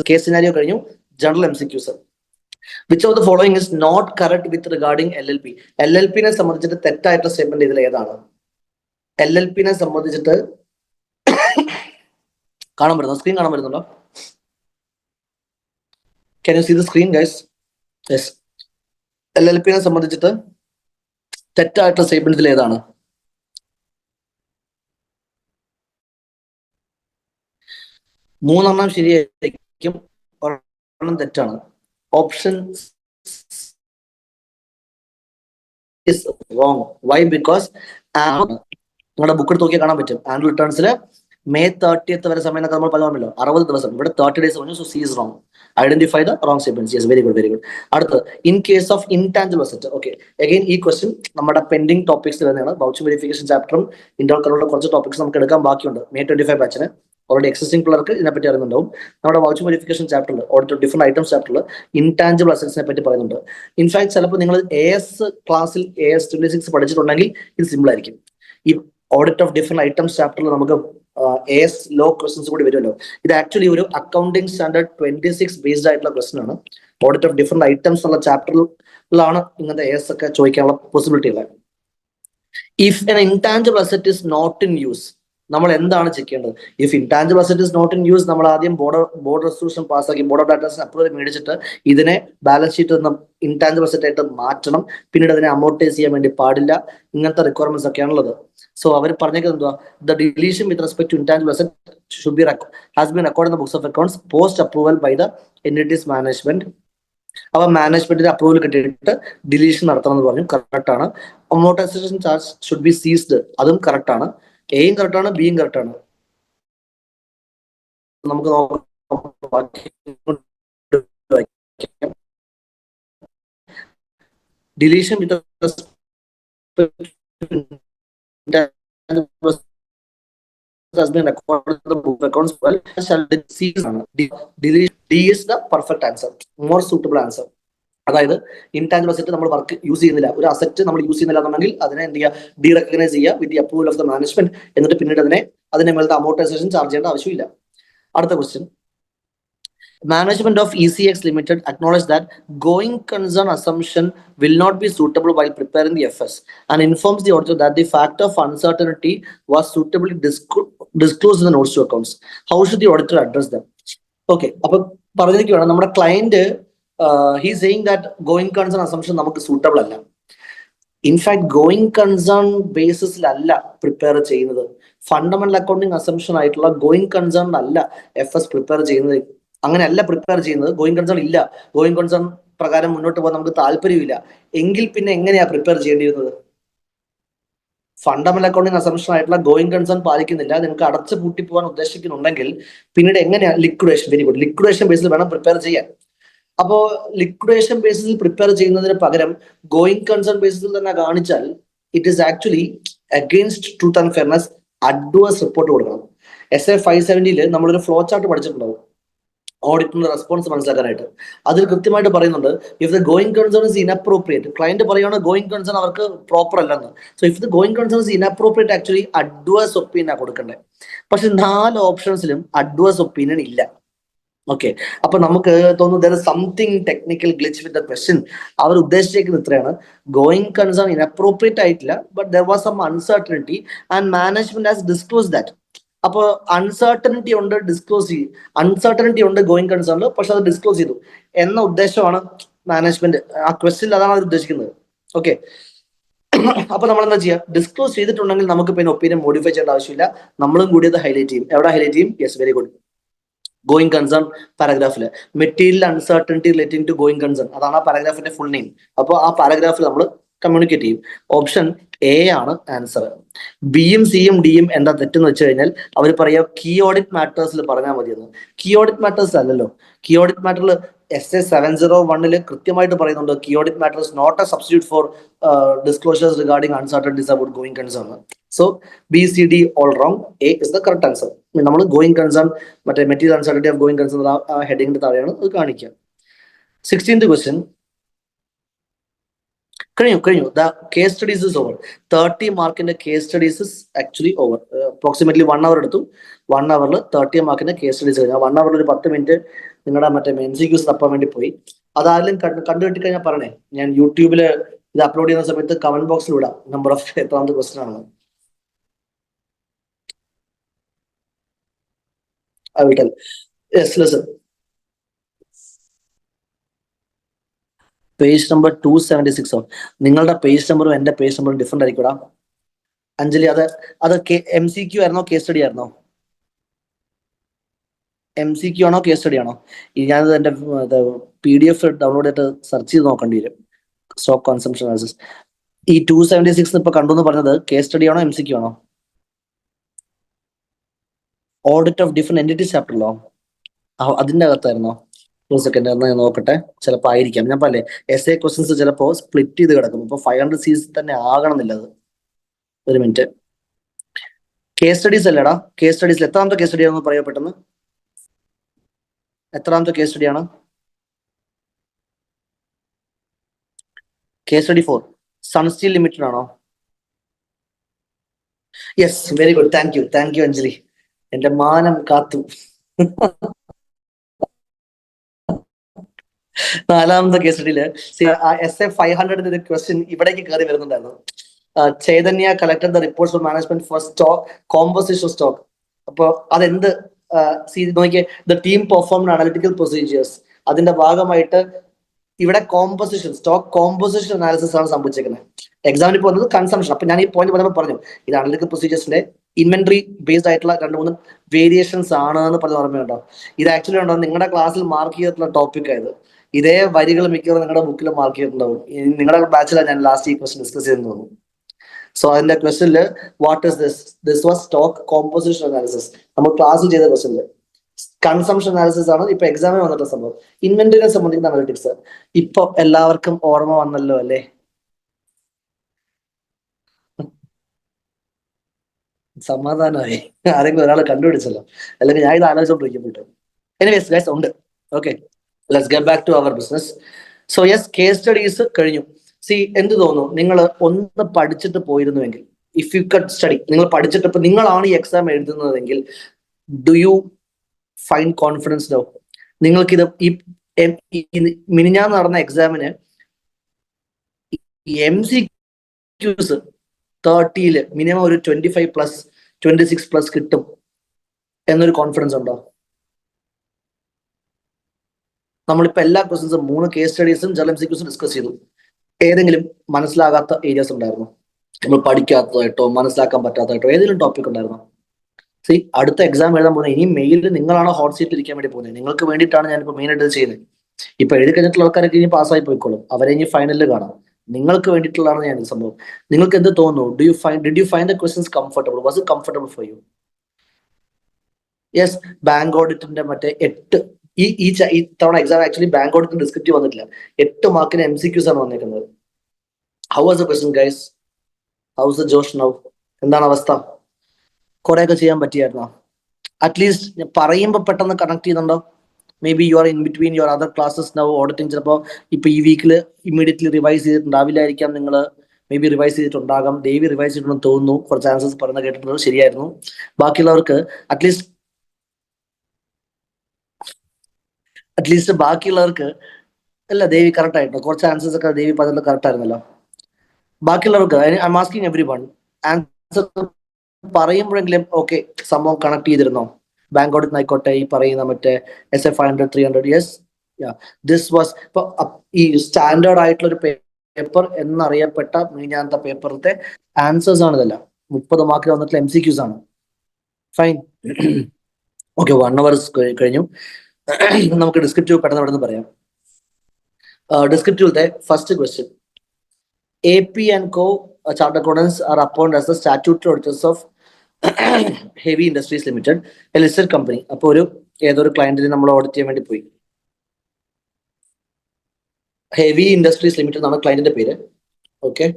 കേസ് സിനാരിയോ കഴിഞ്ഞു. General MCQs. Which of the following is not correct with regarding LLP? LLP നെ സംബന്ധിച്ചിട്ട് തെറ്റായിട്ടുള്ള statement ഇതിൽ ഏതാണ്? LLP നെ സംബന്ധിച്ചിട്ട് കാണാൻ പറ്റുന്നോ? സ്ക്രീൻ കാണാൻ പറ്റുന്നുണ്ടോ? Can you see the screen, guys? Yes. LLP നെ സംബന്ധിച്ചിട്ട് തെറ്റായിട്ടുള്ള സ്റ്റേറ്റ്മെന്റ് ഇതിൽ ഏതാണ്? മൂന്നെണ്ണം ശരിയായിരിക്കും, ഒരെണ്ണം തെറ്റാണ്. Option is wrong. Why? Because നിങ്ങളുടെ ബുക്ക് എടുത്ത് നോക്കിയാൽ കാണാൻ പറ്റും. ആനുവൽ റിട്ടേൺസിൽ May 30th വരെ സമയം നമ്മൾ പറഞ്ഞല്ലോ, 60 ദിവസം. ഇവിടെ 30 days പറഞ്ഞു. So C is wrong. Identify the wrong statements. Yes, very good, very good. അടുത്ത്, in case of intangible asset. Okay, again ഈ ക്വസ്റ്റ്യൻ നമ്മുടെ പെൻഡിങ് ടോപ്പിക്സ് തന്നെയാണ്. വൗച്ചർ വെരിഫിക്കേഷൻ ചാപ്റ്ററും ഇന്റർ കറോളുടെ കുറച്ച് ടോപ്പിക്സ് നമുക്ക് എടുക്കാൻ ബാക്കിയുണ്ട്. May 25 ബാച്ചിന് ഓൾറെഡി എക്സിസ്റ്റിംഗ് പിള്ളേർക്ക് ഇതിനെപ്പറ്റി അറിയുന്നുണ്ടാവും. നമ്മുടെ വൗച്ചർ വെരിഫിക്കേഷൻ ചാപ്റ്ററിൽ ഓഡിറ്റ് ഡിഫറെന്റ് ഐറ്റംസ് ചാപ്റ്ററിൽ ഇൻടാഞ്ചിബിൾ അസറ്റ്സിനെ പറ്റി പറയുന്നുണ്ട്. ഇൻഫാക്ട് ചിലപ്പോൾ നിങ്ങൾ AS ക്ലാസ്സിൽ AS 26 പഠിച്ചിട്ടുണ്ടെങ്കിൽ ഇത് സിമ്പിൾ ആയിരിക്കും. ഈ ഓഡിറ്റ് ഓഫ് ഡിഫറെന്റ് ഐറ്റംസ് ചാപ്റ്ററിൽ നമുക്ക് AS ലോ ക്വസ്റ്റൻസ് കൂടി വരുമല്ലോ. ഇത് ആക്ച്വലി ഒരു അക്കൗണ്ടിങ് സ്റ്റാൻഡേർഡ് 26 ബേസ്ഡ് ആയിട്ടുള്ള ക്വസ്റ്റൻ ആണ്. ഓഡിറ്റ് ഓഫ് ഡിഫറെന്റ് ഐറ്റംസ് ഉള്ള ചാപ്റ്ററിലാണ് ഇങ്ങനത്തെ AS ഒക്കെ ചോദിക്കാനുള്ള പോസിബിലിറ്റി ഉള്ളത്. If an intangible asset is not in use, നമ്മൾ എന്താണ് ചെക്ക് ചെയ്യേണ്ടത്? If intangible asset is not in use, നമ്മൾ ആദ്യം ബോർഡ് റെസൊല്യൂഷൻ പാസ്സാക്കി ബോർഡ് ഓഫ് ഡയറക്ടേഴ്സിന് അപ്രൂവൽ മേടിച്ചിട്ട് ഇതിനെ ബാലൻസ് ഷീറ്റിൽ നിന്ന് ഇൻടാഞ്ചിബിൾ അസറ്റ് ആയിട്ട് മാറ്റണം. പിന്നീട് അതിനെ അമോർട്ടൈസ് ചെയ്യാൻ വേണ്ടി പാടില്ല. ഇങ്ങനത്തെ റിക്വയർമെന്റ്സ് ഒക്കെയാണുള്ളത്. സോ അവർ പറഞ്ഞേക്കുന്നത് എന്തുവാ? The deletion with respect to intangible asset should be has been record in the books of accounts post approval by the entity's management. അപ്പൊ മാനേജ്മെന്റിന്റെ അപ്രൂവൽ കിട്ടിയിട്ട് ഡിലീഷൻ നടത്തണം എന്ന് പറഞ്ഞു. കറക്റ്റ് ആണ്. Amortisation charge should be ceased, അതും correct ആണ്. എയും കറക്റ്റ് ആണ്, ബിയും കറക്റ്റ് ആണ്. നമുക്ക് നോക്കാം. Deletion with has been recorded in the book of accounts well shall C is the perfect answer, more suitable answer. അതായത് ഇൻടാഞ്ചിബിൾ അസറ്റ് നമ്മൾ വർക്ക് യൂസ് ചെയ്യുന്നില്ല, ഒരു അസറ്റ് നമ്മൾ യൂസ് ചെയ്യുന്നില്ല എന്നുണ്ടെങ്കിൽ അതിനെ എന്ത് ചെയ്യുക, ഡി റെക്കഗ്നൈസ് ചെയ്യുക with the approval of the management, എന്നിട്ട് പിന്നീട് അതിനെ മേലത്തെ അമോർട്ടൈസേഷൻ ചാർജ് ചെയ്യേണ്ട ആവശ്യമില്ല. അടുത്ത question, management of ECX Limited acknowledged that going concern assumption will not be suitable while preparing the FS and informs the auditor that the factor of uncertainty was suitably disclosed in the notes to accounts. How should the auditor address them? Okay, അപ്പൊ പറഞ്ഞിരിക്കുകയാണ് നമ്മുടെ client he is saying that going concern assumption നമുക്ക് suitable അല്ല. In fact going concern ബേസിസിലല്ല prepare ചെയ്യുന്നത്, fundamental accounting assumption ആയിട്ടുള്ള going concern അല്ല FS prepare ചെയ്യുന്നത്. അങ്ങനെയല്ല പ്രിപ്പയർ ചെയ്യുന്നത്. ഗോയിങ് കൺസേൺ ഇല്ല, ഗോയിങ് കൺസേൺ പ്രകാരം മുന്നോട്ട് പോകാൻ നമുക്ക് താല്പര്യമില്ല എങ്കിൽ പിന്നെ എങ്ങനെയാ പ്രിപ്പയർ ചെയ്യേണ്ടിയിരുന്നത്? ഫണ്ടമെന്റൽ അക്കൗണ്ടിങ് അസംഷൻ ആയിട്ടുള്ള ഗോയിങ് കൺസേൺ പാലിക്കുന്നില്ല, നിങ്ങൾക്ക് അടച്ചു പൂട്ടി പോകാൻ ഉദ്ദേശിക്കുന്നുണ്ടെങ്കിൽ പിന്നീട് എങ്ങനെയാ ലിക്വിഡേഷൻ, വെരി ഗുഡ്, ലിക്വിഡേഷൻ ബേസിൽ വേണം പ്രിപ്പയർ ചെയ്യാൻ. അപ്പോ ലിക്വിഡേഷൻ ബേസിസിൽ പ്രിപ്പയർ ചെയ്യുന്നതിന് പകരം ഗോയിങ് കൺസേൺ ബേസിസിൽ തന്നെ കാണിച്ചാൽ it is actually against truth and fairness, adverse report കൊടുക്കണം. SA 570 നമ്മളൊരു ഫ്ലോ ചാർട്ട് പഠിച്ചിട്ടുണ്ടാവും ഓഡിറ്റിന്റെ റെസ്പോൺസ് മനസ്സിലാക്കാനായിട്ട്. അതിൽ കൃത്യമായിട്ട് പറയുന്നുണ്ട്, if the going concern is inappropriate, client പറയുകയാണ് ഗോയിങ് കൺസേൺ അവർക്ക് പ്രോപ്പർ അല്ലെന്ന്. So if the going concern is inappropriate actually adverse opinion കൊടുക്കണ്ടേ. പക്ഷെ 4 ഓപ്ഷൻസിലും അഡ്വേഴ്സ് ഒപ്പീനിയൻ ഇല്ല. ഓക്കെ, അപ്പൊ നമുക്ക് തോന്നുന്നു there is something technical glitch with the question. അവർ ഉദ്ദേശിച്ചേക്കുന്നത് ഇത്രയാണ്, ഗോയിങ് കൺസേൺ ഇൻഅപ്രോപ്രിയേറ്റ് ആയിട്ടില്ല, but there was some uncertainty and management has disclose that. അപ്പൊ അൺസർട്ടനിറ്റി ഉണ്ട്, ഡിസ്ക്ലോസ് ചെയ്യും, അൺസർട്ടനിറ്റി ഉണ്ട് ഗോയിങ് കൺസേണിൽ, പക്ഷെ അത് ഡിസ്ക്ലോസ് ചെയ്തു എന്ന ഉദ്ദേശമാണ് മാനേജ്മെന്റ് ആ ക്വസ്റ്റ്യൻ, അതാണ് അവർ ഉദ്ദേശിക്കുന്നത്. ഓക്കെ, അപ്പൊ നമ്മൾ എന്താ ചെയ്യുക, ഡിസ്ക്ലോസ് ചെയ്തിട്ടുണ്ടെങ്കിൽ നമുക്ക് പിന്നെ ഒപ്പീനിയൻ മോഡിഫൈ ചെയ്യേണ്ട ആവശ്യമില്ല, നമ്മളും കൂടി അത് ഹൈലൈറ്റ് ചെയ്യും. എവിടെ ഹൈലൈറ്റ് ചെയ്യും? Yes, very good, going concern പാരഗ്രാഫില് material uncertainty relating to going concern, അതാണ് ആ പാരഗ്രാഫിന്റെ ഫുൾ നെയിം. അപ്പോൾ ആ പാരഗ്രാഫിൽ നമ്മൾ കമ്മ്യൂണിക്കേറ്റ് ചെയ്യും. ഓപ്ഷൻ എ ആണ് ആൻസർ. ബിയും സിയും ഡിയും എന്താ തെറ്റെന്ന് വെച്ച് കഴിഞ്ഞാൽ അവർ പറയാ കീ ഓഡിറ്റ് മാറ്റേഴ്സിൽ പറഞ്ഞാൽ മതിയെന്ന്. കീ ഓഡിറ്റ് മാറ്റേഴ്സ് അല്ലല്ലോ. കീ ഓഡിറ്റ് മാറ്ററിൽ SA 701 കൃത്യമായിട്ട് പറയുന്നുണ്ട്, key audit matters not a substitute for disclosures regarding uncertainties about going concern. So BCD all wrong, A is the correct answer. നമ്മൾ ഗോയിങ് കൺസേൺ മറ്റേ material uncertainty of going concern ആ ഹെഡിങ്ങിന്റെ താഴെയാണ് അത് കാണിക്കുക. 16th ക്വസ്റ്റ്യൻ കഴിഞ്ഞു. The case studies is over. 30 മാർക്കിന്റെ case studies is actually over. Approximately 1 hour എടുത്തു. 1 അവറിൽ 30 മാർക്കിന്റെ കേസ് സ്റ്റഡീസ് കഴിഞ്ഞു. 1 അവറിൽ ഒരു 10 മിനിറ്റ് നിങ്ങളുടെ മറ്റേ MCQs തപ്പാൻ വേണ്ടി പോയി. അതാരെങ്കിലും കണ്ടുകിട്ടി കഴിഞ്ഞാൽ പറഞ്ഞേ, ഞാൻ യൂട്യൂബില് ഇത് അപ്ലോഡ് ചെയ്യുന്ന സമയത്ത് കമന്റ് ബോക്സിൽ വിടാം നമ്പർ ഓഫ് എത്രാമത്തെ ക്വസ്റ്റൻ ആണെന്ന്. I will tell. Yes, listen. Page number 276. നിങ്ങളുടെ പേജ് നമ്പറും എന്റെ പേജ് നമ്പറും ഡിഫറെന്റ് ആയിരിക്കൂടാ അഞ്ജലി. അത് MCQ ആയിരുന്നോ കേസ് സ്റ്റഡി ആയിരുന്നോ? MCQ ആണോ കേസ് സ്റ്റഡി ആണോ? ഞാനത് എന്റെ PDF ഡൗൺലോഡ് ചെയ്തിട്ട് സെർച്ച് ചെയ്ത് നോക്കേണ്ടി വരും. Stock consumption analysis. ഈ 276 ഇപ്പൊ കണ്ടു എന്ന് പറഞ്ഞത് കേസ് സ്റ്റഡി ആണോ MCQ ആണോ? ഓഡിറ്റ് ഓഫ് ഡിഫറെന്റ് എൻറ്റിറ്റീസ് ചാപ്റ്ററിലോ? അതിന്റെ അകത്തായിരുന്നോ? ഒരു സെക്കൻഡ് എന്ന് നോക്കട്ടെ, ചിലപ്പോൾ ആയിരിക്കാം. ഞാൻ പറയേ SA ക്വസ്റ്റ്യൻസ് ചിലപ്പോൾ സ്പ്ലിറ്റ് ചെയ്ത് കിടക്കും. ഇപ്പൊ 500 Cs തന്നെ ആകണമെന്നില്ല അത്. ഒരു മിനിറ്റ്, കേസ് സ്റ്റഡീസ് അല്ലേടാ? കേസ് സ്റ്റഡീസിൽ എത്രാമത്തെ കേസ് സ്റ്റഡി ആണെന്ന് പറയാ പെട്ടെന്ന്. എത്രാമത്തെ കേസ് സ്റ്റഡി ആണ്? കേസ് സ്റ്റഡി 4 സൺസ്റ്റീൽ ലിമിറ്റഡ് ആണോ? Yes, very good, thank you Anjali, എന്റെ മാനം കാത്തു. 4ാമത്തെ കേസ് സ്റ്റഡിയില് SA 500 ഒരു ക്വസ്റ്റ്യൻ ഇവിടേക്ക് കയറി വരുന്നുണ്ടായിരുന്നു. Chaitanya collected the reports of management for stock composition stock. അപ്പൊ അതെന്ത് നോക്കിയേ, the team performed analytical procedures. അതിന്റെ ഭാഗമായിട്ട് ഇവിടെ കോമ്പോസിഷൻ, സ്റ്റോക്ക് കോമ്പോസിഷൻ അനാലിസിസ് ആണ് സംഭവിച്ചേക്കുന്നത്. എക്സാമിന് പോകുന്നത് കൺസംഷൻ. അപ്പൊ ഞാൻ ഈ പോയിന്റ് പറഞ്ഞപ്പോൾ പറഞ്ഞു, ഇത് അനലിറ്റിക്കൽ പ്രൊസീജിയേഴ്സിന്റെ ഇൻവെന്ററി ബേസ്ഡ് ആയിട്ടുള്ള 2-3 വേരിയേഷൻസ് ആണ് എന്ന് പറഞ്ഞ ഓർമ്മയുണ്ടോ? ഇത് ആക്ച്വലി ഉണ്ടോ നിങ്ങളുടെ ക്ലാസ്സിൽ മാർക്ക് ചെയ്തിട്ടുള്ള ടോപ്പിക് ആയത്. ഇതേ വരികൾ മിക്കവാറും നിങ്ങളുടെ ബുക്കിൽ മാർക്ക് ചെയ്തിട്ടുണ്ടാവും. നിങ്ങളുടെ ബാച്ചിലാണ് ഞാൻ ലാസ്റ്റ് ഈ ക്വസ്റ്റൻ ഡിസ്കസ് ചെയ്തെന്ന് തോന്നുന്നു. സോ അതിന്റെ ക്വസ്റ്റനില് what is this was stock composition analysis നമ്മൾ ക്ലാസ്സിൽ ചെയ്ത ക്വസ്റ്റനില്. കൺസംഷൻ അനാലിസിസ് ആണ് ഇപ്പൊ എക്സാമിന് വന്നിട്ടുള്ള സംഭവം. ഇൻവെന്ററിനെ സംബന്ധിക്കുന്ന അനലിറ്റിക്സ് ഇപ്പൊ എല്ലാവർക്കും ഓർമ്മ വന്നല്ലോ അല്ലേ? സമാധാനമായി, ആരെങ്കിലും ഒരാൾ കണ്ടുപിടിച്ചല്ലോ, അല്ലെങ്കിൽ ഞാൻ ഇത് ആലോചിച്ചോണ്ടിരിക്കുന്നുണ്ട്. എനിവേസ് ഗൈസ് ഉണ്ട്. Okay, let's get back to our business. So yes, case studies കഴിഞ്ഞു. സി, എന്ത് തോന്നുന്നു, നിങ്ങൾ ഒന്ന് പഠിച്ചിട്ട് പോയിരുന്നുവെങ്കിൽ, ഇഫ് യു കട്ട് സ്റ്റഡി, നിങ്ങൾ പഠിച്ചിട്ട് ഇപ്പൊ നിങ്ങളാണ് ഈ എക്സാം എഴുതുന്നതെങ്കിൽ, do you find confidence no? നിങ്ങൾക്കിത് മിനിഞ്ഞാന്ന് നടന്ന എക്സാമിന് MCQs 30 മിനിമം ഒരു 25+, 26+ കിട്ടും എന്നൊരു കോൺഫിഡൻസ് ഉണ്ടോ? നമ്മളിപ്പോ എല്ലാ ക്വസ്റ്റ്യൻസും 3 കേസ് സ്റ്റഡീസും MCQസും ഡിസ്കസ് ചെയ്തു. ഏതെങ്കിലും മനസ്സിലാകാത്ത ഏരിയാസ് ഉണ്ടായിരുന്നോ? നമ്മൾ പഠിക്കാത്തതായിട്ടോ മനസ്സിലാക്കാൻ പറ്റാത്തതായിട്ടോ ഏതെങ്കിലും ടോപ്പിക് ഉണ്ടായിരുന്നോ? സി, അടുത്ത എക്സാം എഴുതാൻ പോകുന്നത് ഇനി മെയിലിൽ നിങ്ങളാണ് ഹോട്ട് സീറ്റിൽ ഇരിക്കാൻ വേണ്ടി പോകുന്നത്. നിങ്ങൾക്ക് വേണ്ടിയിട്ടാണ് ഞാനിപ്പോൾ മെയിൻ ആയിട്ട് ചെയ്യുന്നത്. ഇപ്പൊ എഴുതി കഴിഞ്ഞിട്ടുള്ള ആൾക്കാരൊക്കെ ഇനി പാസ്സായി പോയിക്കോളും, അവരെ ഇനി ഫൈനലിൽ കാണാം. നിങ്ങൾക്ക് വേണ്ടിയിട്ടുള്ളതാണ് ഞാൻ ഈ സംഭവം. നിങ്ങൾക്ക് എന്ത് തോന്നുന്നു? Did you find the questions comfortable? Was it comfortable for you? Yes, bank ഓഡിറ്റിന്റെ മറ്റേ 8 ഈ തവണ എക്സാം ആക്ച്വലി ബാങ്ക് ഓഡിറ്റിന് ഡിസ്ക്രിപ്റ്റീവ് വന്നിട്ടില്ല. 8 മാർക്കിന് MCQs ആണ് വന്നിരിക്കുന്നത്. How was the question guys? How was the josh now? എന്താണ് അവസ്ഥ? കുറെയൊക്കെ ചെയ്യാൻ പറ്റിയായിരുന്നോ? അറ്റ്ലീസ്റ്റ് പറയുമ്പോൾ പെട്ടെന്ന് കണക്ട് ചെയ്യുന്നുണ്ടോ? Maybe you are in between your other classes now auditing. ചിലപ്പോൾ ഇപ്പൊ ഈ വീക്കിൽ ഇമ്മീഡിയറ്റ്ലി റിവൈസ് ചെയ്തിട്ടുണ്ടാവില്ലായിരിക്കാം. നിങ്ങൾ മേ ബി റിവൈസ് ചെയ്തിട്ടുണ്ടാകാം. ദേവി റിവൈസ് ചെയ്തിട്ടുണ്ടെന്ന് തോന്നുന്നു. കുറച്ച് ആൻസേഴ്സ് പറയുന്നത് കേട്ടിട്ടുള്ളത് ശരിയായിരുന്നു. ബാക്കിയുള്ളവർക്ക് അറ്റ്ലീസ്റ്റ് ബാക്കിയുള്ളവർക്ക് അല്ല, ദേവി കറക്റ്റ് ആയിട്ടോ, കുറച്ച് ആൻസേഴ്സ് ഒക്കെ ദേവി പറഞ്ഞത് കറക്റ്റ് ആയിരുന്നല്ലോ. ബാക്കിയുള്ളവർക്ക് I am asking everyone, answer പറയുമ്പോഴെങ്കിലും ഓക്കെ സംഭവം കണക്ട് ചെയ്തിരുന്നോ? ബാങ്ക് ഓഡിറ്റ് ആയിക്കോട്ടെ, ഈ പറയുന്ന മറ്റേ SF 500, 300. യെസ്, ദിസ് വാസ് ഇപ്പൊ ഈ സ്റ്റാൻഡേർഡ് ആയിട്ടുള്ള ഒരു പേപ്പർ എന്നറിയപ്പെട്ട മിനിഞ്ഞാന്നത്തെ പേപ്പറിലത്തെ ആൻസേഴ്സ് ആണ് ഇതെല്ലാം. 30 മാർക്കിൽ വന്നിട്ടുള്ള MCQs ആണ്. ഫൈൻ, ഓക്കെ, 1 hour കഴിഞ്ഞു. നമുക്ക് ഡിസ്ക്രിപ്റ്റീവ് പെട്ടെന്ന് പെട്ടെന്ന് പറയാം. ഡിസ്ക്രിപ്റ്റീവിലത്തെ first question, AP and Co chartered accountants are appointed as the statutory auditors of Heavy Industries Limited, a listed company. അപ്പോൾ ഏതൊരു ക്ലയന്റിനെ നമ്മൾ ഓഡിറ്റ് ചെയ്യാൻ വേണ്ടി പോയി. ഹെവി ഇൻഡസ്ട്രീസ് ലിമിറ്റഡ് എന്നാണ് ക്ലയന്റിന്റെ പേര്. Okay,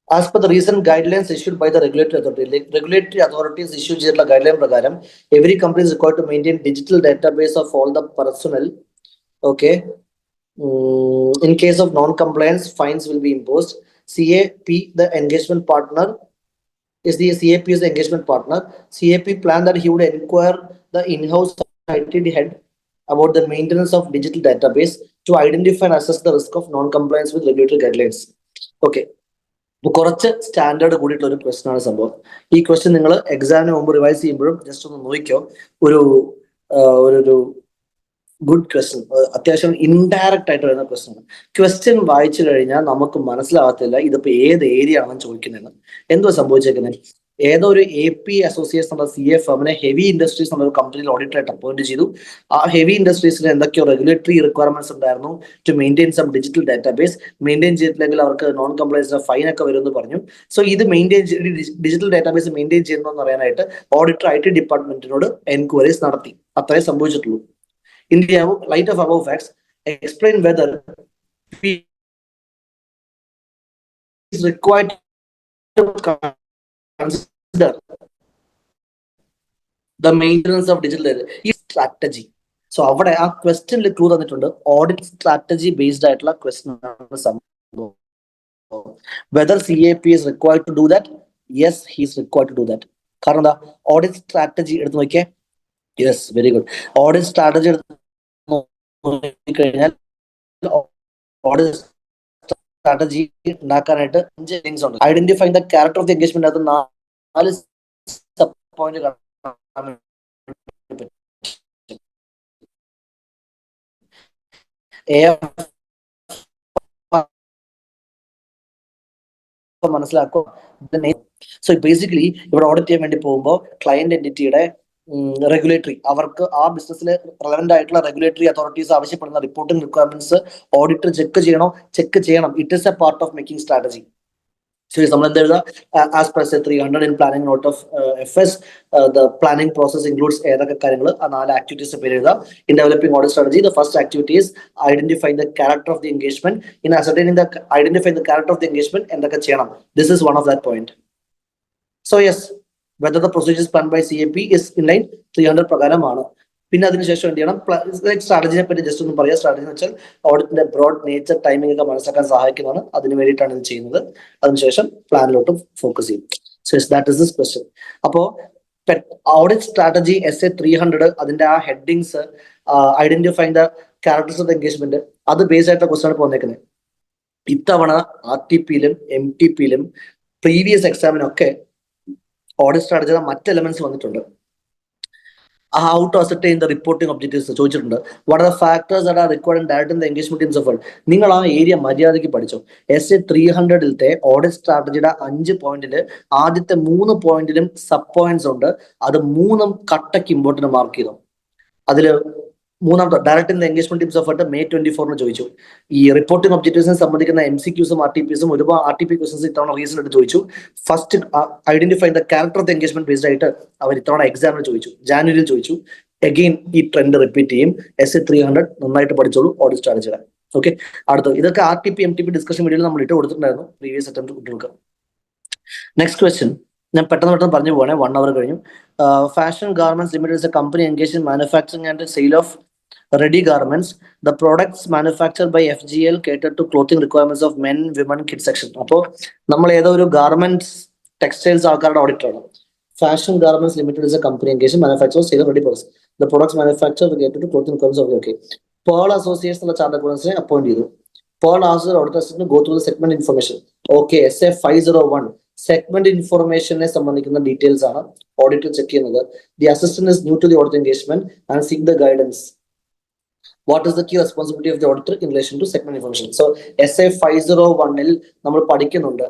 as per the recent guidelines issued by the regulatory authorities issued ചെയ്തിട്ടുള്ള guideline പ്രകാരം every company is required to maintain digital database of all the personnel. Okay, in case of non-compliance, fines will be imposed. CAP, the engagement partner, is the engagement partner. CAP planned that he would inquire the in-house IT head about the maintenance of digital database to identify and assess the risk of non-compliance with regulatory guidelines. Okay, കുറച്ച് standard കൂടിയിട്ടുള്ള ഒരു question ആണ് സംഭവം. ഈ question നിങ്ങൾ എക്സാമിന് മുമ്പ് revise ചെയ്യുമ്പോഴും ജസ്റ്റ് ഒന്ന് നോക്കിക്കോ. ഒരു ഗുഡ് ക്വസ്റ്റ്യൻ, അത്യാവശ്യം ഇൻഡയറക്റ്റ് ആയിട്ട് വരുന്ന ക്വസ്റ്റ്യൻ ആണ്. ക്വസ്റ്റ്യൻ വായിച്ചു കഴിഞ്ഞാൽ നമുക്ക് മനസ്സിലാകത്തില്ല ഇതിപ്പോ ഏത് ഏരിയ ആണെന്ന് ചോദിക്കുന്നതെന്ന്. എന്തോ സംഭവിച്ചേക്കുന്നത്, ഏതോ ഒരു AP അസോസിയേറ്റ്സ് എന്നുള്ള CA ഫേമിനെ ഹെവി ഇൻഡസ്ട്രീസ് എന്നൊരു കമ്പനിയിൽ ഓഡിറ്ററായിട്ട് അപ്പോയിന്റ് ചെയ്തു. ആ ഹെവി ഇൻഡസ്ട്രീസിന് എന്തൊക്കെയോ റെഗുലേറ്ററി റിക്വയർമെന്റ്സ് ഉണ്ടായിരുന്നു to maintain some digital database. Maintain ചെയ്തിട്ടില്ലെങ്കിൽ അവർക്ക് നോൺ കംപ്ലയൻസ് ഫൈൻ ഒക്കെ വരുമെന്ന് പറഞ്ഞു. സോ ഇത് ഡിജിറ്റൽ ഡാറ്റാബേസ് മെയിൻറ്റെയിൻ ചെയ്യുന്നതെന്ന് പറയാനായിട്ട് ഓഡിറ്റർ IT ഡിപ്പാർട്ട്മെന്റിനോട് എൻക്വയറീസ് നടത്തി. അത്രേ സംഭവിച്ചിട്ടുള്ളൂ. In the light of above facts, explain whether is required to consider the maintenance of digital strategy. So അവിടെ ആ ക്വസ്റ്റ്യനിൽ ക്ലൂ തന്നിട്ടുണ്ട്, ഓഡിറ്റ് സ്ട്രാറ്റജി ബേസ്ഡ് ആയിട്ടുള്ള ക്വസ്റ്റ്യൻ ആണ് സംഭവം. Whether CAP is required to do that? Yes, he is required to do that. കാരണം എന്താ, audit strategy എടുത്ത് നോക്കിയേ. Yes, very good. Audit strategy എടുത്ത് കഴിഞ്ഞാൽ ഓഡിറ്റ് സ്ട്രാറ്റജി ഉണ്ടാക്കാനായിട്ട് 5 ലിങ്ക്സ് ഉണ്ട്. Identify the character of the engagement, അത് 4 സബ് പോയിന്റ് മനസ്സിലാക്കും. സോ ബേസിക്കലി ഇവിടെ ഓഡിറ്റ് ചെയ്യാൻ വേണ്ടി പോകുമ്പോൾ ക്ലയന്റ് എന്റിറ്റിയുടെ റെഗുലേറ്ററി, അവർക്ക് ആ ബിസിനസ്സിൽ റെലവെന്റ് ആയിട്ടുള്ള റെഗുലേറ്ററി അതോറിറ്റീസ് ആവശ്യപ്പെടുന്ന റിപ്പോർട്ടിംഗ് റിക്വയർമെന്റ്സ് ഓഡിറ്റർ ചെക്ക് ചെയ്യണം. It is A part of making strategy. So as per say 300 in planning note of FS, the planning process includes activities. In developing audit strategy, the first activity is identifying the character of the engagement. In ascertaining identifying the character of the engagement, and this is one of that point. So yes, whether the procedures planned by CAP is in line 300 പ്രകാരമാണ്. പിന്നെ അതിനുശേഷം എന്ത് ചെയ്യണം, സ്ട്രാറ്റജിനെ പറ്റി just ഒന്ന് പറയാം. Strategy എന്ന് വെച്ചാൽ ഓഡിറ്റിന്റെ ബ്രോഡ് നേച്ചർ, ടൈമിംഗ് ഒക്കെ മനസ്സിലാക്കാൻ സഹായിക്കുന്നതാണ്. അതിന് വേണ്ടിയിട്ടാണ് ഇത് ചെയ്യുന്നത്. അതിനുശേഷം പ്ലാനിലോട്ട് ഫോക്കസ് ചെയ്യും. So that is this question. അപ്പോ ഓഡിറ്റ് സ്ട്രാറ്റജി SA 300 അതിന്റെ ആ headings, identifying the characters of the engagement, അത് ബേസ് ആയിട്ടുള്ള ക്വസ്റ്റ്യൻ ആണ് പോന്നേക്കുന്നത്. ഇത്തവണ RTPയിലും MTPയിലും പ്രീവിയസ് എക്സാമിനൊക്കെ ഓഡിറ്റ് സ്ട്രാറ്റജിയുടെ മറ്റ് എലമെന്റ്സ് വന്നിട്ടുണ്ട്. How to ascertain the reporting objectives ചോദിച്ചിട്ടുണ്ട്. What are the factors that are required in directing the engagement teams effort? നിങ്ങൾ ആ area മര്യാദയ്ക്ക് പഠിച്ചോ. SA 300ത്തെ ഓഡിറ്റ് സ്ട്രാറ്റജിയുടെ 5 പോയിന്റില് ആദ്യത്തെ 3 പോയിന്റിലും സബ് പോയിന്റ്സ് ഉണ്ട്. അത് 3ഉം കട്ടയ്ക്ക് ഇമ്പോർട്ടന്റ് മാർക്ക് ചെയ്തു. അതില് മൂന്നാമത്തെ directing the engagement teams effort May 24 ചോദിച്ചു. ഈ റിപ്പോർട്ടിംഗ് ഒബ്ജക്റ്റീവ്സിനെ സംബന്ധിക്കുന്ന MCQസും RTPസും ഒരുപാട് RTP ക്വസ്റ്റൻസ് ഇത്തവണ റീസൺ എടുത്ത് ചോദിച്ചു. First identify the character of the engagement based ആയിട്ട് അവർ ഇത്തവണ എക്സാമിന് ചോദിച്ചു, ജാനുവരിയിൽ ചോദിച്ചു. അഗെയിൻ ഈ ട്രെൻഡ് റിപ്പീറ്റ് ചെയ്യും. SA 300 നന്നായിട്ട് പഠിച്ചോളൂ ഓഡിറ്റ് സ്ട്രാറ്റജിയുടെ. ഓക്കെ, അടുത്തത് ഇതൊക്കെ RTP MTP ഡിസ്കഷൻ വീഡിയോയിൽ നമ്മൾ ഇട്ട് കൊടുത്തിട്ടുണ്ടായിരുന്നു പ്രീവിയസ് അറ്റംപ്റ്റ് കുട്ടികൾക്ക്. നെക്സ്റ്റ് ക്വസ്റ്റ്യൻ ഞാൻ പെട്ടെന്ന് പറഞ്ഞു പോവാണേ, 1 hour കഴിഞ്ഞു. Fashion garments limited is A company engage in manufacturing and sale of ready garments. The products manufactured by FGL cater to clothing requirements of men, women, kids section. അപ്പോ നമ്മൾ ഏതോ ഒരു garments textiles ആൾക്കാരുടെ auditor ആണ്. Fashion garments limited is A company engage manufacture sale ready products. The products manufacture cater to clothing requirements of okay. Pearl Associates എന്ന chartered അക്കൗണ്ടൻസിനെ appoint ചെയ്തു. Pearl asked the auditors to go through the segment information. Okay, SA 501 segment ഇൻഫോർമേഷനെ സംബന്ധിക്കുന്ന details ആണ് auditor check ചെയ്യുന്നത്. The assistant is new to the audit engagement and seek the guidance. What is the key responsibility of the auditor in relation to segment information? So SA 501-ൽ നമ്മൾ പഠിക്കുന്നുണ്ട്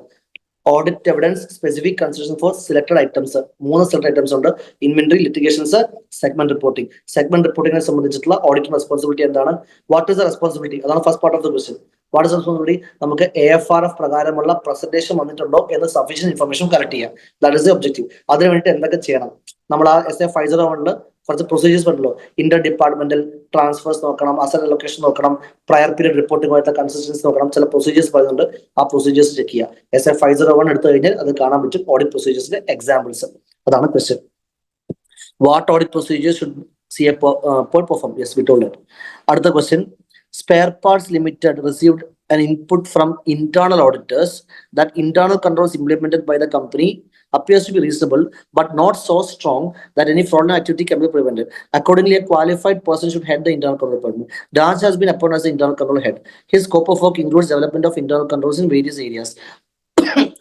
audit evidence specific consideration for selected items. 3 selected items ഉണ്ട്: inventory, litigations, segment reporting. Segment റിപ്പോർട്ടിംഗിനെ സംബന്ധിച്ചിട്ടുള്ള audit responsibility എന്താണ്? What is the responsibility? അതാണ് first part of the question. What is responsibility? നമുക്ക് AFRF പ്രകാരമുള്ള പ്രസന്റേഷൻ വന്നിട്ടുണ്ടോ എന്ന് സഫീഷ്യന്റ് ഇൻഫർമേഷൻ കളക്ട് ചെയ്യാം. That is the objective. അതിനു വേണ്ടിയിട്ട് എന്തൊക്കെ ചെയ്യണം? നമ്മൾ ആ SA 501-ൽ കുറച്ച് പ്രൊസീജിയേഴ്സ് പറഞ്ഞല്ലോ. ഇന്റർ ഡിപ്പാർട്ട്മെന്റൽ ട്രാൻസ്ഫേഴ്സ് നോക്കണം, അസറ്റ് അലൊക്കേഷൻ നോക്കണം, പ്രയർ പീരിയഡ് റിപ്പോർട്ടിംഗുമായിട്ടുള്ള കൺസിസ്റ്റൻസി നോക്കണം. ചില പ്രൊസീജിയേഴ്സ് പറയുന്നുണ്ട്, ആ പ്രൊസീജിയേഴ്സ് ചെക്ക് ചെയ്യുക. SA 501 എടുത്തു കഴിഞ്ഞാൽ അത് കാണാൻ പറ്റും ഓഡിറ്റ് പ്രൊസീജിയേഴ്സിന്റെ എക്സാമ്പിൾസ്. അതാണ് question. What audit procedures should CA perform? Yes, we told it. അടുത്ത question, spare parts limited received an input from internal auditors that internal controls implemented by the company appears to be reasonable but not so strong that any fraudulent activity can be prevented. Accordingly, a qualified person should head the internal control department. Raj has been appointed as the internal control head. His scope of work includes development of internal controls in various areas.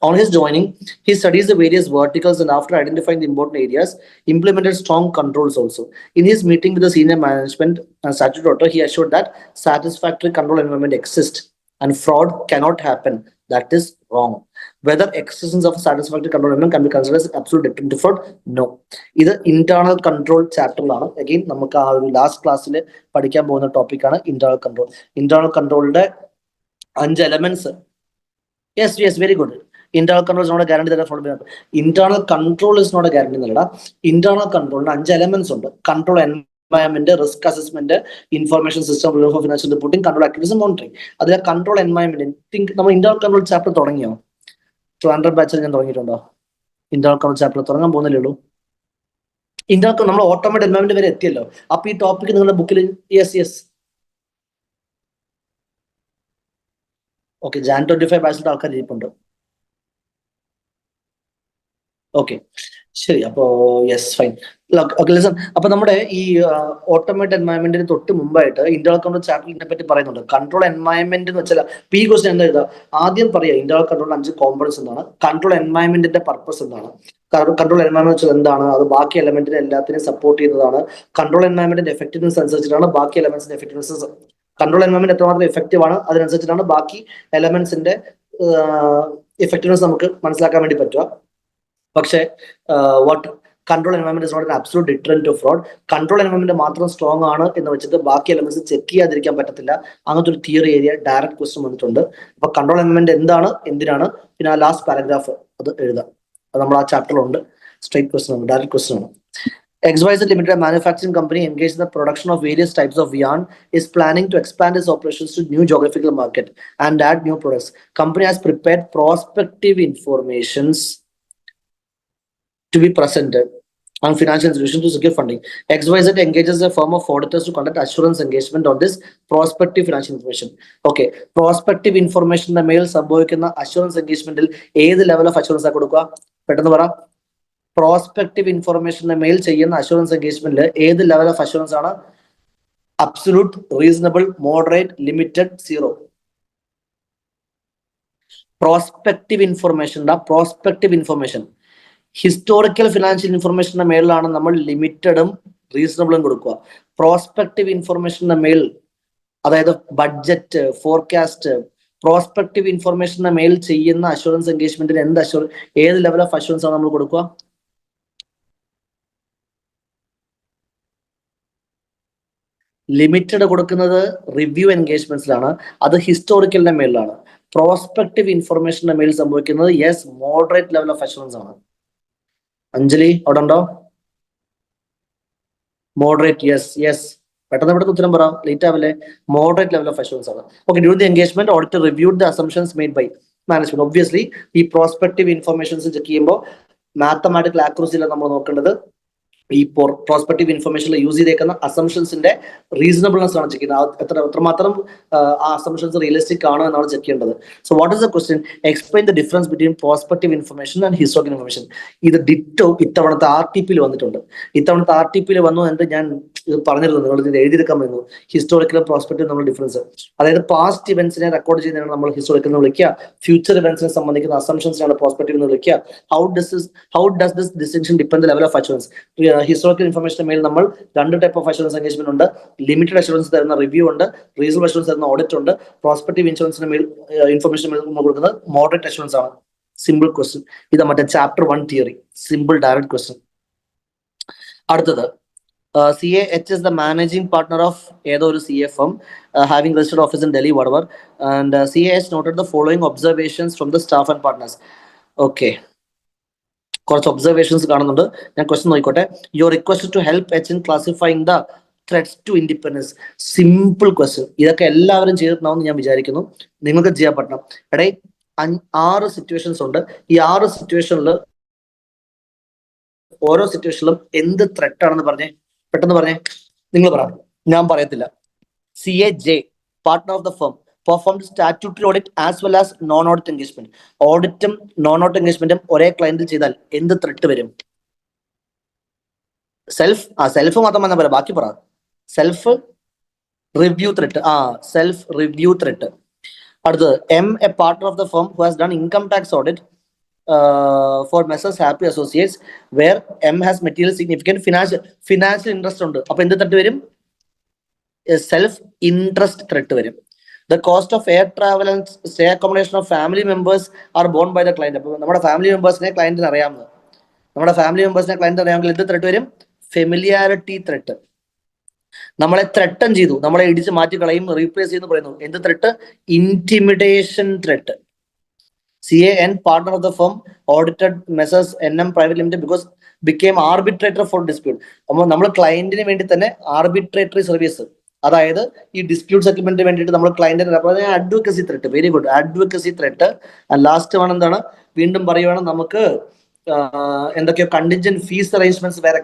On his joining, he studies the various verticals and after identifying the important areas, implemented strong controls also. In his meeting with the senior management and statutory auditor, he assured that satisfactory control environment exists and fraud cannot happen. That is wrong. Whether existence of a satisfactory control environment can be considered as absolute deterrent to fraud? No. ഇത് internal control ചാപ്റ്ററിലാണ്. Again നമുക്ക് ആ ഒരു last ക്ലാസ്സിൽ പഠിക്കാൻ പോകുന്ന ടോപ്പിക്കാണ് internal control. Internal കൺട്രോളിന്റെ 5 elements. Yes very good. Internal control is not a guarantee that fraud. Internal control is not a guarantee എന്നല്ല. ഇന്റേണൽ കൺട്രോളിന് 5 എലമെന്റ്സ് ഉണ്ട്. Control environment, risk assessment, information system, for financial reporting, control activities, monitoring. അതിലെ control environment നമ്മൾ internal control chapter തുടങ്ങിയോ? 200 ബാച്ചിൽ ഞാൻ തുടങ്ങിയിട്ടുണ്ടോ? Internal control chapter തുടങ്ങാൻ പോകുന്നില്ലേ ഉള്ളൂ. ഇന്റേണൽ നമ്മൾ ഓട്ടോമേറ്റഡ് എൻവയൺമെന്റ് വരെ എത്തിയല്ലോ. അപ്പൊ ഈ ടോപ്പിക് നിങ്ങളുടെ ബുക്കിൽ യെസ് ഓക്കെ. Jan 25 ബാച്ചിലത്തെ ആൾക്കാർ ഇരിപ്പുണ്ട്. ഓക്കെ ശരി. അപ്പോ യെസ് ഫൈൻ. അപ്പൊ നമ്മുടെ ഈ ഓട്ടോമേറ്റഡ് എൻവയൺമെന്റിന് തൊട്ട് മുമ്പായിട്ട് ഇന്റേണൽ കൺട്രോൾ ചാപ്റ്ററിനെ പറ്റി പറയുന്നുണ്ട്. കൺട്രോൾ എൻവയൺമെന്റ് എന്ന് വെച്ചാൽ ഈ ക്വസ്റ്റ്യൻ എന്താ എഴുതുക? ആദ്യം പറയാം ഇന്റേണൽ കൺട്രോൾ 5 കോമ്പണൻസ് എന്താണ്, കൺട്രോൾ എൻവയൺമെന്റിന്റെ പർപ്പസ് എന്താണ്, കൺട്രോൾ എൻവയൺമെന്റ് വെച്ചാൽ എന്താണ്, അത് ബാക്കി എലമെന്റിനെ എല്ലാത്തിനെയും സപ്പോർട്ട് ചെയ്യുന്നതാണ്. കൺട്രോൾ എൻവയൺമെന്റിന്റെ എഫക്റ്റീവ്നെസ് അനുസരിച്ചിട്ടാണ് ബാക്കി എലമെന്റ്സിന്റെ എഫക്റ്റീവ്നെസ്. കൺട്രോൾ എൻവയൺമെന്റ് എത്രമാത്രം എഫക്റ്റീവ് ആണ് അതിനനുസരിച്ചിട്ടാണ് ബാക്കി എലമെന്റ്സിന്റെ എഫക്റ്റീവ്നെസ് നമുക്ക് മനസ്സിലാക്കാൻ വേണ്ടി പറ്റുക. പക്ഷേ what control environment is not an absolute deterrent to fraud. Control environment മാത്രം സ്ട്രോങ് ആണ് എന്ന് വെച്ചിട്ട് ബാക്കി എലമെന്റ്സ് ചെക്ക് ചെയ്യാതിരിക്കാൻ പറ്റത്തില്ല. അങ്ങനത്തെ ഒരു തിയറി ഏരിയ ഡയറക്റ്റ് ക്വസ്റ്റ്യൻ വന്നിട്ടുണ്ട്. അപ്പൊ കൺട്രോൾ എൻവയോൺമെന്റ് എന്താണ്, എന്തിനാണ്, പിന്നെ ആ ലാസ്റ്റ് പാരഗ്രാഫ് അത് എഴുതാം. അത് നമ്മൾ ആ ചാപ്റ്ററിലുണ്ട്. സ്ട്രേറ്റ് ക്വസ്റ്റ്യൻ ആണ്, ഡയറക്റ്റ് ക്വസ്റ്റ്യൻ ആണ്. XYZ Limited, a manufacturing company engaged in the production of various types of yarn, is planning to expand its operations to new geographical market and add new products. Company has prepared prospective informations to be presented on financial institutions to secure funding. XYZ engages a firm of auditors to conduct assurance engagement on this prospective financial information. Okay, prospective information the mail സംഭവിക്കുന്ന assurance engagementൽ ഏത് level of assurance കൊടുക്കുക? പെട്ടെന്ന് പറ. Prospective information mail ചെയ്യുന്ന assurance എൻഗേജ്മെന്റിൽ ഏത് level of assurance ആണ്? Absolute, reasonable, moderate, limited, zero. Prospective information, prospective information historical financial ഇൻഫർമേഷന്റെ മേളിലാണ് നമ്മൾ ലിമിറ്റഡും റീസണബിളും കൊടുക്കുക. പ്രോസ്പെക്റ്റീവ് ഇൻഫർമേഷന്റെ മേൽ, അതായത് ബഡ്ജറ്റ്, ഫോർകാസ്റ്റ്, പ്രോസ്പെക്റ്റീവ് ഇൻഫർമേഷന്റെ മേൽ ചെയ്യുന്ന അഷുറൻസ് എൻഗേജ്മെന്റിന് ഏത് ലെവൽ ഓഫ് അഷുറൻസ് ആണ് നമ്മൾ കൊടുക്കുക? ലിമിറ്റഡ് കൊടുക്കുന്നത് റിവ്യൂ എൻഗേജ്മെന്റ്സിലാണ്, അത് ഹിസ്റ്റോറിക്കലിന്റെ മേളിലാണ്. പ്രോസ്പെക്റ്റീവ് ഇൻഫർമേഷന്റെ മേൽ സംഭവിക്കുന്നത് yes, moderate level of assurance ആണ്. അഞ്ജലി അവിടെ ഉണ്ടോ? മോഡറേറ്റ്, യെസ് യെസ്, പെട്ടെന്ന് പെട്ടെന്ന് ഉത്തരം പറ, ലേറ്റ് ആവല്ലേ. മോഡറേറ്റ് ലെവൽ ഓഫ് അഷുറൻസ് ആണ്. Okay, during the engagement auditor reviewed the assumptions made by management. Obviously ഈ പ്രോസ്പെക്റ്റീവ് ഇൻഫർമേഷൻസ് ചെക്ക് ചെയ്യുമ്പോൾ മാത്തമാറ്റിക്കൽ ആക്യുറസിയിലാണ് നമ്മൾ നോക്കേണ്ടത്. ഈ പ്രോസ്പെക്റ്റീവ് ഇൻഫർമേഷനിൽ യൂസ് ചെയ്തേക്കുന്ന അസംഷൻസിന്റെ റീസണബിൾനെസ് ആണ് ചെക്ക് ചെയ്യുന്നത്. എത്രമാത്രം ആ അസംഷൻസ് റിയലിസ്റ്റിക് ആണ് എന്നാണ് ചെക്ക് ചെയ്യേണ്ടത്. So what is the question? Explain the difference between prospective information and historical information. ഇത് ഡിറ്റോ ഇത്തവണത്തെ RTPയിൽ വന്നിട്ടുണ്ട്. ഇത്തവണത്തെ RTPയിൽ വന്നു എന്ന് ഞാൻ പറഞ്ഞിരുന്നു, നിങ്ങൾ ഇത് എഴുതിയെടുക്കാൻ വരുന്നു. ഹിസ്റ്റോറിക്കലും പ്രോസ്പെക്റ്റീവ് നമ്മൾ ഡിഫറൻസ്, അതായത് പാസ്റ്റ് ഇവന്റ്സിനെ റെക്കോർഡ് ചെയ്യുന്നതാണ് നമ്മൾ ഹിസ്റ്റോറിക്കൽ എന്ന് വിളിക്കുക. ഫ്യൂച്ചർ ഇവന്റ്സിനെ സംബന്ധിക്കുന്ന അസംഷൻസിനാണ് പ്രോസ്പെക്റ്റീവ് എന്ന് വിളിക്കുക. How does this distinction depend the level of assurance? Historical ഇൻഫർമേഷന്റെ മേൽ നമ്മൾ രണ്ട് ടൈപ്പ് ഓഫ് അഷുറൻസ് എൻഗേജ്മെന്റ് ഉണ്ട്. ലിമിറ്റഡ് അഷുറൻസ് തരുന്ന റിവ്യൂ ഉണ്ട്, റീസണബിൾ അഷുറൻസ് തരുന്ന ഓഡിറ്റ് ഉണ്ട്. പ്രോസ്പെക്റ്റീവ് ഇൻഷുറൻസിന്റെ മേൽ ഇൻഫർമേഷൻ നമ്മൾ കൊടുക്കുന്നത് മോഡറേറ്റ് അഷുറൻസ് ആണ്. Simple question. ഇത് മറ്റേ chapter 1 theory, simple direct question. അടുത്തത് CAH is the managing partner of ഏതോ ഒരു CA firm having registered office in Delhi, whatever, and CAH noted the following observations from the staff and partners. Okay, കുറച്ച് observations കാണുന്നുണ്ട്. ഞാൻ question നോക്കിക്കോട്ടെ. Your request to help H in classifying the threats to independence. Simple question. ഇതൊക്കെ എല്ലാവരും ചെയ്തിട്ടുണ്ടാവും ഞാൻ വിചാരിക്കുന്നു. നിങ്ങൾക്ക് ചെയ്യാൻ പറ്റണം. എടേ 6 സിറ്റുവേഷൻസ് ഉണ്ട്. ഈ 6 സിറ്റുവേഷനിൽ ഓരോ സിറ്റുവേഷനിലും എന്ത് ത്രെറ്റ് ആണെന്ന് പറഞ്ഞേ, പെട്ടെന്ന് പറഞ്ഞേ. നിങ്ങൾ പറ, ഞാൻ പറയത്തില്ല. CAJ, partner of the firm, performed statutory audit as well as non-audit engagement. ഓഡിറ്റും നോൺ ഓഡിറ്റ് എൻഗേജ്മെന്റും ഒരേ ക്ലയന്റിൽ ചെയ്താൽ എന്ത് ത്രെറ്റ് വരും? സെൽഫ് മാത്രം വന്നാൽ പറയാം, ബാക്കി പറ. Self review threat. Self review threat. അടുത്തത് a partner of the firm who has done income tax audit for Messrs Happy Associates where M has material significant financial interest ഉണ്ട്. അപ്പൊ എന്ത് ത്രെറ്റ് വരും? സെൽഫ് ഇൻട്രസ്റ്റ് ത്രെറ്റ് വരും. The cost of air travel and stay accommodation of family members are borne by the client. അപ്പോൾ നമ്മുടെ family മെമ്പേഴ്സിനെ ക്ലയന്റിന് അറിയാമെന്ന്, നമ്മുടെ family മെമ്പേഴ്സിനെ client അറിയാമെങ്കിൽ എന്ത് ത്രെറ്റ് വരും? Familiarity threat. നമ്മളെ ത്രെട്ടൻ ചെയ്തു, നമ്മളെ ഇടിച്ച് മാറ്റി കളയും, റീപ്ലേസ് ചെയ്യുന്നു പറയുന്നു. എന്ത് threat? Intimidation threat. CAN, partner of the firm, audited Messrs NM Private Limited because became arbitrator for dispute. അപ്പോൾ നമ്മൾ ക്ലയന്റിന് വേണ്ടി തന്നെ ആർബിട്രേറ്ററി സർവീസ്, അതായത് ഈ ഡിസ്പ്യൂട്ട് സെറ്റിൽമെന്റിന് വേണ്ടിയിട്ട് നമ്മൾ ക്ലയന്റിന് advocacy threat. Very good, advocacy threat. Last one എന്താണ്? വീണ്ടും പറയുവാണ്, നമുക്ക് എന്തൊക്കെയോ കണ്ടിൻജന്റ് ഫീസ് അറേഞ്ച്മെന്റ്സ് വേറെ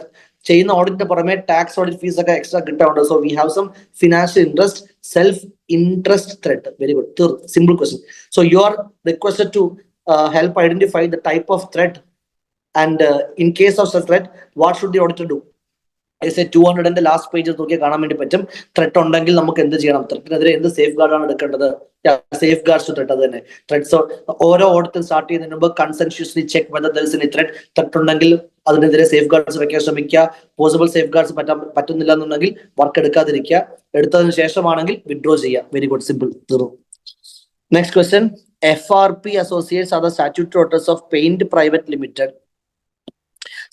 ചെയ്യുന്ന ഓഡിറ്റിന് പുറമെ ടാക്സ് ഓഡിറ്റ് ഫീസ് ഒക്കെ എക്സ്ട്രാ കിട്ടാറുണ്ട്. So we have some financial interest, self interest threat. Very good, simple question. So you are requested to help identify the type of threat and in case of such threat what should the auditor do? I say 200 last page നോക്കിയാൽ കാണാൻ വേണ്ടി പറ്റും. Threat ഉണ്ടെങ്കിൽ നമുക്ക് എന്ത് ചെയ്യണം, ത്രെറ്റിനെതിരെ എന്ത് safe guard ആണ് എടുക്കേണ്ടത്. സേഫ് ഗാർഡ്സ് ത്രെറ്റ്, അത് തന്നെ ത്രെറ്റ്സ്. ഓരോ ഓഡിറ്റും സ്റ്റാർട്ട് ചെയ്യുന്നതിന് മുമ്പ് conscientiously check whether there is any threat. Threat ഉണ്ടെങ്കിൽ അതിനെതിരെ സേഫ് ഗാർഡ്സ് വെക്കാൻ ശ്രമിക്കുക. പോസിബിൾ സേഫ് ഗാർഡ്സ് പറ്റുന്നില്ല എന്നുണ്ടെങ്കിൽ വർക്ക് എടുക്കാതിരിക്കുക. എടുത്തതിന് ശേഷമാണെങ്കിൽ വിഡ്രോ ചെയ്യുക. വെരി ഗുഡ്, സിമ്പിൾ, തീർന്നു. Next question. FRP Associates are the statutory auditors of Paint Private Limited.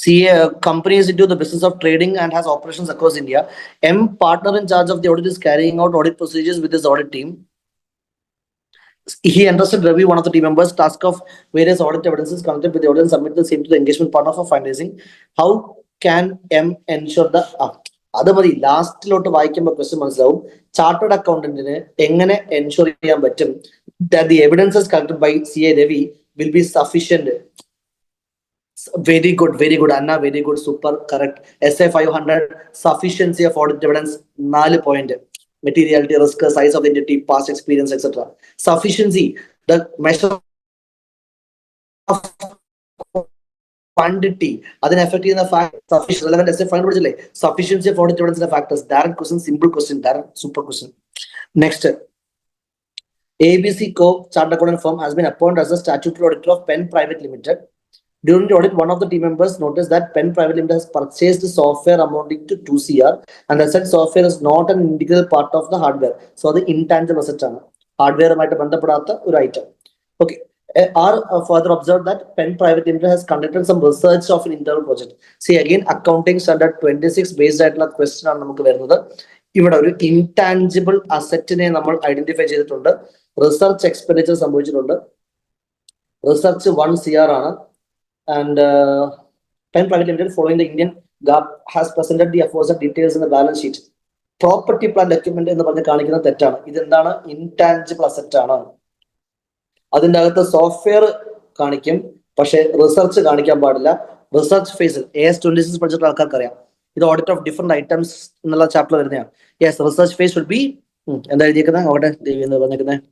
CA company is into the business of trading and has operations across India. M, partner in charge of the audit, is carrying out audit procedures with his audit team. He entrusted Ravi, one of the team members, task of various audit evidences connected with the audit and submit the same to the engagement partner for finalizing. How can M ensure the അത് മതി ലാസ്റ്റിലോട്ട് വായിക്കുമ്പോൾ question മനസ്സിലാവും. Chartered അക്കൗണ്ടന്റിന് എങ്ങനെ ensure ചെയ്യാൻ പറ്റും that the evidences collected by CA Ravi will be sufficient. Very good, Anna, very good, super, correct. SA 500, sufficiency of audit evidence, 4 point. Materiality, risk, size of the entity, past experience, etc. Sufficiency, the measure of quantity, that affect in the fact, sufficient, relevant SA 500, sufficiency of audit evidence and factors. Direct question, simple question, direct, super question. Next, ABC Co. Chartered Accountant Firm has been appointed as a statutory auditor of Penn Private Limited. During the audit, one of the team members noticed that Penn Private Limited has purchased software amounting to 2 CR, and the said software is not an integral part of the hardware. So the intangible asset ആണ്. Hardware ആയിട്ട് ബന്ധപ്പെടാത്ത ഒരു item. Okay. R further observed that Penn Private Limited has conducted some research of an internal project. See again, accounting standard 26 based ആയിട്ടുള്ള question ആണ് നമുക്ക് വരുന്നത്. ഇവിടെ ഒരു intangible assetനെ നമ്മൾ ഐഡന്റിഫൈ ചെയ്തിട്ടുണ്ട്. റിസർച്ച് എക്സ്പെൻഡിച്ചർ സംഭവിച്ചിട്ടുണ്ട്. റിസർച്ച് 1 CR ആണ്. And Penn Private Limited, following the Indian GAAP, has presented the aforesaid details in the balance sheet. Property plant equipment എന്ന് പറഞ്ഞ് കാണിക്കുന്ന തെറ്റാണ്. ഇതെന്താണ്? ഇൻടാഞ്ചിബിൾ അസറ്റ് ആണ്. അതിൻ്റെ അകത്ത് സോഫ്റ്റ്വെയർ കാണിക്കും, പക്ഷെ റിസർച്ച് കാണിക്കാൻ പാടില്ല. റിസർച്ച് ഫേസിൽ AS26 പഠിച്ചിട്ടുള്ള ആൾക്കാർക്ക് അറിയാം. ഇത് ഓഡിറ്റ് ഓഫ് ഡിഫറെന്റ് ഐറ്റംസ് എന്നുള്ള ചാപ്റ്റർ വരുന്നതാണ്. Yes, research phase should be എന്താ എഴുതിയിരിക്കുന്നത് അവിടെ പറഞ്ഞിരിക്കുന്നത്?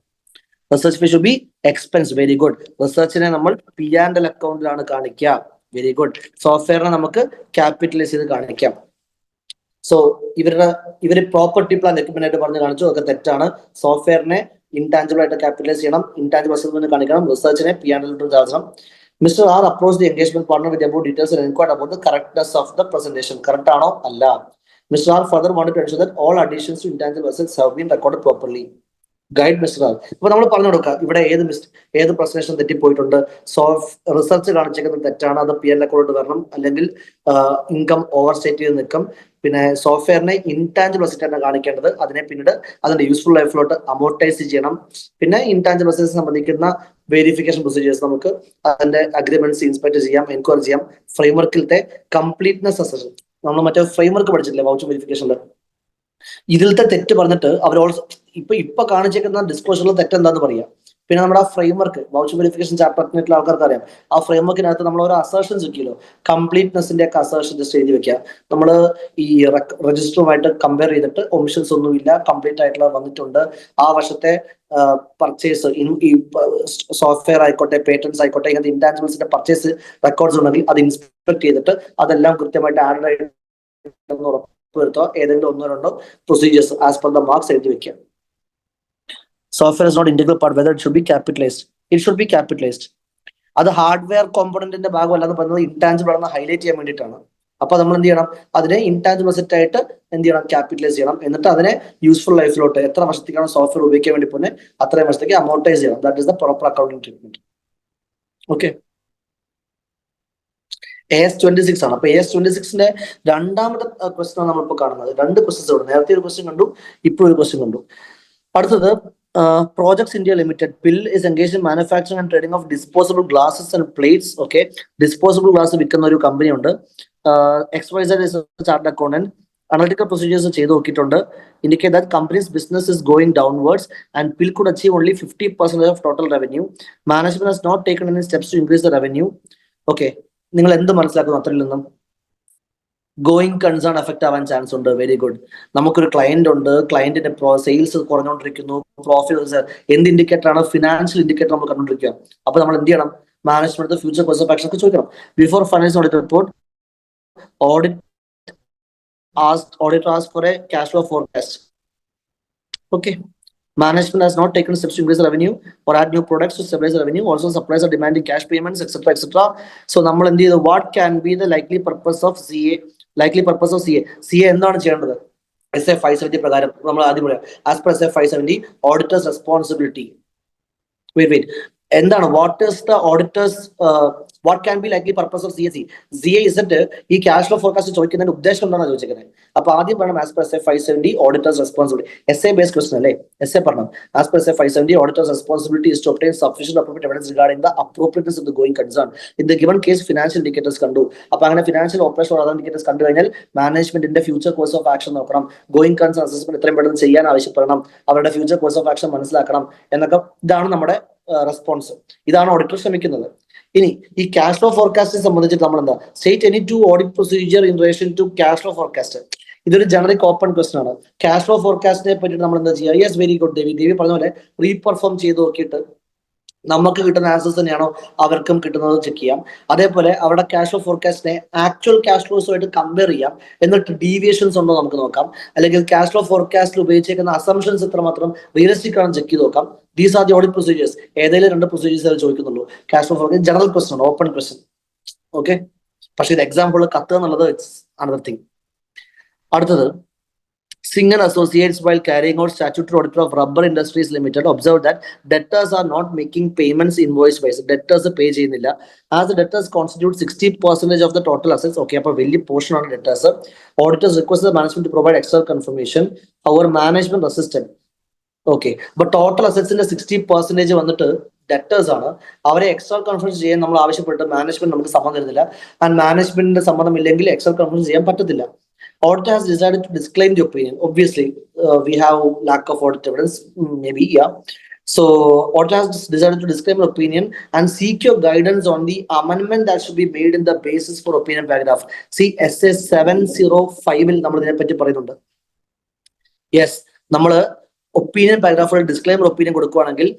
Research fees should be expense. Very good. റിസർച്ചിനെ നമ്മൾ P&L അക്കൗണ്ടിലാണ് കാണിക്കുക. Very good. സോഫ്റ്റ്വെയറിനെ നമുക്ക് ക്യാപിറ്റലൈസ് ചെയ്ത് കാണിക്കാം. സോ ഇവര് പ്രോപ്പർട്ടി പ്ലാൻ എക്യുപ്മെന്റ് ആയിട്ട് പറഞ്ഞ് കാണിച്ചു, അതൊക്കെ തെറ്റാണ്. സോഫ്റ്റ്വെയറിനെ ഇൻടാഞ്ചിബിൾ ആയിട്ട് ക്യാപിറ്റലൈസ് ചെയ്യണം, ഇൻടാഞ്ചിബിൾ അസറ്റ് കാണിക്കണം, റിസർച്ചിനെ P&L ചാർജണം. Mr. R approached the engagement partner with about details and inquired about the correctness of the presentation. Correct ആണോ? അല്ല. Mr. R further wanted to ensure that all additions to intangible assets have been recorded properly. Guide mister R. ഇപ്പൊ നമ്മൾ പറഞ്ഞു കൊടുക്കുക ഇവിടെ ഏത് presentation തെറ്റിപ്പോയിട്ടുണ്ട്. Research കാണിച്ചേക്കുന്നത് തെറ്റാണ്, അത് P&L അക്കൗണ്ട് വരണം, അല്ലെങ്കിൽ ഇൻകം ഓവർ സ്റ്റേറ്റ് ചെയ്ത് നിൽക്കും. പിന്നെ സോഫ്റ്റ്വെയറിനെ ഇൻടാഞ്ചിബിൾ അസറ്റ് ആണ് കാണിക്കേണ്ടത്, അതിനെ പിന്നീട് അതിന്റെ യൂസ്ഫുൾ ലൈഫിലോട്ട് അമോർട്ടൈസ് ചെയ്യണം. പിന്നെ ഇൻടാഞ്ചിബിൾ അസറ്റ്സ് സംബന്ധിക്കുന്ന വെരിഫിക്കേഷൻ പ്രൊസീജിയേഴ്സ് നമുക്ക് അതിന്റെ അഗ്രിമെന്റ്സ് ഇൻസ്പെക്ട് ചെയ്യാം, എൻക്വയറി ചെയ്യാം. ഫ്രെയിംവർക്കിലത്തെ കംപ്ലീറ്റ്നെസ് അസഷൻ നമ്മൾ മറ്റേ ഫ്രെയിംവർക്ക് പഠിച്ചിട്ടില്ലേ വൗച്ചർ വെരിഫിക്കേഷനിൽ, ഇതിലത്തെ തെറ്റ് പറഞ്ഞിട്ട് അവർ ഓൾസോ ഇപ്പൊ കാണിച്ചേക്കുന്ന ഡിസ്ക്ലോഷറിൽ തെറ്റെന്താന്ന് പറയാം. പിന്നെ നമ്മുടെ ആ ഫ്രെയിംവർക്ക് വൗച്ചർ വെരിഫിക്കേഷൻ ചാപ്റ്ററിനുള്ള ആൾക്കാർക്ക് അറിയാം. ആ ഫ്രെയിംവർക്കിനകത്ത് നമ്മൾ ഓരോ അസേർഷൻസ് വെക്കില്ലോ, കംപ്ലീറ്റ്നെസിന്റെ ഒക്കെ അസേർഷൻ ജസ്റ്റ് എഴുതി വെക്കുക. നമ്മൾ ഈ രജിസ്റ്ററുമായിട്ട് കമ്പയർ ചെയ്തിട്ട് ഒമിഷൻസ് ഒന്നുമില്ല, കംപ്ലീറ്റ് ആയിട്ടുള്ള വന്നിട്ടുണ്ട്. ആ വർഷത്തെ പർച്ചേസ് ഈ സോഫ്റ്റ്വെയർ ആയിക്കോട്ടെ, പേറ്റൻസ് ആയിക്കോട്ടെ, ഇങ്ങനത്തെ ഇൻടാഞ്ചിബിൾസിന്റെ പർച്ചേസ് റെക്കോർഡ്സ് ഉണ്ടെങ്കിൽ അത് ഇൻസ്പെക്ട് ചെയ്തിട്ട് അതെല്ലാം കൃത്യമായിട്ട് ആഡ് ആയിട്ട് ഉറപ്പുവരുത്തുക. ഏതെങ്കിലും 1-2 procedures as per the marks എഴുതി വെക്കുക. Software is not integral part, whether it should be capitalized. It should be capitalized. അത് ഹാർഡ്വെയർ കോമ്പണന്റിന്റെ ഭാഗമല്ലാന്ന് പറയുന്നത് ഇൻടാഞ്ചിബിൾ ആണെന്ന് ഹൈലൈറ്റ് ചെയ്യാൻ വേണ്ടിയിട്ടാണ്. അപ്പൊ നമ്മൾ എന്ത് ചെയ്യണം? അതിനെ ഇൻടാഞ്ചിബിൾ അസറ്റ് ആയിട്ട് എന്ത് ചെയ്യണം? ക്യാപിറ്റലൈസ് ചെയ്യണം. എന്നിട്ട് അതിനെ യൂസ്ഫുൾ ലൈഫിലോട്ട് എത്ര വർഷത്തേക്കാണ് സോഫ്റ്റ്വെയർ ഉപയോഗിക്കാൻ വേണ്ടി പോകുന്നത് അത്രയും വർഷത്തേക്ക് അമോർട്ടൈസ് ചെയ്യണം. That is the proper accounting treatment. Okay, AS26 ആണ്. അപ്പൊ AS26ന്റെ രണ്ടാമത്തെ ക്വസ്റ്റ്യൻ ആണ് നമ്മളിപ്പോ കാണുന്നത്. 2 ക്വസ്റ്റ്യൻസ് ഉണ്ട്. നേരത്തെ ഒരു ക്വസ്റ്റ്യൻ കണ്ടു, ഇപ്പോൾ ഒരു ക്വസ്റ്റ്യൻ കണ്ടു. അടുത്തത് Projects India Limited, PIL, is engaged in manufacturing and trading of disposable glasses and plates. Okay, disposable glass വിൽക്കുന്ന ഒരു കമ്പനി ഉണ്ട്. XYZ is a chartered accountant. Analytical procedures ചെയ്ത് നോക്കിയിട്ടുണ്ട്. Indicate that company's business is going downwards and PIL could achieve only 50% of total revenue. Management has not taken any steps to increase the revenue. Okay, നിങ്ങൾ എന്ത് മനസ്സിലാക്കുന്നു അത്രയിൽ നിന്നും? Going concern effect ആവാൻ chance ഉണ്ട്. Very good. നമുക്കൊരു client ഉണ്ട്, ക്ലയന്റിന്റെ sales കുറഞ്ഞുകൊണ്ടിരിക്കുന്നു, profit എന്ത് indicator ആണ്? ഫിനാൻഷ്യൽ ഇൻഡിക്കേറ്റർ നമ്മൾ കണ്ടുകൊണ്ടിരിക്കുക. അപ്പൊ നമ്മൾ എന്ത് ചെയ്യണം? Management future course of action ഒക്കെ ചോദിക്കണം. Before financial audit report, auditor asked for a cash flow forecast. Okay, management has not taken steps to increase the revenue or add new products to stabilize the revenue. Also, suppliers are demanding cash payments, etc., etc. So നമ്മൾ എന്ത് ചെയ്തു? What can be the likely purpose of CA? Likely purpose of CA എന്താണ് ചെയ്യേണ്ടത്? SA 570 പ്രകാരം നമ്മൾ ആദ്യം പറയാം. As per SA 570, auditor's responsibility. Wait. എന്താണ് what is the auditors what can be likely purpose of CSE? CA ഇസറ്റ് ഈ cash flow forecast ചോദിക്കുന്നതിന്റെ ഉദ്ദേശം എന്താണെന്ന് ചോദിച്ചിരിക്കുന്നത്. അപ്പൊ ആദ്യം പറയണം as per SA 570 auditor's responsibility. SA based question അല്ലേ? SA പറഞ്ഞു as per SA 570 auditor's responsibility is to obtain sufficient appropriate evidence regarding the appropriateness of the going concern in the given case financial indicators കണ്ടു. അപ്പൊ അങ്ങനെ financial operation other indicators കണ്ടു കഴിഞ്ഞാൽ മാനേജ്മെന്റിന്റെ future course of action നോക്കണം. Going concern assessment എത്രയും പെട്ടെന്ന് ചെയ്യാൻ ആവശ്യപ്പെടണം. അവരുടെ ഫ്യൂച്ചർ കോഴ്സ് ഓഫ് ആക്ഷൻ മനസ്സിലാക്കണം എന്നൊക്കെ. ഇതാണ് നമ്മുടെ റെസ്പോൺസ്. ഇതാണ് ഓഡിറ്റർ ശ്രമിക്കുന്നത്. ഇനി ഈ ക്യാഷ് ഫ്ലോ ഫോർകാസ്റ്റിനെ സംബന്ധിച്ചിട്ട് നമ്മൾ എന്താ state any to audit procedure in relation to cash flow forecast. ഇതൊരു ജനറിക് ഓപ്പൺ ക്വസ്റ്റൻ ആണ്. ക്യാഷ് ഫ്ലോ ഫോർകാസ്റ്റിനെ പറ്റിയിട്ട് നമ്മൾ എന്താ ചെയ്യുക? യെസ്, വെരി ഗുഡ് ദേവി പറഞ്ഞ പോലെ റീപെർഫോം ചെയ്ത് നോക്കിയിട്ട് നമുക്ക് കിട്ടുന്ന ആൻസേഴ്സ് തന്നെയാണോ അവർക്കും കിട്ടുന്നത് ചെക്ക് ചെയ്യാം. അതേപോലെ അവരുടെ ക്യാഷ് ഫ്ലോ ഫോർകാസ്റ്റിനെ ആക്ച്വൽ ക്യാഷ് ഫ്ലോസുമായിട്ട് കമ്പയർ ചെയ്യാം. എന്നിട്ട് ഡീവിയേഷൻസ് ഉണ്ടോ നമുക്ക് നോക്കാം. അല്ലെങ്കിൽ ക്യാഷ് ഫ്ലോ ഫോർകാസ്റ്റിൽ ഉപയോഗിച്ചേക്കുന്ന അസംഷൻസ് എത്രമാത്രം റിയലിസ്റ്റിക് ആണെന്ന് ചെക്ക് ചെയ്ത് നോക്കാം. These are the audit procedures. ഏതെങ്കിലും 2 പ്രൊസീജിയേഴ്സ് ചോദിക്കുന്നുള്ളൂ. Cash flow forecast general question ആണ്, ഓപ്പൺ ക്വസ്റ്റൻ. ഓക്കെ, പക്ഷെ ഇത് എക്സാമ്പിൾ കത്തുക എന്നുള്ളത് ഇറ്റ്സ് അനദർ തിങ്. അടുത്തത് Singh and Associates, while carrying out statutory audit of Rubber Industries Limited, observed that debtors are not making payments invoice wise. Debtors pay ചെയ്യുന്നില്ല. As the debtors constitute 60% of the total assets. Okay, അപ്പോൾ വലിയ portion ആണ് debtors. Auditors request the management to provide extra confirmation. Our management resisted. Okay, but total assetsന്റെ 60% വന്നിട്ട് debtors ആണ്. അവരെ extra confers ചെയ്യാൻ നമ്മൾ ആവശ്യപ്പെട്ട് മാനേജ്മെന്റ് നമുക്ക് സമ്മതം തരുന്നില്ല. ആൻഡ് മാനേജ്മെന്റിന്റെ സമ്മതം ഇല്ലെങ്കിൽ എക്സ്ട്രാ കൺഫറൻസ് ചെയ്യാൻ പറ്റത്തില്ല. Auditor has decided to disclaim the opinion. Obviously, we have lack of audit evidence, maybe, yeah. So, auditor has decided to disclaim the opinion and seek your guidance on the amendment that should be made in the basis for opinion paragraph. See, SA 705-ൽ നമ്മൾ ഇതിനെപ്പറ്റി പറയുന്നുണ്ട്. Yes, നമ്മൾ opinion പാരഗ്രാഫിൽ disclaimer opinion കൊടുക്കുകയാണെങ്കിൽ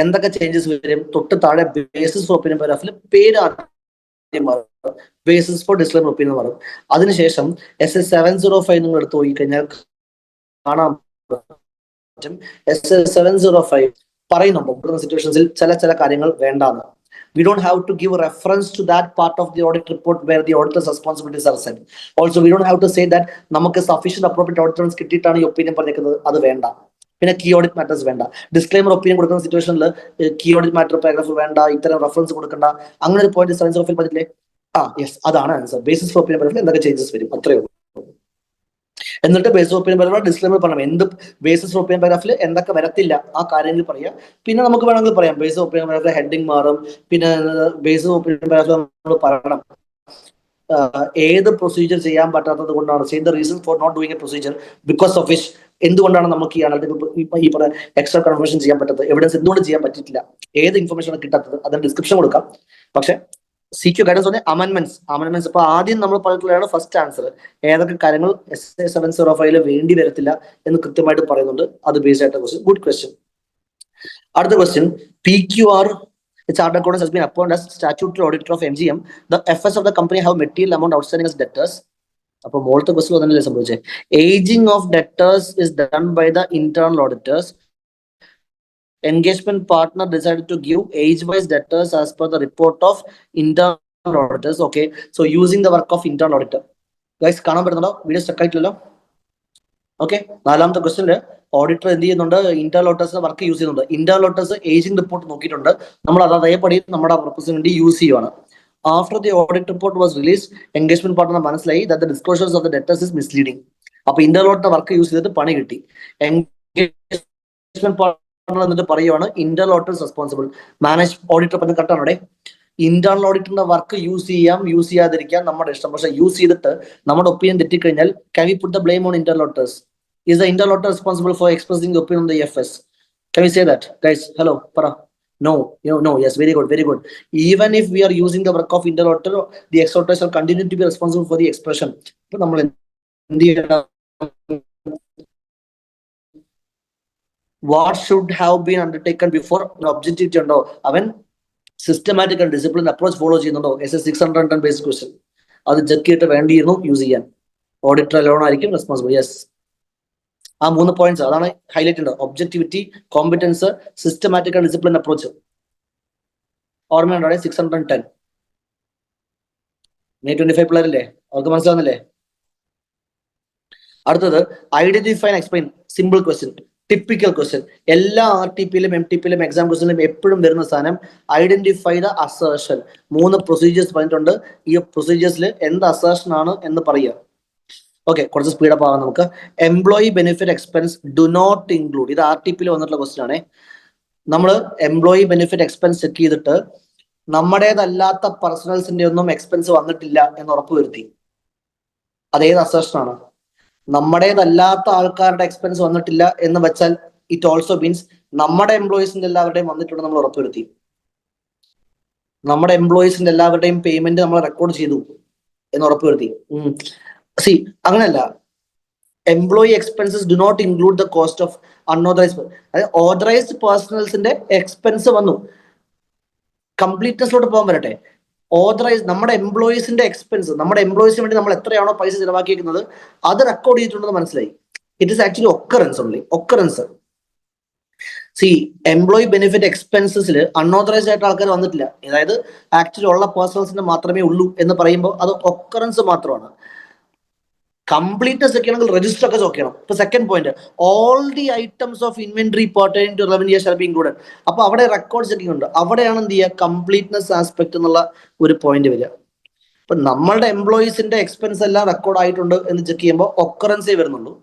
എന്തൊക്കെ changes വരും? തൊട്ട് താഴെ basis for opinion പാരഗ്രാഫിൽ പേര് ബേസിസ് ഫോർ ഡിസ്ക്ലൈമർ ഒപ്പീനിയൻ മാറും. അതിനുശേഷം SA 705 നിങ്ങൾ എടുത്തു പോയി കഴിഞ്ഞാൽ കാണാൻ പറ്റും. SA 705 പറയുന്നുണ്ട് സിറ്റുവേഷൻസിൽ ചില കാര്യങ്ങൾ വേണ്ടാന്ന്. We don't have to give a reference to that part of the audit report where the auditor's responsibilities are set. Also, we don't have to say that നമുക്ക് sufficient appropriate auditors കിട്ടിയിട്ടാണ് ഈ opinion പറഞ്ഞേക്കുന്നത്. അത് വേണ്ട. പിന്നെ key audit matters വേണ്ട. Disclaimer opinion കൊടുക്കുന്ന സിറ്റുവേഷനിൽ key audit matter paragraph വേണ്ട, ഇത്തരം റെഫറൻസ് കൊടുക്കണ്ട. അങ്ങനെ ഒരു പോയിന്റ് 705 പറഞ്ഞില്ലേ? യെസ്, അതാണ് ആൻസർ. ബേസിസ് ഫോർ ഒപ്പീനിയൻ പാരഗ്രാഫിൽ എന്തൊക്കെ ചേഞ്ചസ് വരും, അത്രയേ ഉള്ളൂ. എന്നിട്ട് ബേസിസ് ഒപ്പീനിയൻ പാരഗ്രാഫ് ഡിസ്ക്ലൈമർ പറയണം. എന്ത് ബേസിസ് ഒപ്പീനിയൻ പാരഗ്രാഫിൽ എന്തൊക്കെ വരത്തില്ല ആ കാര്യങ്ങൾ പറയാം. പിന്നെ നമുക്ക് വേണമെങ്കിൽ പറയാം ബേസിസ് ഒപ്പീനിയൻ പാരഗ്രാഫിൽ ഹെഡിങ് മാറും. പിന്നെ ബേസിസ് ഒപ്പീനിയൻ പാരഗ്രാഫിൽ നമ്മൾ പറയണം ഏത് പ്രൊസീജിയർ ചെയ്യാൻ പറ്റാത്തത് കൊണ്ടാണ്, same the reason for not doing a procedure because of which, എന്തുകൊണ്ടാണ് നമുക്ക് ഈ ഈ പറഞ്ഞ എക്സ്ട്രാ കൺഫർമേഷൻ ചെയ്യാൻ പറ്റാത്തത്, എവിഡൻസ് എന്തുകൊണ്ട് ചെയ്യാൻ പറ്റിയിട്ടില്ല, ഏത് ഇൻഫർമേഷൻ ആണ് കിട്ടാത്തത്, അതിന് ഡിസ്ക്രിപ്ഷൻ കൊടുക്കാം. പക്ഷെ CQ ഗൈഡൻസ് പറഞ്ഞാൽ അമെൻമെന്റ്സ് ഇപ്പൊ ആദ്യം നമ്മൾ പറഞ്ഞിട്ടുള്ളതാണ് ഫസ്റ്റ് ആൻസർ. ഏതൊക്കെ കാര്യങ്ങൾ SA 705 വേണ്ടി വരത്തില്ല എന്ന് കൃത്യമായിട്ട് പറയുന്നുണ്ട്. അത് ബേസ്ഡ് ആയിട്ട് ക്വസ്റ്റ്യൻ. Good question. അടുത്ത question, PQR chartered accountants has been appointed as statutory auditor of MGM. The FS of the company have material amount outstanding as debtors. അപ്പോൾ മോളത്തെ ക്വസ്റ്റ്യൻ അതന്നെയല്ലേ സംഭവിച്ചത്. Ageing of debtors is done by the internal auditors. Engagement partner decided to give age-wise debtors as per the report of internal auditors. Okay, so using the work of internal auditor. Guys, കാണാൻ പറ്റുന്നുണ്ടോ? Video stuck ആയിട്ടില്ലല്ലോ? Okay, നാലാമത്തെ ക്വസ്റ്റ്യനില് auditor എന്ത് ചെയ്യുന്നുണ്ട്? Internal ഓഡിറ്റേഴ്സിന്റെ work use ചെയ്യുന്നുണ്ട്. Internal auditors ageing report നോക്കിയിട്ടുണ്ട്. നമ്മൾ അത് അതേപടി നമ്മുടെ പർപ്പസിന് വേണ്ടി യൂസ് ചെയ്യുവാണ്. After the audit report was released, engagement partner മനസ്സിലായി that the disclosures of the debtors is misleading. അപ്പൊ ഇന്റേണൽ ഓഡിറ്റർ വർക്ക് യൂസ് ചെയ്തിട്ട് പണി കിട്ടി. എൻഗേജ്മെന്റ് പാർട്ണർ എന്നിട്ട് പറയുവാണ് internal auditor responsible. Manage auditor പറഞ്ഞ കറക്റ്റാണ് അവിടെ. ഇന്റേണൽ ഓഡിറ്ററിന്റെ വർക്ക് യൂസ് ചെയ്യാം, യൂസ് ചെയ്യാതിരിക്കാം, നമ്മുടെ ഇഷ്ടം. പക്ഷെ യൂസ് ചെയ്തിട്ട് നമ്മുടെ opinion തെറ്റിക്കഴിഞ്ഞാൽ can we put the blame on internal auditors? Is the internal auditor responsible for expressing the opinion on the FS? Can we say that, guys? Hello, para. No, no. Yes, very good, very good. Even if we are using the work of internal auditor, the ex-auditors will continue to be responsible for the expression. ഇപ്പൊ നമ്മൾ എന്ത് ചെയ്യണം? What should have been undertaken before objectivity ഉണ്ടോ, അവൻ systematic and discipline approach follow ചെയ്യുന്നുണ്ടോ? SA 610 basic question. അത് check ചെയ്തിട്ട് വേണ്ടിയിരുന്നു use ചെയ്യാൻ. ഓഡിറ്റർ അലോൺ ആയിരിക്കും റെസ്പോൺസിബിൾ. യെസ്, ആ 3 പോയിന്റ്സ് അതാണ് ഹൈലൈറ്റ് ഉണ്ട്. Objectivity, competence, systematic and discipline approach. ഓർമ്മയുണ്ടോ? 610 May 25 പിള്ളേരല്ലേ, അവർക്ക് മനസ്സിലാവുന്നില്ലേ? അടുത്തത് identify and explain. Simple question. Typical question. എല്ലാ RTPയിലും MTPയിലും എക്സാം ക്വസ്റ്റ്യനിലും എപ്പോഴും വരുന്ന സാധനം ഐഡന്റിഫൈ ദ അസേർഷൻ. 3 പ്രൊസീജിയേഴ്സ് പറഞ്ഞിട്ടുണ്ട്. ഈ പ്രൊസീജിയേഴ്സിൽ എന്ത് അസേർഷൻ ആണ് എന്ന് പറയുക. ഓക്കെ, കുറച്ച് സ്പീഡപ്പ് ആവാം നമുക്ക്. Employee benefit expense do not include. ഇത് RTPയിൽ വന്നിട്ടുള്ള ക്വസ്റ്റ്യൻ ആണ്. നമ്മൾ എംപ്ലോയി ബെനിഫിറ്റ് എക്സ്പെൻസ് ചെക്ക് ചെയ്തിട്ട് നമ്മുടേതല്ലാത്ത പേഴ്സണൽസിന്റെ ഒന്നും എക്സ്പെൻസ് വന്നിട്ടില്ല എന്ന് ഉറപ്പുവരുത്തി. അതേത് അസേർഷൻ ആണ്? നമ്മുടേതല്ലാത്ത ആൾക്കാരുടെ എക്സ്പെൻസ് വന്നിട്ടില്ല എന്ന് വെച്ചാൽ ഇറ്റ് ഓൾസോ മീൻസ് നമ്മുടെ എംപ്ലോയീസിന്റെ എല്ലാവരുടെയും വന്നിട്ടുണ്ട് നമ്മൾ ഉറപ്പുവരുത്തി. നമ്മുടെ എംപ്ലോയീസിന്റെ എല്ലാവരുടെയും പേയ്മെന്റ് നമ്മൾ റെക്കോർഡ് ചെയ്തു എന്ന് ഉറപ്പുവരുത്തി. സി, അങ്ങനല്ല. Employee expenses do not include the cost of unauthorised. അതായത് ഓതറൈസ്ഡ് പേഴ്സണൽസിന്റെ എക്സ്പെൻസ് വന്നു. കംപ്ലീറ്റ്നെസ്സിലോട്ട് പോകാൻ വരട്ടെ. ഓതറൈസ് നമ്മുടെ എംപ്ലോയീസിന്റെ എക്സ്പെൻസ്, നമ്മുടെ എംപ്ലോയീസിന് വേണ്ടി നമ്മൾ എത്രയാണോ പൈസ ചിലവാക്കിയിരിക്കുന്നത് അത് റെക്കോർഡ് ചെയ്തിട്ടുണ്ടെന്ന് മനസ്സിലായി. It is actually occurrence only. Occurrence. C, employee benefit എക്സ്പെൻസസിൽ അൺഓതറൈസ്ഡ് ആയിട്ട് ആൾക്കാർ വന്നിട്ടില്ല, അതായത് ആക്ച്വലി ഉള്ള പേഴ്സണൽസിന് മാത്രമേ ഉള്ളൂ എന്ന് പറയുമ്പോൾ അത് ഒക്കറൻസ് മാത്രമാണ്. കംപ്ലീറ്റ്നെസ് ഒക്കെ ആണെങ്കിൽ രജിസ്റ്റർ ഒക്കെ നോക്കണം. ഇപ്പൊ second point, all the items of inventory pertaining to revenue shall be included. അപ്പൊ അവിടെ റെക്കോർഡ് ചെക്കിംഗ് ഉണ്ട്. അവിടെയാണ് എന്ത് ചെയ്യുക, കംപ്ലീറ്റ്നെസ് ആസ്പെക്ട് എന്നുള്ള ഒരു പോയിന്റ് വരിക. അപ്പൊ നമ്മളുടെ എംപ്ലോയീസിന്റെ എക്സ്പെൻസ് എല്ലാം റെക്കോർഡ് ആയിട്ടുണ്ട് എന്ന് ചെക്ക് ചെയ്യുമ്പോൾ ഒക്കറൻസേ വരുന്നുള്ളൂ.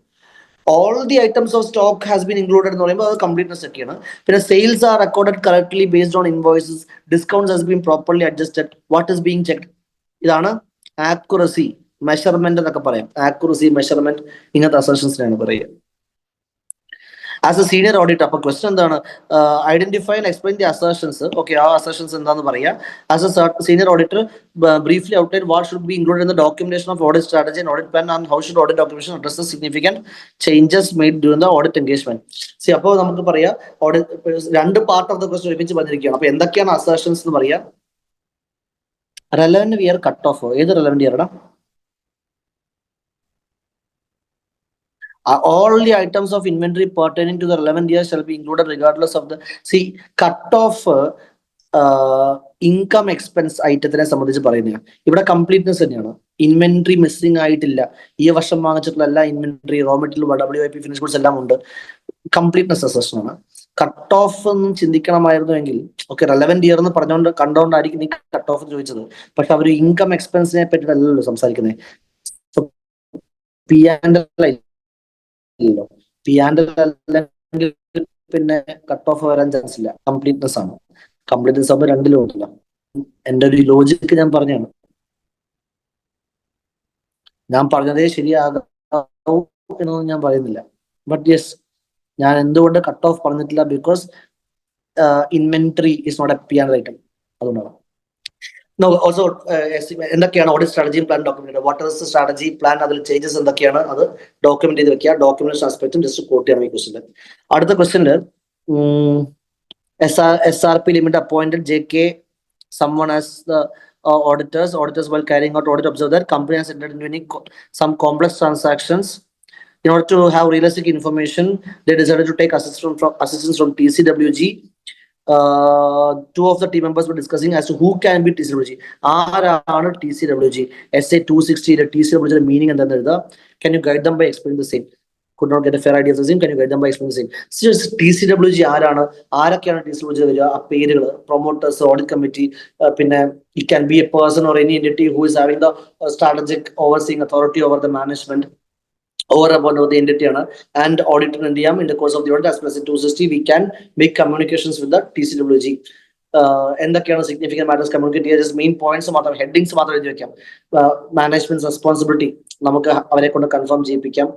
All the items of stock has been included എന്ന് പറയുമ്പോൾ അത് കംപ്ലീറ്റ്നെസ് ഒക്കെയാണ്. പിന്നെ sales are recorded correctly based on invoices, discounts has been properly adjusted, what is being checked. ഇതാണ് ആക്യുറസി, മെഷർമെന്റ് എന്നൊക്കെ പറയാം. ആക്യുറസി, മെഷർമെന്റ്, ഇങ്ങനത്തെ അസർഷൻസിനാണ് പറയുക. ആസ് എ സീനിയർ ഓഡിറ്റർ, അപ്പൊ ക്വസ്റ്റൻ എന്താണ്? Identify and explain the assertions. Okay, ആ assertions എന്താന്ന് പറയാം. As a senior auditor, briefly outline what should be included in the documentation of audit strategy and audit plan and how should audit documentation address the significant changes made during the audit engagement. C, അപ്പോൾ നമുക്ക് പറയാം audit രണ്ട് part of the question ഒരുമിച്ച് പറഞ്ഞിരിക്കുകയാണ്. അപ്പൊ എന്തൊക്കെയാണ് assertions എന്ന് പറയാം. Relevant year cut off. ഏത് relevant year? All the items of inventory pertaining to the relevant year shall be included regardless of the. See, cut off income expense ഐറ്റത്തിനെ സംബന്ധിച്ച് പറയുന്നത് ഇവിടെ കംപ്ലീറ്റ്നെസ് തന്നെയാണ്. ഇൻവെന്ററി മിസ്സിംഗ് ആയിട്ടില്ല. ഈ വർഷം വാങ്ങിച്ചിട്ടുള്ള എല്ലാ inventory, raw material, WIP, finish goods എല്ലാം ഉണ്ട്. കംപ്ലീറ്റ്നെസ് അസസ്മെന്റ് ആണ്. കട്ട് ഓഫ് ഒന്നും ചിന്തിക്കണമായിരുന്നുവെങ്കിൽ, ഓക്കെ, റെലവന്റ് ഇയർ എന്ന് കണ്ടോണ്ടായിരിക്കും നീ കട്ട് ഓഫ് ചോദിച്ചത്. പക്ഷെ അവർ ഇൻകം എക്സ്പെൻസിനെ പറ്റിയിട്ടല്ലല്ലോ സംസാരിക്കുന്നത്. പിന്നെ കട്ട് ഓഫ് വരാൻ ചാൻസ് ഇല്ല. കംപ്ലീറ്റ്നെസ് ആണ്. കംപ്ലീറ്റ്നെസ് ആകുമ്പോൾ രണ്ടിലും ഉണ്ടല്ല. എന്റെ ഒരു ലോജിക്ക് ഞാൻ പറഞ്ഞാണ്. ഞാൻ പറഞ്ഞതേ ശരിയാകൂ എന്നൊന്നും ഞാൻ പറയുന്നില്ല. ബട്ട് യെസ്, ഞാൻ എന്തുകൊണ്ട് കട്ട് ഓഫ് പറഞ്ഞിട്ടില്ല? Because inventory is not a P and L item. അതുകൊണ്ടാണ്. ഓൾസോ എന്തൊക്കെയാണ് audit strategy plan document, what is strategy plan, അതിൽ ചേഞ്ചസ് എന്തൊക്കെയാണ് അത് ഡോക്യുമെന്റ് ചെയ്ത് വെക്കുക. ഡോക്യുമെന്റേഷൻ ആസ്പെക്റ്റും ജസ്റ്റ് കോട്ട് ചെയ്യണം ഈ ക്വസ്റ്റ്യൻ. അടുത്ത ക്വസ്റ്റ്യനില് SRP limit appointed JK someone as the auditors while carrying out audit observe that company has entered into some complex transactions. In order to have realistic information, they decided to take assistance from TCWG. Two of the team members were discussing as to who can be TCWG. ആരാണ് TCWG? SA 260 TCWG meaning and then can you guide them by explaining the same? Could not get a fair idea of the same. Can you guide them by explaining the same? TCWG ആരാണ്, ആരൊക്കെയാണ് TCWG വരിക? ആ പേരുകൾ, promoters, audit committee, പിന്നെ it can be a person or any entity who is having the strategic overseeing authority over the management over about the entity and auditor and in the course of the audit as per 260 we can make communications with the TCWG. എന്തൊക്കെയാണ് significant matters communicate ചെയ്യുക? Just main points മാത്രം, headings മാത്രം എഴുതി വെക്കാം. Management responsibility നമുക്ക് അവരെ കൊണ്ട് confirm ചെയ്യിപ്പിക്കാം.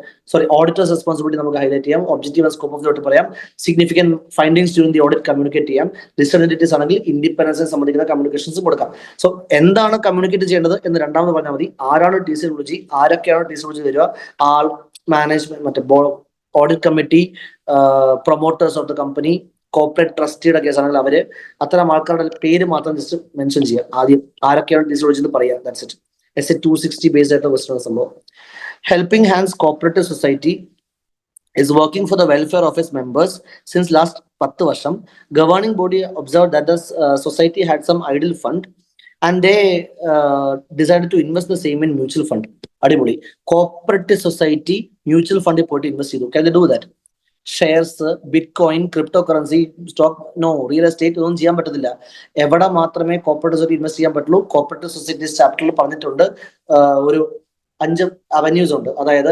ഓഡിറ്റേഴ്സ് റെസ്പോൺസിബിലിറ്റി നമുക്ക് ഹൈലൈറ്റ് ചെയ്യാം. Objective and scope of the audit പറയാം. Significant findings during the audit communicate ചെയ്യാം. ലിസ്റ്റഡ് എന്റിറ്റീസ് ആണെങ്കിൽ ഇൻഡിപെൻഡൻസിനെ സംബന്ധിക്കുന്ന കമ്മ്യൂണിക്കേഷൻസ് കൊടുക്കാം. സോ എന്താണ് കമ്മ്യൂണിക്കേറ്റ് ചെയ്യേണ്ടത് എന്ന് രണ്ടാമത് പറഞ്ഞാൽ മതി. ആരാണ് TCWG, ആരൊക്കെയാണ് TCWG വരിക? ആൾ, മാനേജ്മെന്റ്, മറ്റേ audit committee, promoters of the company, corporate ട്രസ്റ്റിയുടെ കേസാണെങ്കിൽ അവര്, അത്തരം ആൾക്കാരുടെ പേര് മാത്രം ജസ്റ്റ് മെൻഷൻ ചെയ്യുക. ആദ്യം ആരൊക്കെയാണ് TCWG എന്ന് പറയുക. That's it. SA 260 ബേസ്ഡ് ആയിട്ടുള്ള ക്വസ്റ്റൻ സംഭവം. Helping hands cooperative society is working for the welfare of its members since last 10 വർഷം. Governing body observed that the society had some idle fund and they decided to invest the same in mutual fund. അടിപൊളി. Cooperative society mutual ഫണ്ടിൽ പോയിട്ട് invest ചെയ്തു. Can they do that? Shares, bitcoin, cryptocurrency, stock, no. Real estate ഒന്നും ചെയ്യാൻ പറ്റത്തില്ല. എവിടെ മാത്രമേ cooperative society invest ചെയ്യാൻ പറ്റുള്ളൂ? കോപ്പറേറ്റീവ് സൊസൈറ്റീസ് ചാപ്റ്ററിൽ പറഞ്ഞിട്ടുണ്ട്. ഒരു 5 അവന്യൂസ് ഉണ്ട്. അതായത്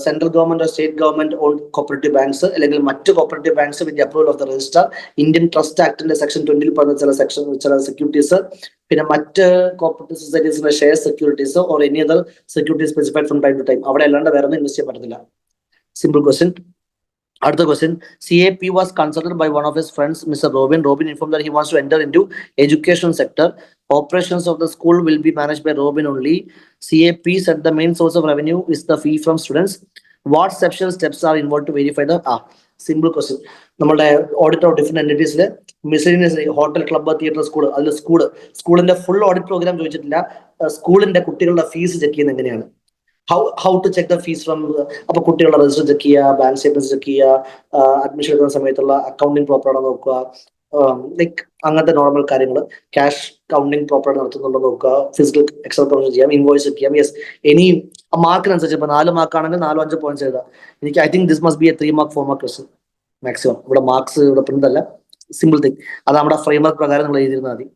central government, state government on cooperative banks, അല്ലെങ്കിൽ മറ്റ് cooperative banks with approval of the registrar, Indian trust ആക്ടിന്റെ സെക്ഷൻ 20 പറഞ്ഞ ചില സെക്യൂരിറ്റീസ്, പിന്നെ മറ്റ് കോപ്പറേറ്റീവ് സൊസൈറ്റീസിന്റെ share securities or any other securities specified from time to time. അവിടെ അല്ലാണ്ട് വേറെ ഒന്നും ഇൻവെസ്റ്റ് ചെയ്യാൻ പറ്റത്തില്ല. Simple question. Other question, CAP was consulted by one of his friends, Mr. Robin. Robin informed that he wants to enter into education sector. Operations of the school will be managed by Robin only. CAP said the main source of revenue is the fee from students. What special steps are involved to verify the simple question. നമ്മളുടെ audit of different എൻറ്റിറ്റീസിൽ miscellaneous hotel, club, theatre, school, അതിൽ സ്കൂളിന്റെ full audit programme ചോദിച്ചിട്ടില്ല. സ്കൂളിന്റെ കുട്ടികളുടെ fees check ചെയ്യുന്നത് എങ്ങനെയാണ്, how to check the fees from. അപ്പൊ കുട്ടികളുടെ രജിസ്റ്റർ ചെക്ക് ചെയ്യുക, ബാങ്ക് സ്റ്റേറ്റ്മെന്റ് ചെക്ക് ചെയ്യുക, അഡ്മിഷൻ എടുക്കുന്ന സമയത്തുള്ള അക്കൗണ്ടിങ് പ്രോപ്പർ ആണോ നോക്കുക, ലൈക്ക് അങ്ങനത്തെ നോർമൽ കാര്യങ്ങൾ. ക്യാഷ് കൗണ്ടിങ് പ്രോപ്പർ നടത്തുന്നുണ്ടോ നോക്കുക, ഫിസിക്കൽ എക്സൽ കൗണ്ട് ചെയ്യാം, ഇൻവോയ്സ് ചെക്ക് ചെയ്യാം. യെസ്, ഇനിയും മാർക്കിനനുസരിച്ച് ഇപ്പൊ 4 മാർക്കാണെങ്കിൽ 4-5 പോയിന്റ്സ് എഴുതാം. എനിക്ക് I think this must be A 3 mark 4 mark question maximum. ഇവിടെ മാർക്സ് ഇവിടെ പ്രിന്റ് അല്ല, സിമ്പിൾ തിങ്. അത് നമ്മുടെ ഫ്രെയിംവർക്ക് പ്രകാരം നിങ്ങൾ എഴുതിയിരുന്നാൽ മതി.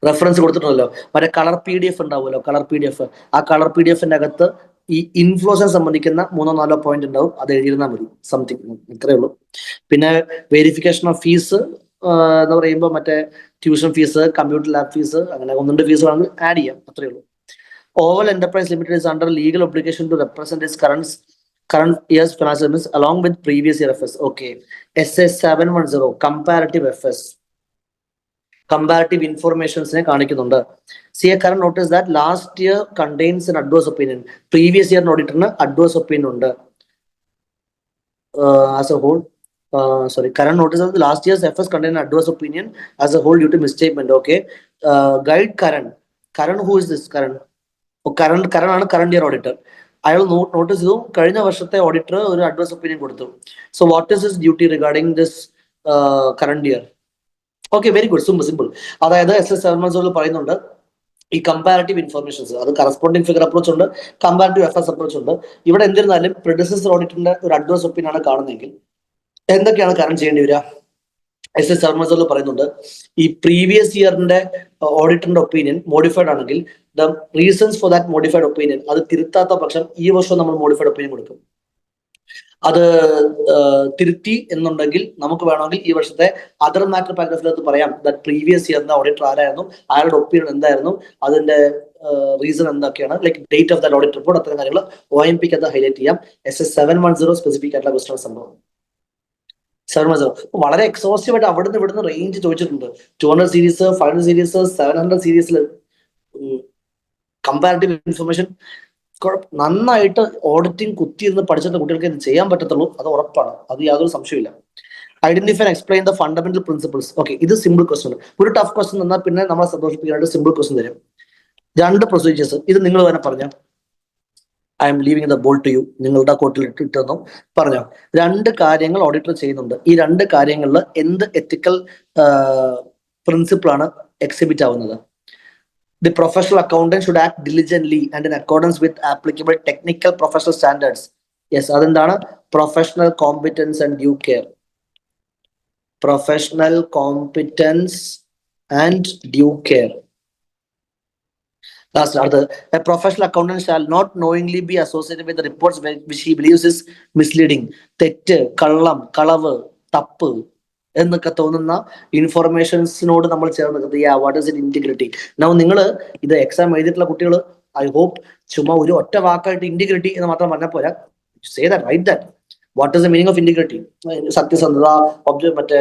റെഫറൻസ് കൊടുത്തിട്ടുണ്ടല്ലോ, മറ്റേ കളർ PDF ഉണ്ടാവുമല്ലോ, കളർ PDF. ആ കളർ PDFന്റെ അകത്ത് ഈ ഇൻഫ്ലോസിനെ സംബന്ധിക്കുന്ന 3-4 പോയിന്റ് ഉണ്ടാവും, അത് എഴുതിയിരുന്നാൽ മതി. സംതിങ് ഇത്രയേ ഉള്ളൂ. പിന്നെ വെരിഫിക്കേഷൻ ഓഫ് ഫീസ് എന്ന് പറയുമ്പോൾ മറ്റേ tuition fees, computer lab fees, അങ്ങനെ 1-2 ഫീസ് വേണമെങ്കിൽ ആഡ് ചെയ്യാം, അത്രയേ ഉള്ളൂ. Oval Enterprise Limited is under legal obligation to represent its current year's financial statements along with previous year FS. Okay, SA 710 comparative FS. Comparative informationsനെ കാണിക്കുന്നുണ്ട്. See a current notice that last year contains an adverse opinion. Previous year auditorന് adverse opinion ഉണ്ട്. As a whole, current notice of the last year's FS contain an adverse opinion as a whole due to misstatement. Okay, guide Karan. Karan, who is this Karan? Karan ആണ് current year auditor. അയാൾ notice ചെയ്തു കഴിഞ്ഞ വർഷത്തെ auditor ഒരു advice opinion കൊടുത്തു. So what is his duty regarding this current year? Okay, very good, simple. അതായത് SS 710 പറയുന്നുണ്ട് ഈ കമ്പാരിറ്റീവ് ഇൻഫർമേഷൻസ്, അത് കറസ്പോണ്ടിങ് ഫിഗർ അപ്രോച്ച് ഉണ്ട്, കമ്പാരിറ്റീവ് FS അപ്രോച്ച് ഉണ്ട്. ഇവിടെ എന്നിരുന്നാലും പ്രെഡിസസർ ഓഡിറ്ററിന്റെ ഒരു അഡ്വൈസ് ഒപ്പീനിയൻ ആണ് കാണുന്നതെങ്കിൽ എന്തൊക്കെയാണ് കറന്റ് ചെയ്യേണ്ടി വരിക? SS 710 പറയുന്നുണ്ട് ഈ പ്രീവിയസ് ഇയറിന്റെ ഓഡിറ്ററിന്റെ ഒപ്പീനിയൻ മോഡിഫൈഡ് ആണെങ്കിൽ the reasons for that modified opinion അത് തിരുത്താത്ത പക്ഷം ഈ വർഷം നമ്മൾ മോഡിഫൈഡ് ഒപ്പീനിയൻ കൊടുക്കും. അത് തിരുത്തി എന്നുണ്ടെങ്കിൽ നമുക്ക് വേണമെങ്കിൽ ഈ വർഷത്തെ അതർ മാറ്റർ പാരഗ്രാഫിനകത്ത് പറയാം ദാറ്റ് പ്രീവിയസ് ഇയറിന്റെ ഓഡിറ്റർ ആരായിരുന്നു, അയാളുടെ ഒപ്പീനിയൻ എന്തായിരുന്നു, അതിന്റെ റീസൺ എന്തൊക്കെയാണ്, like date of that audit report, അത്തരം കാര്യങ്ങൾ OMP ക്ക് ഹൈലൈറ്റ് ചെയ്യാം. SS 710 സ്പെസിഫിക് ആയിട്ടുള്ള ക്വസ്റ്റൻ സംഭവം 710 വളരെ എക്സോസ്റ്റീവ് ആയിട്ട് അവിടുന്ന് ഇവിടുന്ന് റേഞ്ച് ചോദിച്ചിട്ടുണ്ട്. 200 സീരീസ്, 500 സീരീസ്, 700 സീരീസിൽ കമ്പാരിറ്റീവ് ഇൻഫർമേഷൻ നന്നായിട്ട് ഓഡിറ്റിംഗ് കുത്തിയിരുന്ന് പഠിച്ചിട്ട് കുട്ടികൾക്ക് ഇത് ചെയ്യാൻ പറ്റത്തുള്ളൂ, അത് ഉറപ്പാണ്, അത് യാതൊരു സംശയമില്ല. Identify and explain the fundamental principles. Okay, ഇത് സിമ്പിൾ ക്വസ്റ്റൻ. ഒരു ടഫ് ക്വസ്റ്റൻ തന്നാൽ പിന്നെ നമ്മളെ സന്തോഷിപ്പിക്കാനായിട്ട് സിമ്പിൾ ക്വസ്റ്റൻ തരും. 2 പ്രൊസീജിയേഴ്സ്, ഇത് നിങ്ങൾ തന്നെ പറഞ്ഞോ. I'm leaving the ball to you. നിങ്ങളുടെ കോട്ടിൽ ഇട്ടെന്നോ പറഞ്ഞോ. 2 കാര്യങ്ങൾ ഓഡിറ്റർ ചെയ്യുന്നുണ്ട്. ഈ 2 കാര്യങ്ങളിൽ എന്ത് എത്തിക്കൽ പ്രിൻസിപ്പിൾ ആണ് എക്സിബിറ്റ് ആവുന്നത്? The professional accountant should act diligently and in accordance with applicable technical professional standards. Yes, അതെന്താണ്? Professional competence and due care. Professional competence and due care. Last, a professional accountant shall not knowingly be associated with the reports which he believes is misleading. തെറ്റ്, കള്ളം, കളവ്, തപ്പ് എന്നൊക്കെ തോന്നുന്ന ഇൻഫർമേഷൻസിനോട് നമ്മൾ ചേർന്ന് what is it integrity. Now നിങ്ങൾ ഇത് എക്സാം എഴുതിയിട്ടുള്ള കുട്ടികൾ ഐ ഹോപ്പ് ചുമ്മാ ഒരു ഒറ്റ വാക്കായിട്ട് ഇന്റഗ്രിറ്റി എന്ന് മാത്രം പറഞ്ഞാൽ പോരാ, say that, right that. What is the meaning of integrity? സത്യസന്ധത, മറ്റേ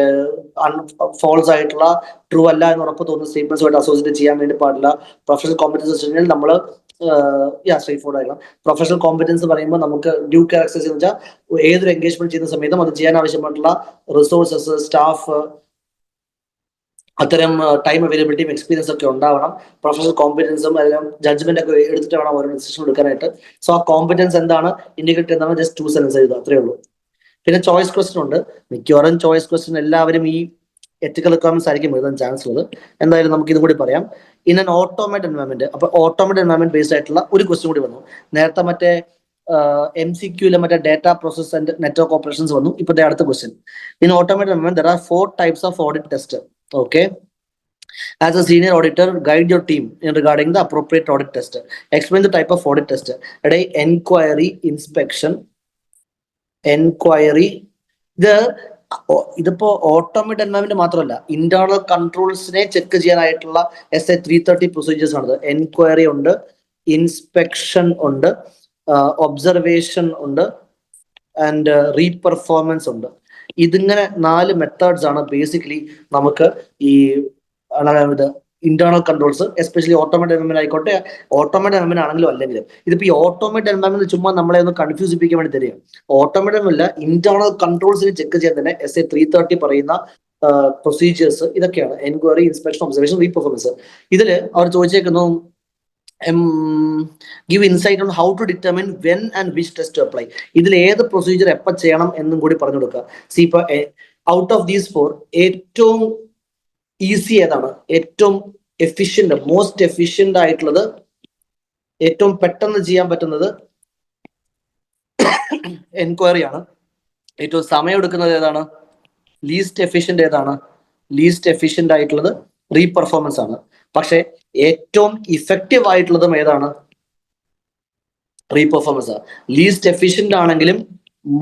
ഫോൾസ് ആയിട്ടുള്ള ട്രൂ അല്ല എന്ന് ഉറപ്പ് തോന്നുന്ന സ്റ്റേറ്റ്മെന്റ്സുമായിട്ട് അസോസിയേറ്റ് ചെയ്യാൻ വേണ്ടി പാടില്ല. പ്രൊഫഷണൽ കോമ്പറ്റൻസ് വെച്ച് കഴിഞ്ഞാൽ നമ്മൾ സ്ട്രേറ്റ് ഫോർവേഡ് ആയിരിക്കണം. പ്രൊഫഷണൽ കോമ്പറ്റൻസ് പറയുമ്പോൾ നമുക്ക് ഡ്യൂ കെയർ എക്സസൈസ് എന്ന് വെച്ചാൽ ഏതൊരു എൻഗേജ്മെന്റ് ചെയ്യുന്ന സമയത്തും അത് ചെയ്യാൻ ആവശ്യമായിട്ടുള്ള റിസോഴ്സസ്, സ്റ്റാഫ്, അത്തരം ടൈം അവൈലബിലിറ്റിയും എക്സ്പീരിയൻസ് ഒക്കെ ഉണ്ടാവണം. പ്രൊഫഷണൽ കോമ്പറ്റൻസും എല്ലാം ജഡ്ജ്മെന്റ് ഒക്കെ എടുത്തിട്ട് വേണം ഓരോ ഡിസിഷൻ എടുക്കാനായിട്ട്. സോ ആ കോമ്പറ്റൻസ് എന്താണ്, ഇന്റഗ്രേറ്റ് എന്താണ്, ജസ്റ്റ് 2 സെന്റൻസ് എഴുതുക, അത്രേ ഉള്ളൂ. പിന്നെ ചോയ്സ് ക്വസ്റ്റൻ ഉണ്ട്. മിക്കവാറും ചോയ്സ് ക്വസ്റ്റൻ എല്ലാവരും ഈ എത്തിക്കൽ റിക്വയർമെന്റ്സ് ആയിരിക്കും എഴുതാൻ ചാൻസ് ഉള്ളത്. എന്തായാലും നമുക്ക് ഇതും കൂടി പറയാം. In an automate environment. അപ്പൊ ഓട്ടോമേറ്റ് എൻവയൺമെന്റ് ബേസ്ഡ് ആയിട്ടുള്ള ഒരു ക്വസ്റ്റൻ കൂടി വന്നു. നേരത്തെ മറ്റേ MCQ മറ്റേ data process and network operations വന്നു. ഇപ്പോഴത്തെ അടുത്ത question, in automated environment there are 4 types of audit test. Okay, as a senior auditor, guide your team in regarding the appropriate audit test. Explain the type of audit test. Enquiry, inspection, enquiry. ഇതിപ്പോ automate environment മാത്രമല്ല, internal കൺട്രോൾസിനെ check ചെയ്യാനായിട്ടുള്ള SA 330 procedures ആണത്. Enquiry ഉണ്ട്, inspection ഉണ്ട്, observation ഉണ്ട്, and റീപെർഫോമൻസ് ഉണ്ട്. ഇതിങ്ങനെ 4 methods ആണ് ബേസിക്കലി നമുക്ക് ഈ internal controls, especially automated environment ആയിക്കോട്ടെ, ഓട്ടോമേറ്റഡ് എൻവയോൺമെന്റ് ആണെങ്കിലും അല്ലെങ്കിലും. ഇതിപ്പോ ഈ ഓട്ടോമേറ്റഡ് എൻവയോൺമെന്റ് ചുമ്മാ നമ്മളെ ഒന്ന് കൺഫ്യൂസിപ്പിക്കാൻ വേണ്ടി തരിക. ഓട്ടോമേറ്റഡ് അല്ല, ഇന്റേണൽ കൺട്രോൾസിന് ചെക്ക് ചെയ്യാൻ തന്നെ SA 330 പറയുന്ന പ്രൊസീജിയേഴ്സ് ഇതൊക്കെയാണ്: എൻക്വയറി, ഇൻസ്പെക്ഷൻ, ഒബ്സർവേഷൻ, റീപെർഫോമൻസ്. ഇതിൽ അവർ ചോദിച്ചേക്കുന്നു give insight on how to determine when and which test to apply. ഇതിൽ ഏത് പ്രൊസീജിയർ എപ്പോൾ ചെയ്യണം എന്നും കൂടി പറഞ്ഞു കൊടുക്കുക. സി ഇപ്പൊ ഔട്ട് ഓഫ് ദീസ് 4 ഏറ്റവും ഈസി ഏതാണ്, ഏറ്റവും എഫിഷ്യന്റ്, മോസ്റ്റ് എഫിഷ്യന്റ് ആയിട്ടുള്ളത്, ഏറ്റവും പെട്ടെന്ന് ചെയ്യാൻ പറ്റുന്നത് എൻക്വയറി ആണ്. ഏറ്റവും സമയം എടുക്കുന്നത് ഏതാണ്, ലീസ്റ്റ് എഫിഷ്യന്റ് ഏതാണ്, ലീസ്റ്റ് എഫിഷ്യന്റ് ആയിട്ടുള്ളത് റീപെർഫോമൻസ് ആണ്. പക്ഷെ ഏറ്റവും ഇഫക്റ്റീവ് ആയിട്ടുള്ളതും ഏതാണ്, റീപെർഫോമൻസ് ആണ്. ലീസ്റ്റ് എഫിഷ്യന്റ് ആണെങ്കിലും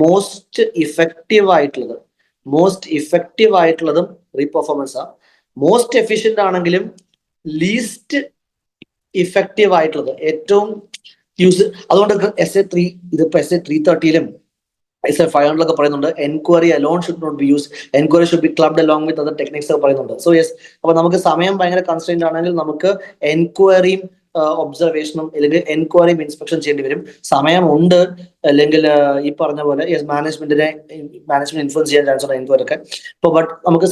മോസ്റ്റ് ഇഫക്റ്റീവ് ആയിട്ടുള്ളതും റീപെർഫോമൻസ് ആണ്. മോസ്റ്റ് എഫിഷ്യന്റ് ആണെങ്കിലും ലീസ്റ്റ് ഇഫക്റ്റീവ് ആയിട്ടുള്ളത് ഏറ്റവും യൂസ്. അതുകൊണ്ട് ഇതിപ്പോ SA 330 SA 500 പറയുന്നുണ്ട്, enquiry alone should not be use, enquiry should be clubbed along with other techniques പറയുന്നുണ്ട്. സോ യെസ്, അപ്പൊ നമുക്ക് സമയം ഭയങ്കര കൺസ്ട്രെയിന്റ് ആണെങ്കിൽ നമുക്ക് എൻക്വയറിയും ഒബ്സർവേഷനും അല്ലെങ്കിൽ എൻക്വയറിയും ഇൻസ്പെക്ഷൻ ചെയ്യേണ്ടി വരും. സമയമുണ്ട് അല്ലെങ്കിൽ ഈ പറഞ്ഞ പോലെ മാനേജ്മെന്റ് ഇൻഫ്ലുവൻസ് ചെയ്യാൻ ചാൻസ് ഉണ്ട് എൻക്വയറി ഒക്കെ. ഇപ്പൊ ബട്ട് നമുക്ക്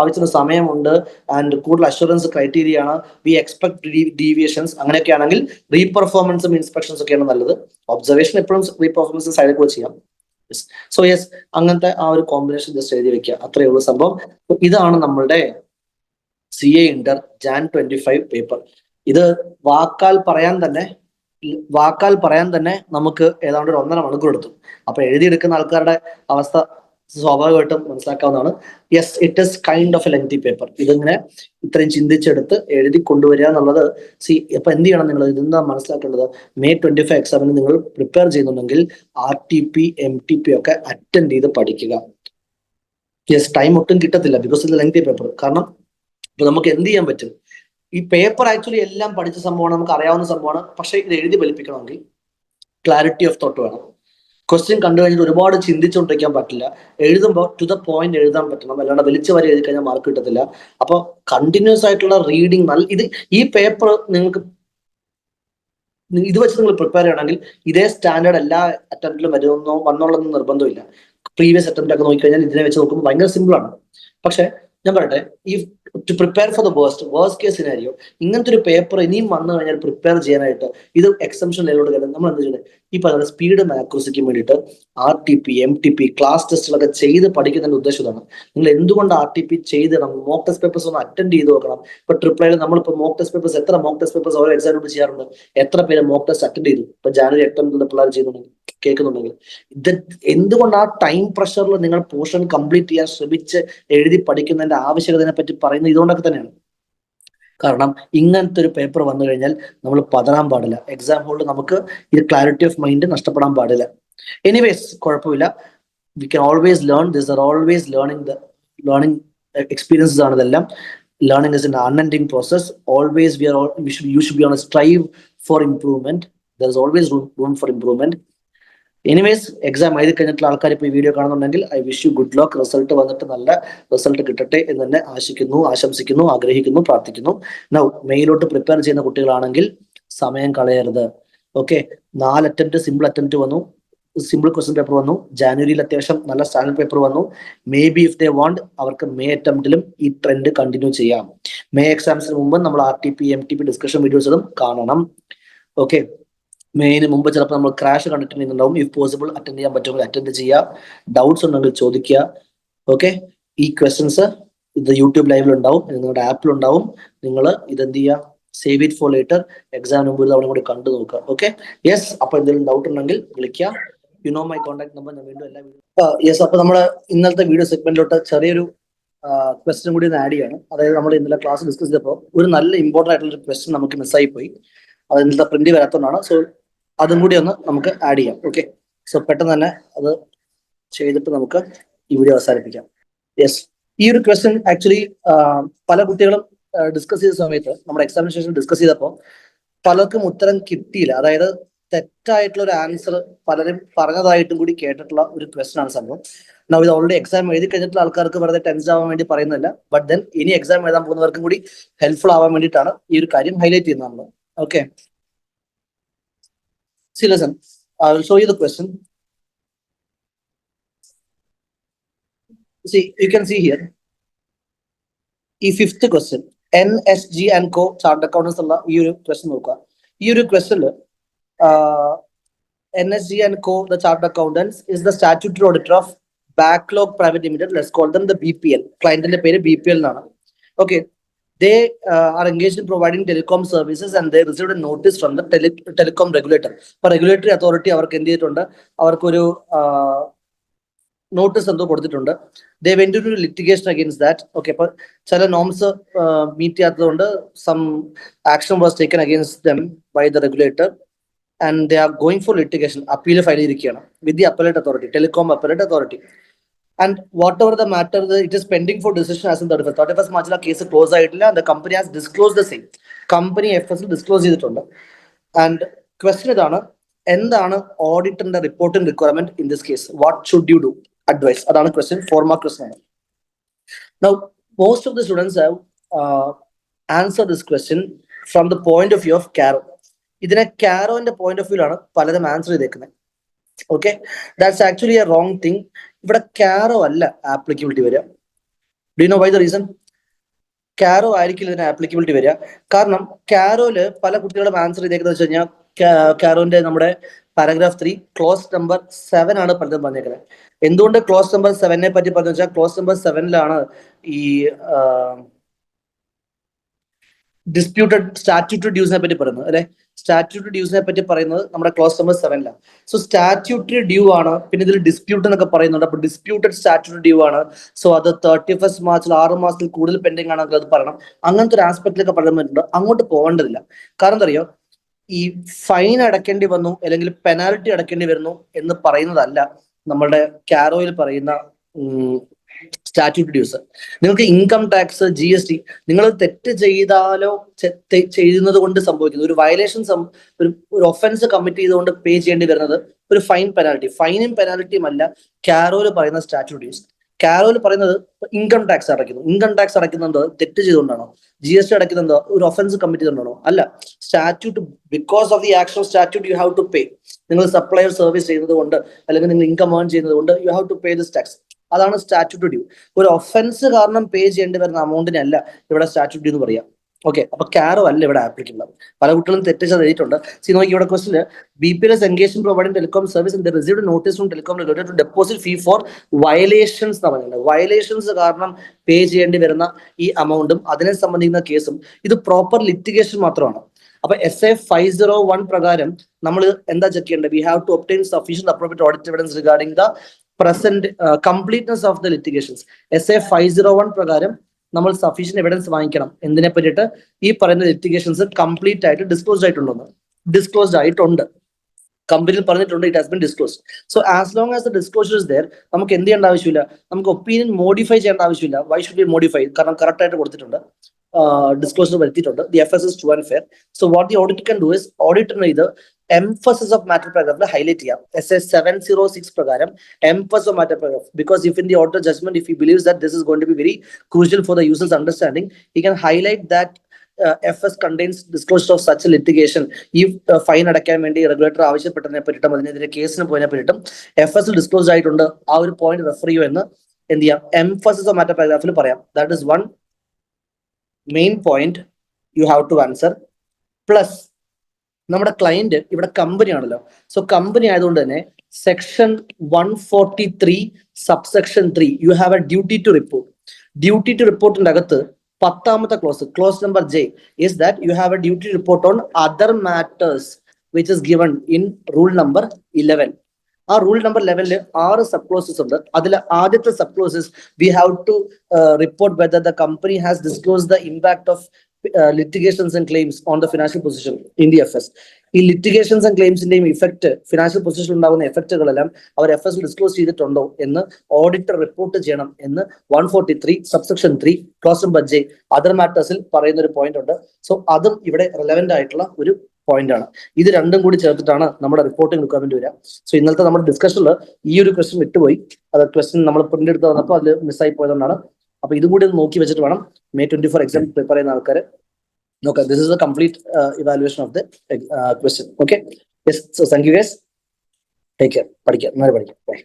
ആവശ്യത്തിന് സമയമുണ്ട് ആൻഡ് കൂടുതൽ അഷുറൻസ് ക്രൈറ്റീരിയ ആണ്, വി എക്സ്പെക്ട് ഡീവിയേഷൻസ്, അങ്ങനെയൊക്കെ ആണെങ്കിൽ റീപെർഫോമൻസും ഇൻസ്പെക്ഷൻസ് ഒക്കെയാണ് നല്ലത്. ഒബ്സർവേഷൻ എപ്പോഴും റീപെർഫോമൻസ് സൈഡിൽ കൂടെ ചെയ്യാം. സോ യെസ്, അങ്ങനത്തെ ആ ഒരു കോമ്പിനേഷൻ ജസ്റ്റ് എഴുതി വെക്കുക, അത്രയേ ഉള്ളൂ സംഭവം. ഇതാണ് നമ്മളുടെ CA ഇന്റർ Jan 25 പേപ്പർ. ഇത് വാക്കാൽ പറയാൻ തന്നെ നമുക്ക് ഏതാണ്ട് ഒരു 1.5 മണിക്കൂർ എടുത്തു. അപ്പൊ എഴുതിയെടുക്കുന്ന ആൾക്കാരുടെ അവസ്ഥ സ്വാഭാവികമായിട്ടും മനസ്സിലാക്കാവുന്നതാണ്. Yes, it is kind of A lengthy paper. ഇതിങ്ങനെ ഇത്രയും ചിന്തിച്ചെടുത്ത് എഴുതി കൊണ്ടുവരിക എന്നുള്ളത് അപ്പൊ എന്ത് ചെയ്യണം നിങ്ങൾ, ഇതെന്താ മനസ്സിലാക്കേണ്ടത്, May 25 എക്സാമിന് നിങ്ങൾ പ്രിപ്പയർ ചെയ്യുന്നുണ്ടെങ്കിൽ RTP MTP ഒക്കെ അറ്റൻഡ് ചെയ്ത് പഠിക്കുക. യെസ്, ടൈം ഒട്ടും കിട്ടത്തില്ല ബിക്കോസ് ഇത് ലെങ്തി പേപ്പർ. കാരണം ഇപ്പൊ നമുക്ക് എന്ത് ചെയ്യാൻ പറ്റും, ഈ പേപ്പർ ആക്ച്വലി എല്ലാം പഠിച്ച സംഭവമാണ്, നമുക്ക് അറിയാവുന്ന സംഭവമാണ്. പക്ഷെ ഇത് എഴുതി ഫലിപ്പിക്കണമെങ്കിൽ ക്ലാരിറ്റി ഓഫ് തോട്ട് വേണം. ക്വസ്റ്റ്യൻ കണ്ടു കഴിഞ്ഞിട്ട് ഒരുപാട് ചിന്തിച്ചുകൊണ്ടിരിക്കാൻ പറ്റില്ല. എഴുതുമ്പോൾ ടു ദ പോയിന്റ് എഴുതാൻ പറ്റണം, അല്ലാണ്ട് വലിച്ചു വരെ എഴുതി കഴിഞ്ഞാൽ മാർക്ക് കിട്ടത്തില്ല. അപ്പൊ കണ്ടിന്യൂസ് ആയിട്ടുള്ള റീഡിങ് ഈ പേപ്പർ നിങ്ങൾക്ക് ഇത് വെച്ച് നിങ്ങൾ പ്രിപ്പയർ ചെയ്യണമെങ്കിൽ ഇതേ സ്റ്റാൻഡേർഡ് എല്ലാ അറ്റംപ്റ്റിലും വന്നോളൊന്നും നിർബന്ധമില്ല. പ്രീവിയസ് അറ്റംപ്റ്റ് ഒക്കെ നോക്കിക്കഴിഞ്ഞാൽ ഇതിനെ വെച്ച് നോക്കുമ്പോൾ ഭയങ്കര സിമ്പിൾ ആണ്. പക്ഷെ ഞാൻ പറയട്ടെ, ഈ to prepare for the worst case scenario, ഇങ്ങനത്തെ ഒരു പേപ്പർ ഇനിയും വന്നു കഴിഞ്ഞാൽ പ്രിപ്പയർ ചെയ്യാനായിട്ട് ഇത് എക്സംഷൻ ലെവലോട് കയറി നമ്മൾ എന്താ ചെയ്യുന്നത്, ഈ പറയുന്ന സ്പീഡും ആക്യുറസിക്കും വേണ്ടിയിട്ട് RTP MTP ക്ലാസ് ടെസ്റ്റുകളൊക്കെ ചെയ്ത് പഠിക്കുന്നതിന്റെ ഉദ്ദേശം ഇതാണ്. നിങ്ങൾ എന്തുകൊണ്ട് RTP ചെയ്തിടണം, മോക്ക് ടെസ്റ്റ് പേപ്പേഴ്സ് ഒന്ന് അറ്റൻഡ് ചെയ്ത് നോക്കണം. ഇപ്പൊ ട്രിപ്പിൾ നമ്മളിപ്പോ മോക്ക് ടെസ്റ്റ് പേപ്പേഴ്സ് എത്ര മോക്ക് ടെസ്റ്റ് പേപ്പേഴ്സ് ഓരോ എക്സാമിനോട് ചെയ്യാറുണ്ട്, എത്ര പേര് മോക്ക് ടെസ്റ്റ് അറ്റൻഡ് ചെയ്തു, ഇപ്പൊ January 8 മുതൽ പിള്ളേർ ചെയ്യുന്നുണ്ടെങ്കിൽ കേൾക്കുന്നുണ്ടെങ്കിൽ, ഇത് എന്തുകൊണ്ട് ആ ടൈം പ്രഷറിൽ നിങ്ങൾ പോർഷൻ കംപ്ലീറ്റ് ചെയ്യാൻ ശ്രമിച്ച് എഴുതി പഠിക്കുന്നതിന്റെ ആവശ്യകതയെ പറ്റി പറയുന്നത് ഇതുകൊണ്ടൊക്കെ തന്നെയാണ്. കാരണം ഇങ്ങനത്തെ ഒരു പേപ്പർ വന്നു കഴിഞ്ഞാൽ നമ്മൾ പതറാൻ പാടില്ല. എക്സാം ഹോളിൽ നമുക്ക് ഇത് ക്ലാരിറ്റി ഓഫ് മൈൻഡ് നഷ്ടപ്പെടാൻ പാടില്ല. എനിവേസ്, കുഴപ്പമില്ല, we can always learn. This are always learning experiences ആണ് ഇതെല്ലാം. Learning is an unending process. Always you should be on a strive for improvement. There is always room for improvement. Anyways, exam എഴുതി കഴിഞ്ഞിട്ടുള്ള ആൾക്കാർ ഇപ്പോൾ ഈ video കാണുന്നുണ്ടെങ്കിൽ I wish you good luck. Result വന്നിട്ട് നല്ല റിസൾട്ട് കിട്ടട്ടെ എന്ന് തന്നെ ആശംസിക്കുന്നു, ആഗ്രഹിക്കുന്നു, പ്രാർത്ഥിക്കുന്നു. നൗ മെയിലോട്ട് പ്രിപ്പയർ ചെയ്യുന്ന കുട്ടികളാണെങ്കിൽ സമയം കളയരുത്. ഓക്കെ, 4 അറ്റംപ്റ്റ് സിമ്പിൾ അറ്റംപ്റ്റ് വന്നു, സിമ്പിൾ ക്വസ്റ്റ്യൻ പേപ്പർ വന്നു. ജാനുവരിയിൽ അത്യാവശ്യം നല്ല സ്റ്റാൻഡേർഡ് പേപ്പർ വന്നു. May be if they want അവർക്ക് May അറ്റംപ്റ്റിലും ഈ ട്രെൻഡ് കണ്ടിന്യൂ ചെയ്യാം. May എക്സാംസിന് മുമ്പ് നമ്മൾ RTP MTP ഡിസ്കഷൻ വീഡിയോസും കാണണം. ഓക്കെ, മെയിന് മുമ്പ് ചിലപ്പോൾ നമ്മൾ ക്രാഷ് കണ്ടിട്ടുണ്ടാവും. ഇഫ് പോസിബിൾ അറ്റൻഡ് ചെയ്യാൻ പറ്റുമെങ്കിൽ അറ്റൻഡ് ചെയ്യുക. ഡൗട്ട്സ് ഉണ്ടെങ്കിൽ ചോദിക്കുക. ഓക്കെ, ഈ ക്വസ്റ്റ്യൻസ് ഇത് യൂട്യൂബ് ലൈവിൽ ഉണ്ടാവും, നിങ്ങളുടെ ആപ്പിൽ ഉണ്ടാവും. നിങ്ങൾ ഇതെന്ത് ചെയ്യുക, save it for later. Exam മുമ്പ് ഒരു തവണ കൂടി കണ്ടു നോക്കുക. Okay, yes. അപ്പൊ എന്തെങ്കിലും ഡൗട്ട് ഉണ്ടെങ്കിൽ വിളിക്കുക. You know my contact number. ഞാൻ വീണ്ടും എല്ലാ യെസ്. അപ്പൊ നമ്മുടെ ഇന്നലത്തെ വീഡിയോ സെഗ്മെന്റിലോട്ട് ചെറിയൊരു ക്വസ്റ്റ്യൻ കൂടി ഒന്ന് ആഡ് ചെയ്യാണ്. അതായത് നമ്മൾ ഇന്നലെ ക്ലാസ് ഡിസ്കസ് ചെയ്തപ്പോൾ ഒരു നല്ല ഇമ്പോർട്ടൻ്റ് ആയിട്ടുള്ള ഒരു ക്വസ്റ്റ്യൻ നമുക്ക് മിസ്സായി പോയി. അത് ഇന്നത്തെ പ്രിന്റ് വരാത്തതുകൊണ്ടാണ്. സോ അതും കൂടി ഒന്ന് നമുക്ക് ആഡ് ചെയ്യാം. ഓക്കെ, സോ പെട്ടെന്ന് തന്നെ അത് ചെയ്തിട്ട് നമുക്ക് ഈ വീഡിയോ അവസാനിപ്പിക്കാം. യെസ്, ഈ ഒരു ക്വസ്റ്റ്യൻ ആക്ച്വലി പല കുട്ടികളും ഡിസ്കസ് ചെയ്ത സമയത്ത്, നമ്മുടെ എക്സാമിനേഷൻ ഡിസ്കസ് ചെയ്തപ്പോൾ പലർക്കും ഉത്തരം കിട്ടിയില്ല. അതായത് തെറ്റായിട്ടുള്ള ഒരു ആൻസർ പലരും പറഞ്ഞതായിട്ടും കൂടി കേട്ടിട്ടുള്ള ഒരു ക്വസ്റ്റ്യൻ ആണ് സംഭവം. ഇത് ഓൾറെഡി എക്സാം എഴുതി കഴിഞ്ഞിട്ടുള്ള ആൾക്കാർക്ക് വെറുതെ ടെൻഷൻ ആവാൻ വേണ്ടി പറയുന്നില്ല. ബട്ട് ദെൻ ഇനി എക്സാം എഴുതാൻ പോകുന്നവർക്കും കൂടി ഹെൽപ്ഫുൾ ആവാൻ വേണ്ടിയിട്ടാണ് ഈ ഒരു കാര്യം ഹൈലൈറ്റ് ചെയ്യുന്നത് നമ്മൾ. Okay, see, listen, I will show you the question. See, you can see here ഈ fifth question NSG and Co chart accountants ഉള്ള ഈ ഒരു ക്വസ്റ്റ്യൻ നോക്കുക. ഈ ഒരു ക്വസ്റ്റ്യനിൽ NSG and Co the chartered accountants is the statutory auditor of Backlog Private Limited. Let's call them the BPL. ക്ലയന്റിന്റെ പേര് BPL എന്നാണ്. Okay, they are engaged in providing telecom services and they received a notice from the telecom regulator. അപ്പോൾ regulatory authority അവർക്ക് എന്ത് ചെയ്തിട്ടുണ്ട്, അവർക്കൊരു notice എന്തോ കൊടുത്തിട്ടുണ്ട്. They went to litigation against that. Okay, അപ്പൊ ചില നോംസ് മീറ്റ് ചെയ്യാത്തതുകൊണ്ട് some action was taken against them by the regulator and they are going for litigation. Appeal file ചെയ്തിരിക്കുകയാണ് with the appellate authority, telecom appellate authority. And whatever the matter, it is pending for decision as in 31st മാർച്ചിൽ ആ case close ആയിട്ടില്ല. The company has disclose the same. Company FS disclose ചെയ്തിട്ടുണ്ട്. And question ഇതാണ്, എന്താണ് ഓഡിറ്ററിന്റെ reporting requirement in this case? What should you do? Advice. അതാണ് question. 4 mark question ആണ്. Now, most of the students have answered this question from the point of view of Caro. ഇതിനെ കാരോന്റെ point of view ആണ് പലരും answer ചെയ്തേക്കുന്നത്. Okay, that's actually a wrong thing. ഇവിടെ CARO അല്ല applicability വരിക. Do you know why the reason? CARO ആയിരിക്കില്ല ഇതിന് applicability വരിക. കാരണം കാരോയില് പല കുട്ടികളും ആൻസർ ചെയ്തേക്കുന്നത് വെച്ച് കഴിഞ്ഞാൽ കാരോന്റെ നമ്മുടെ പാരഗ്രാഫ് 3 ക്ലോസ് നമ്പർ 7 ആണ് പലതും പറഞ്ഞേക്കുന്നത്. എന്തുകൊണ്ട് ക്ലോസ് നമ്പർ 7 പറ്റി പറഞ്ഞു വെച്ചാൽ ക്ലോസ് നമ്പർ 7 ഈ ഡിസ്പ്യൂട്ടഡ് സ്റ്റാറ്റ്യൂട്ടറി ഡ്യൂസിനെ പറ്റി പറയുന്നത് അല്ലെ. സ്റ്റാറ്റ്യൂട്ടറി ഡ്യൂസിനെ പറ്റി പറയുന്നത് നമ്മുടെ close number 7. So statutory due ആണ്. പിന്നെ ഇതിൽ ഡിസ്പ്യൂട്ട് എന്നൊക്കെ പറയുന്നുണ്ട്. അപ്പൊ ഡിസ്പ്യൂട്ടഡ് സ്റ്റാറ്റ്യൂട്ടറി ഡ്യൂ ആണ്. സോ അത് 31st മാർച്ചിൽ 6 മാസത്തിൽ കൂടുതൽ പെൻഡിങ് ആണെങ്കിൽ അത് പറയണം. അങ്ങനത്തെ ഒരു ആസ്പെക്റ്റിലൊക്കെ പറയുന്നുണ്ട്. അങ്ങോട്ട് പോകേണ്ടതില്ല. കാരണം എന്താ അറിയോ, ഈ ഫൈൻ അടയ്ക്കേണ്ടി വന്നു അല്ലെങ്കിൽ പെനാൽറ്റി അടയ്ക്കേണ്ടി വരുന്നു എന്ന് പറയുന്നതല്ല നമ്മളുടെ കാരോയിൽ പറയുന്ന സ്റ്റാറ്റ്യൂട്ട് ഡ്യൂസ്. നിങ്ങൾക്ക് ഇൻകം ടാക്സ്, GST, നിങ്ങൾ തെറ്റ് ചെയ്താലോ ചെയ്യുന്നത് കൊണ്ട് സംഭവിക്കുന്നത് ഒരു വയലേഷൻ, ഒരു ഒഫൻസ് കമ്മിറ്റ് ചെയ്തുകൊണ്ട് പേ ചെയ്യേണ്ടി വരുന്നത് ഒരു ഫൈൻ പെനാൽറ്റി. ഫൈനും പെനാൽറ്റിയും അല്ല കാരോയിൽ പറയുന്ന സ്റ്റാറ്റ്യൂട്ട് ഡ്യൂസ്. കാരോയിൽ പറയുന്നത് ഇൻകം ടാക്സ് അടയ്ക്കുന്നു. ഇൻകം ടാക്സ് അടയ്ക്കുന്നത് തെറ്റ് ചെയ്തുകൊണ്ടാണോ? GST അടയ്ക്കുന്നത് ഒരു ഒഫൻസ് കമ്മിറ്റ് ചെയ്തുകൊണ്ടാണോ? അല്ല. Statute, because of the action of statute you have to pay. നിങ്ങൾ സപ്ലയർ സർവീസ് ചെയ്യുന്നത് കൊണ്ട് അല്ലെങ്കിൽ നിങ്ങൾ ഇൻകം ഏൺ ചെയ്യുന്നത് കൊണ്ട് you have to pay this tax. അതാണ് സ്റ്റാറ്റ്യൂട്ട് ഡ്യൂ. ഒരു ഒഫൻസ് കാരണം പേ ചെയ്യേണ്ടി വരുന്ന അമൗണ്ടിനെ അല്ല ഇവിടെ സ്റ്റാറ്റ്യൂട്ട് ഡ്യൂ എന്ന് പറയാം. ഓക്കെ, അപ്പൊ കാരോ അല്ല ഇവിടെ ആപ്ലിക്കബിൾ. പല കുട്ടികളും തെറ്റിച്ച് എഴുതിയിട്ടുണ്ട്. സി നോക്കി ഇവിടെ question, BPL is engaged in providing telecom service and they received a notice from telecom regulator to deposit fee for violations എന്ന് പറയുന്നത്. വയലേഷൻസ് കാരണം പേ ചെയ്യേണ്ടി വരുന്ന ഈ അമൗണ്ടും അതിനെ സംബന്ധിക്കുന്ന കേസും ഇത് പ്രോപ്പർ ലിറ്റിഗേഷൻ മാത്രമാണ്. അപ്പൊ SA 501 പ്രകാരം നമ്മൾ എന്താ ചെക്ക് ചെയ്യേണ്ടത്? We have to obtain sufficient appropriate audit evidence regarding the present completeness of the litigations. SA 501 പ്രകാരം നമ്മൾ സഫീഷ്യന്റ് എവിഡൻസ് വാങ്ങിക്കണം. എന്തിനെ പറ്റിയിട്ട്? ഈ പറയുന്ന ലിറ്റിഗേഷൻസ് കംപ്ലീറ്റ് ആയിട്ട് ഡിസ്ക്ലോസ്ഡ് ആയിട്ടുണ്ടെന്ന്. ഡിസ്ക്ലോസ്ഡ് ആയിട്ടുണ്ട്, കമ്പനിയിൽ പറഞ്ഞിട്ടുണ്ട്, it has been disclosed. So as long as the disclosure is there, നമുക്ക് എന്ത് ചെയ്യേണ്ട ആവശ്യമില്ല, നമുക്ക് ഒപ്പീനിയൻ മോഡിഫൈ ചെയ്യേണ്ട ആവശ്യമില്ല. Why should be modify? കാരണം കറക്റ്റ് ആയിട്ട് കൊടുത്തിട്ടുണ്ട്, ഡിസ്ക്ലോഷർ വരുത്തിയിട്ടുണ്ട്. The FS is true and fair. So what the auditor can do is, auditor ഇത് emphasis of matter paragraph highlight ചെയ്യാം. SA 706 പ്രകാരം emphasis of matter paragraph, because if in the auditor judgment if he believes that this is going to be very crucial for the user's understanding, he can highlight that FS contains disclosure of such a litigation. ഈ fine അടയ്ക്കാൻ വേണ്ടി regulator ആവശ്യപ്പെട്ടതിനെ പറ്റിയിട്ടും അതിനെതിരെ കേസിന് പോയതിനെ പറ്റിയിട്ടും FS disclose ആയിട്ടുണ്ട്. ആ ഒരു പോയിന്റ് റെഫർ ചെയ്യൂ എന്ന് എന്ത് ചെയ്യാം, emphasis of matter paragraphൽ പറയാം. That is one main point you have to answer. Plus നമ്മുടെ ക്ലയന്റ് ഇവിടെ കമ്പനി ആണല്ലോ. സോ കമ്പനി ആയതുകൊണ്ട് തന്നെ section 143 subsection 3 you have a duty to report. Duty to റിപ്പോർട്ടിന്റെ അകത്ത് 10th clause number J is that you have a duty report on other matters which is given in rule number 11. ആ rule number 11 6 sub closes ഉണ്ട്. അതിൽ ആദ്യത്തെ sub clauses we have to report whether the company has disclose the impact of litigations and claims on the financial position in the FS. ഈ litigations and ക്ലെയിംസിന്റെയും effect, financial പൊസിഷനിൽ ഉണ്ടാകുന്ന എഫക്റ്റുകളെല്ലാം അവർ FS disclose ചെയ്തിട്ടുണ്ടോ എന്ന് auditor report ചെയ്യണം എന്ന് 143 subsection 3 clause number J other മാറ്റേഴ്സിൽ പറയുന്ന ഒരു പോയിന്റ് ഉണ്ട്. സോ അതും ഇവിടെ റെലവെന്റ് ആയിട്ടുള്ള ഒരു പോയിന്റ് ആണ്. ഇത് രണ്ടും കൂടി ചേർത്തിട്ടാണ് നമ്മുടെ റിപ്പോർട്ടിംഗ് റിക്വയർമെന്റ് വരിക. സോ ഇന്നലത്തെ നമ്മുടെ ഡിസ്കഷനിൽ ഈ ഒരു ക്വസ്റ്റ്യൻ വിട്ടുപോയി. അത് ക്വസ്റ്റ്യൻ നമ്മൾ പ്രിന്റ് എടുത്ത് വന്നപ്പോൾ അതിൽ മിസ്സായി പോയതുകൊണ്ടാണ്. അപ്പൊ ഇതും കൂടി ഒന്ന് നോക്കി വെച്ചിട്ട് വേണം May 24 എക്സാം പ്രിപ്പയർ ചെയ്യുന്ന ആൾക്കാർ നോക്കാം. This is the complete evaluation of the question. Okay, yes. So thank you guys, take care. പഠിക്കാം, നന്നായി പഠിക്കാം. Bye.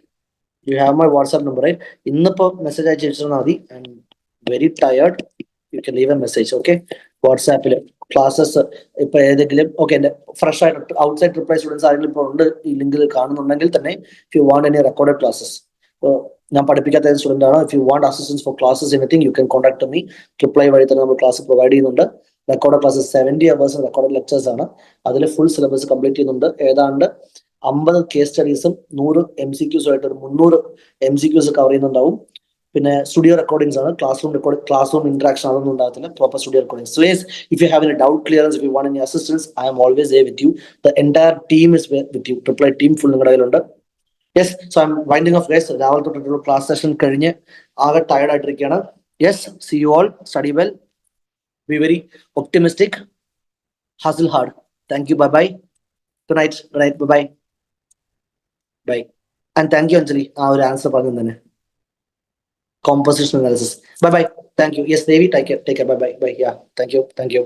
You have my WhatsApp number right. ഇന്നിപ്പോ മെസ്സേജ് അയച്ചു വെച്ചാൽ മതി. I'm very tired. You can leave a message. Okay, വാട്സാപ്പിൽ classes ഇപ്പൊ ഏതെങ്കിലും ഓക്കെ എന്റെ ഫ്രഷ് ആയിട്ട് ഔട്ട്സൈഡ് പ്രിപ്പയർ സ്റ്റുഡൻസ് ആരെങ്കിലും ഇപ്പോൾ ഉണ്ട് ഈ ലിങ്കിൽ കാണുന്നുണ്ടെങ്കിൽ തന്നെ if you want any recorded classes, ഞാൻ പഠിപ്പിക്കാത്ത സ്റ്റുഡന്റ് ആണ്. If you want assistance for classes anything you can contact me. Reply വഴി തന്നെ നമ്മൾ ക്ലാസ് പ്രൊവൈഡ് ചെയ്യുന്നുണ്ട്. Record classes 70 hours record lectures ആണ്. അതിൽ ഫുൾ സിലബസ് കംപ്ലീറ്റ് ചെയ്യുന്നുണ്ട്. ഏതാണ്ട് 50 കേസ് സ്റ്റഡീസും 100 MCQs ആയിട്ട് ഒരു 300 MCQs കവർ ചെയ്യുന്നുണ്ടാവും. പിന്നെ സ്റ്റുഡിയോ റെക്കോർഡിംഗ്സ് ആണ്. ക്ലാസ് റൂം ഇന്ററാക്ഷൻ അതൊന്നും ഉണ്ടാകത്തില്ല. Proper studio recordings. So yes, if you have any doubt clearance, if you want any assistance, I am always there with you. The entire team is with you. Reply team full നിങ്ങളുടെ കയ്യിലുണ്ട്. Yes, so I'm winding off guys. രാവിലെ തൊട്ടുള്ള class session കഴിഞ്ഞ് ആകെ tired ആയിട്ടിരിക്കുകയാണ്. Yes, see you all. Study well. Be very optimistic. Hustle hard. Thank you. Bye bye. Good night. Good night. Bye bye. Bye. And thank you Anjali. ആ ഒരു answer പറഞ്ഞു തന്നെ. Composition analysis. Bye bye. Thank you. Yes, Devi. Take care. Bye bye. Bye. Yeah. Thank you. Thank you.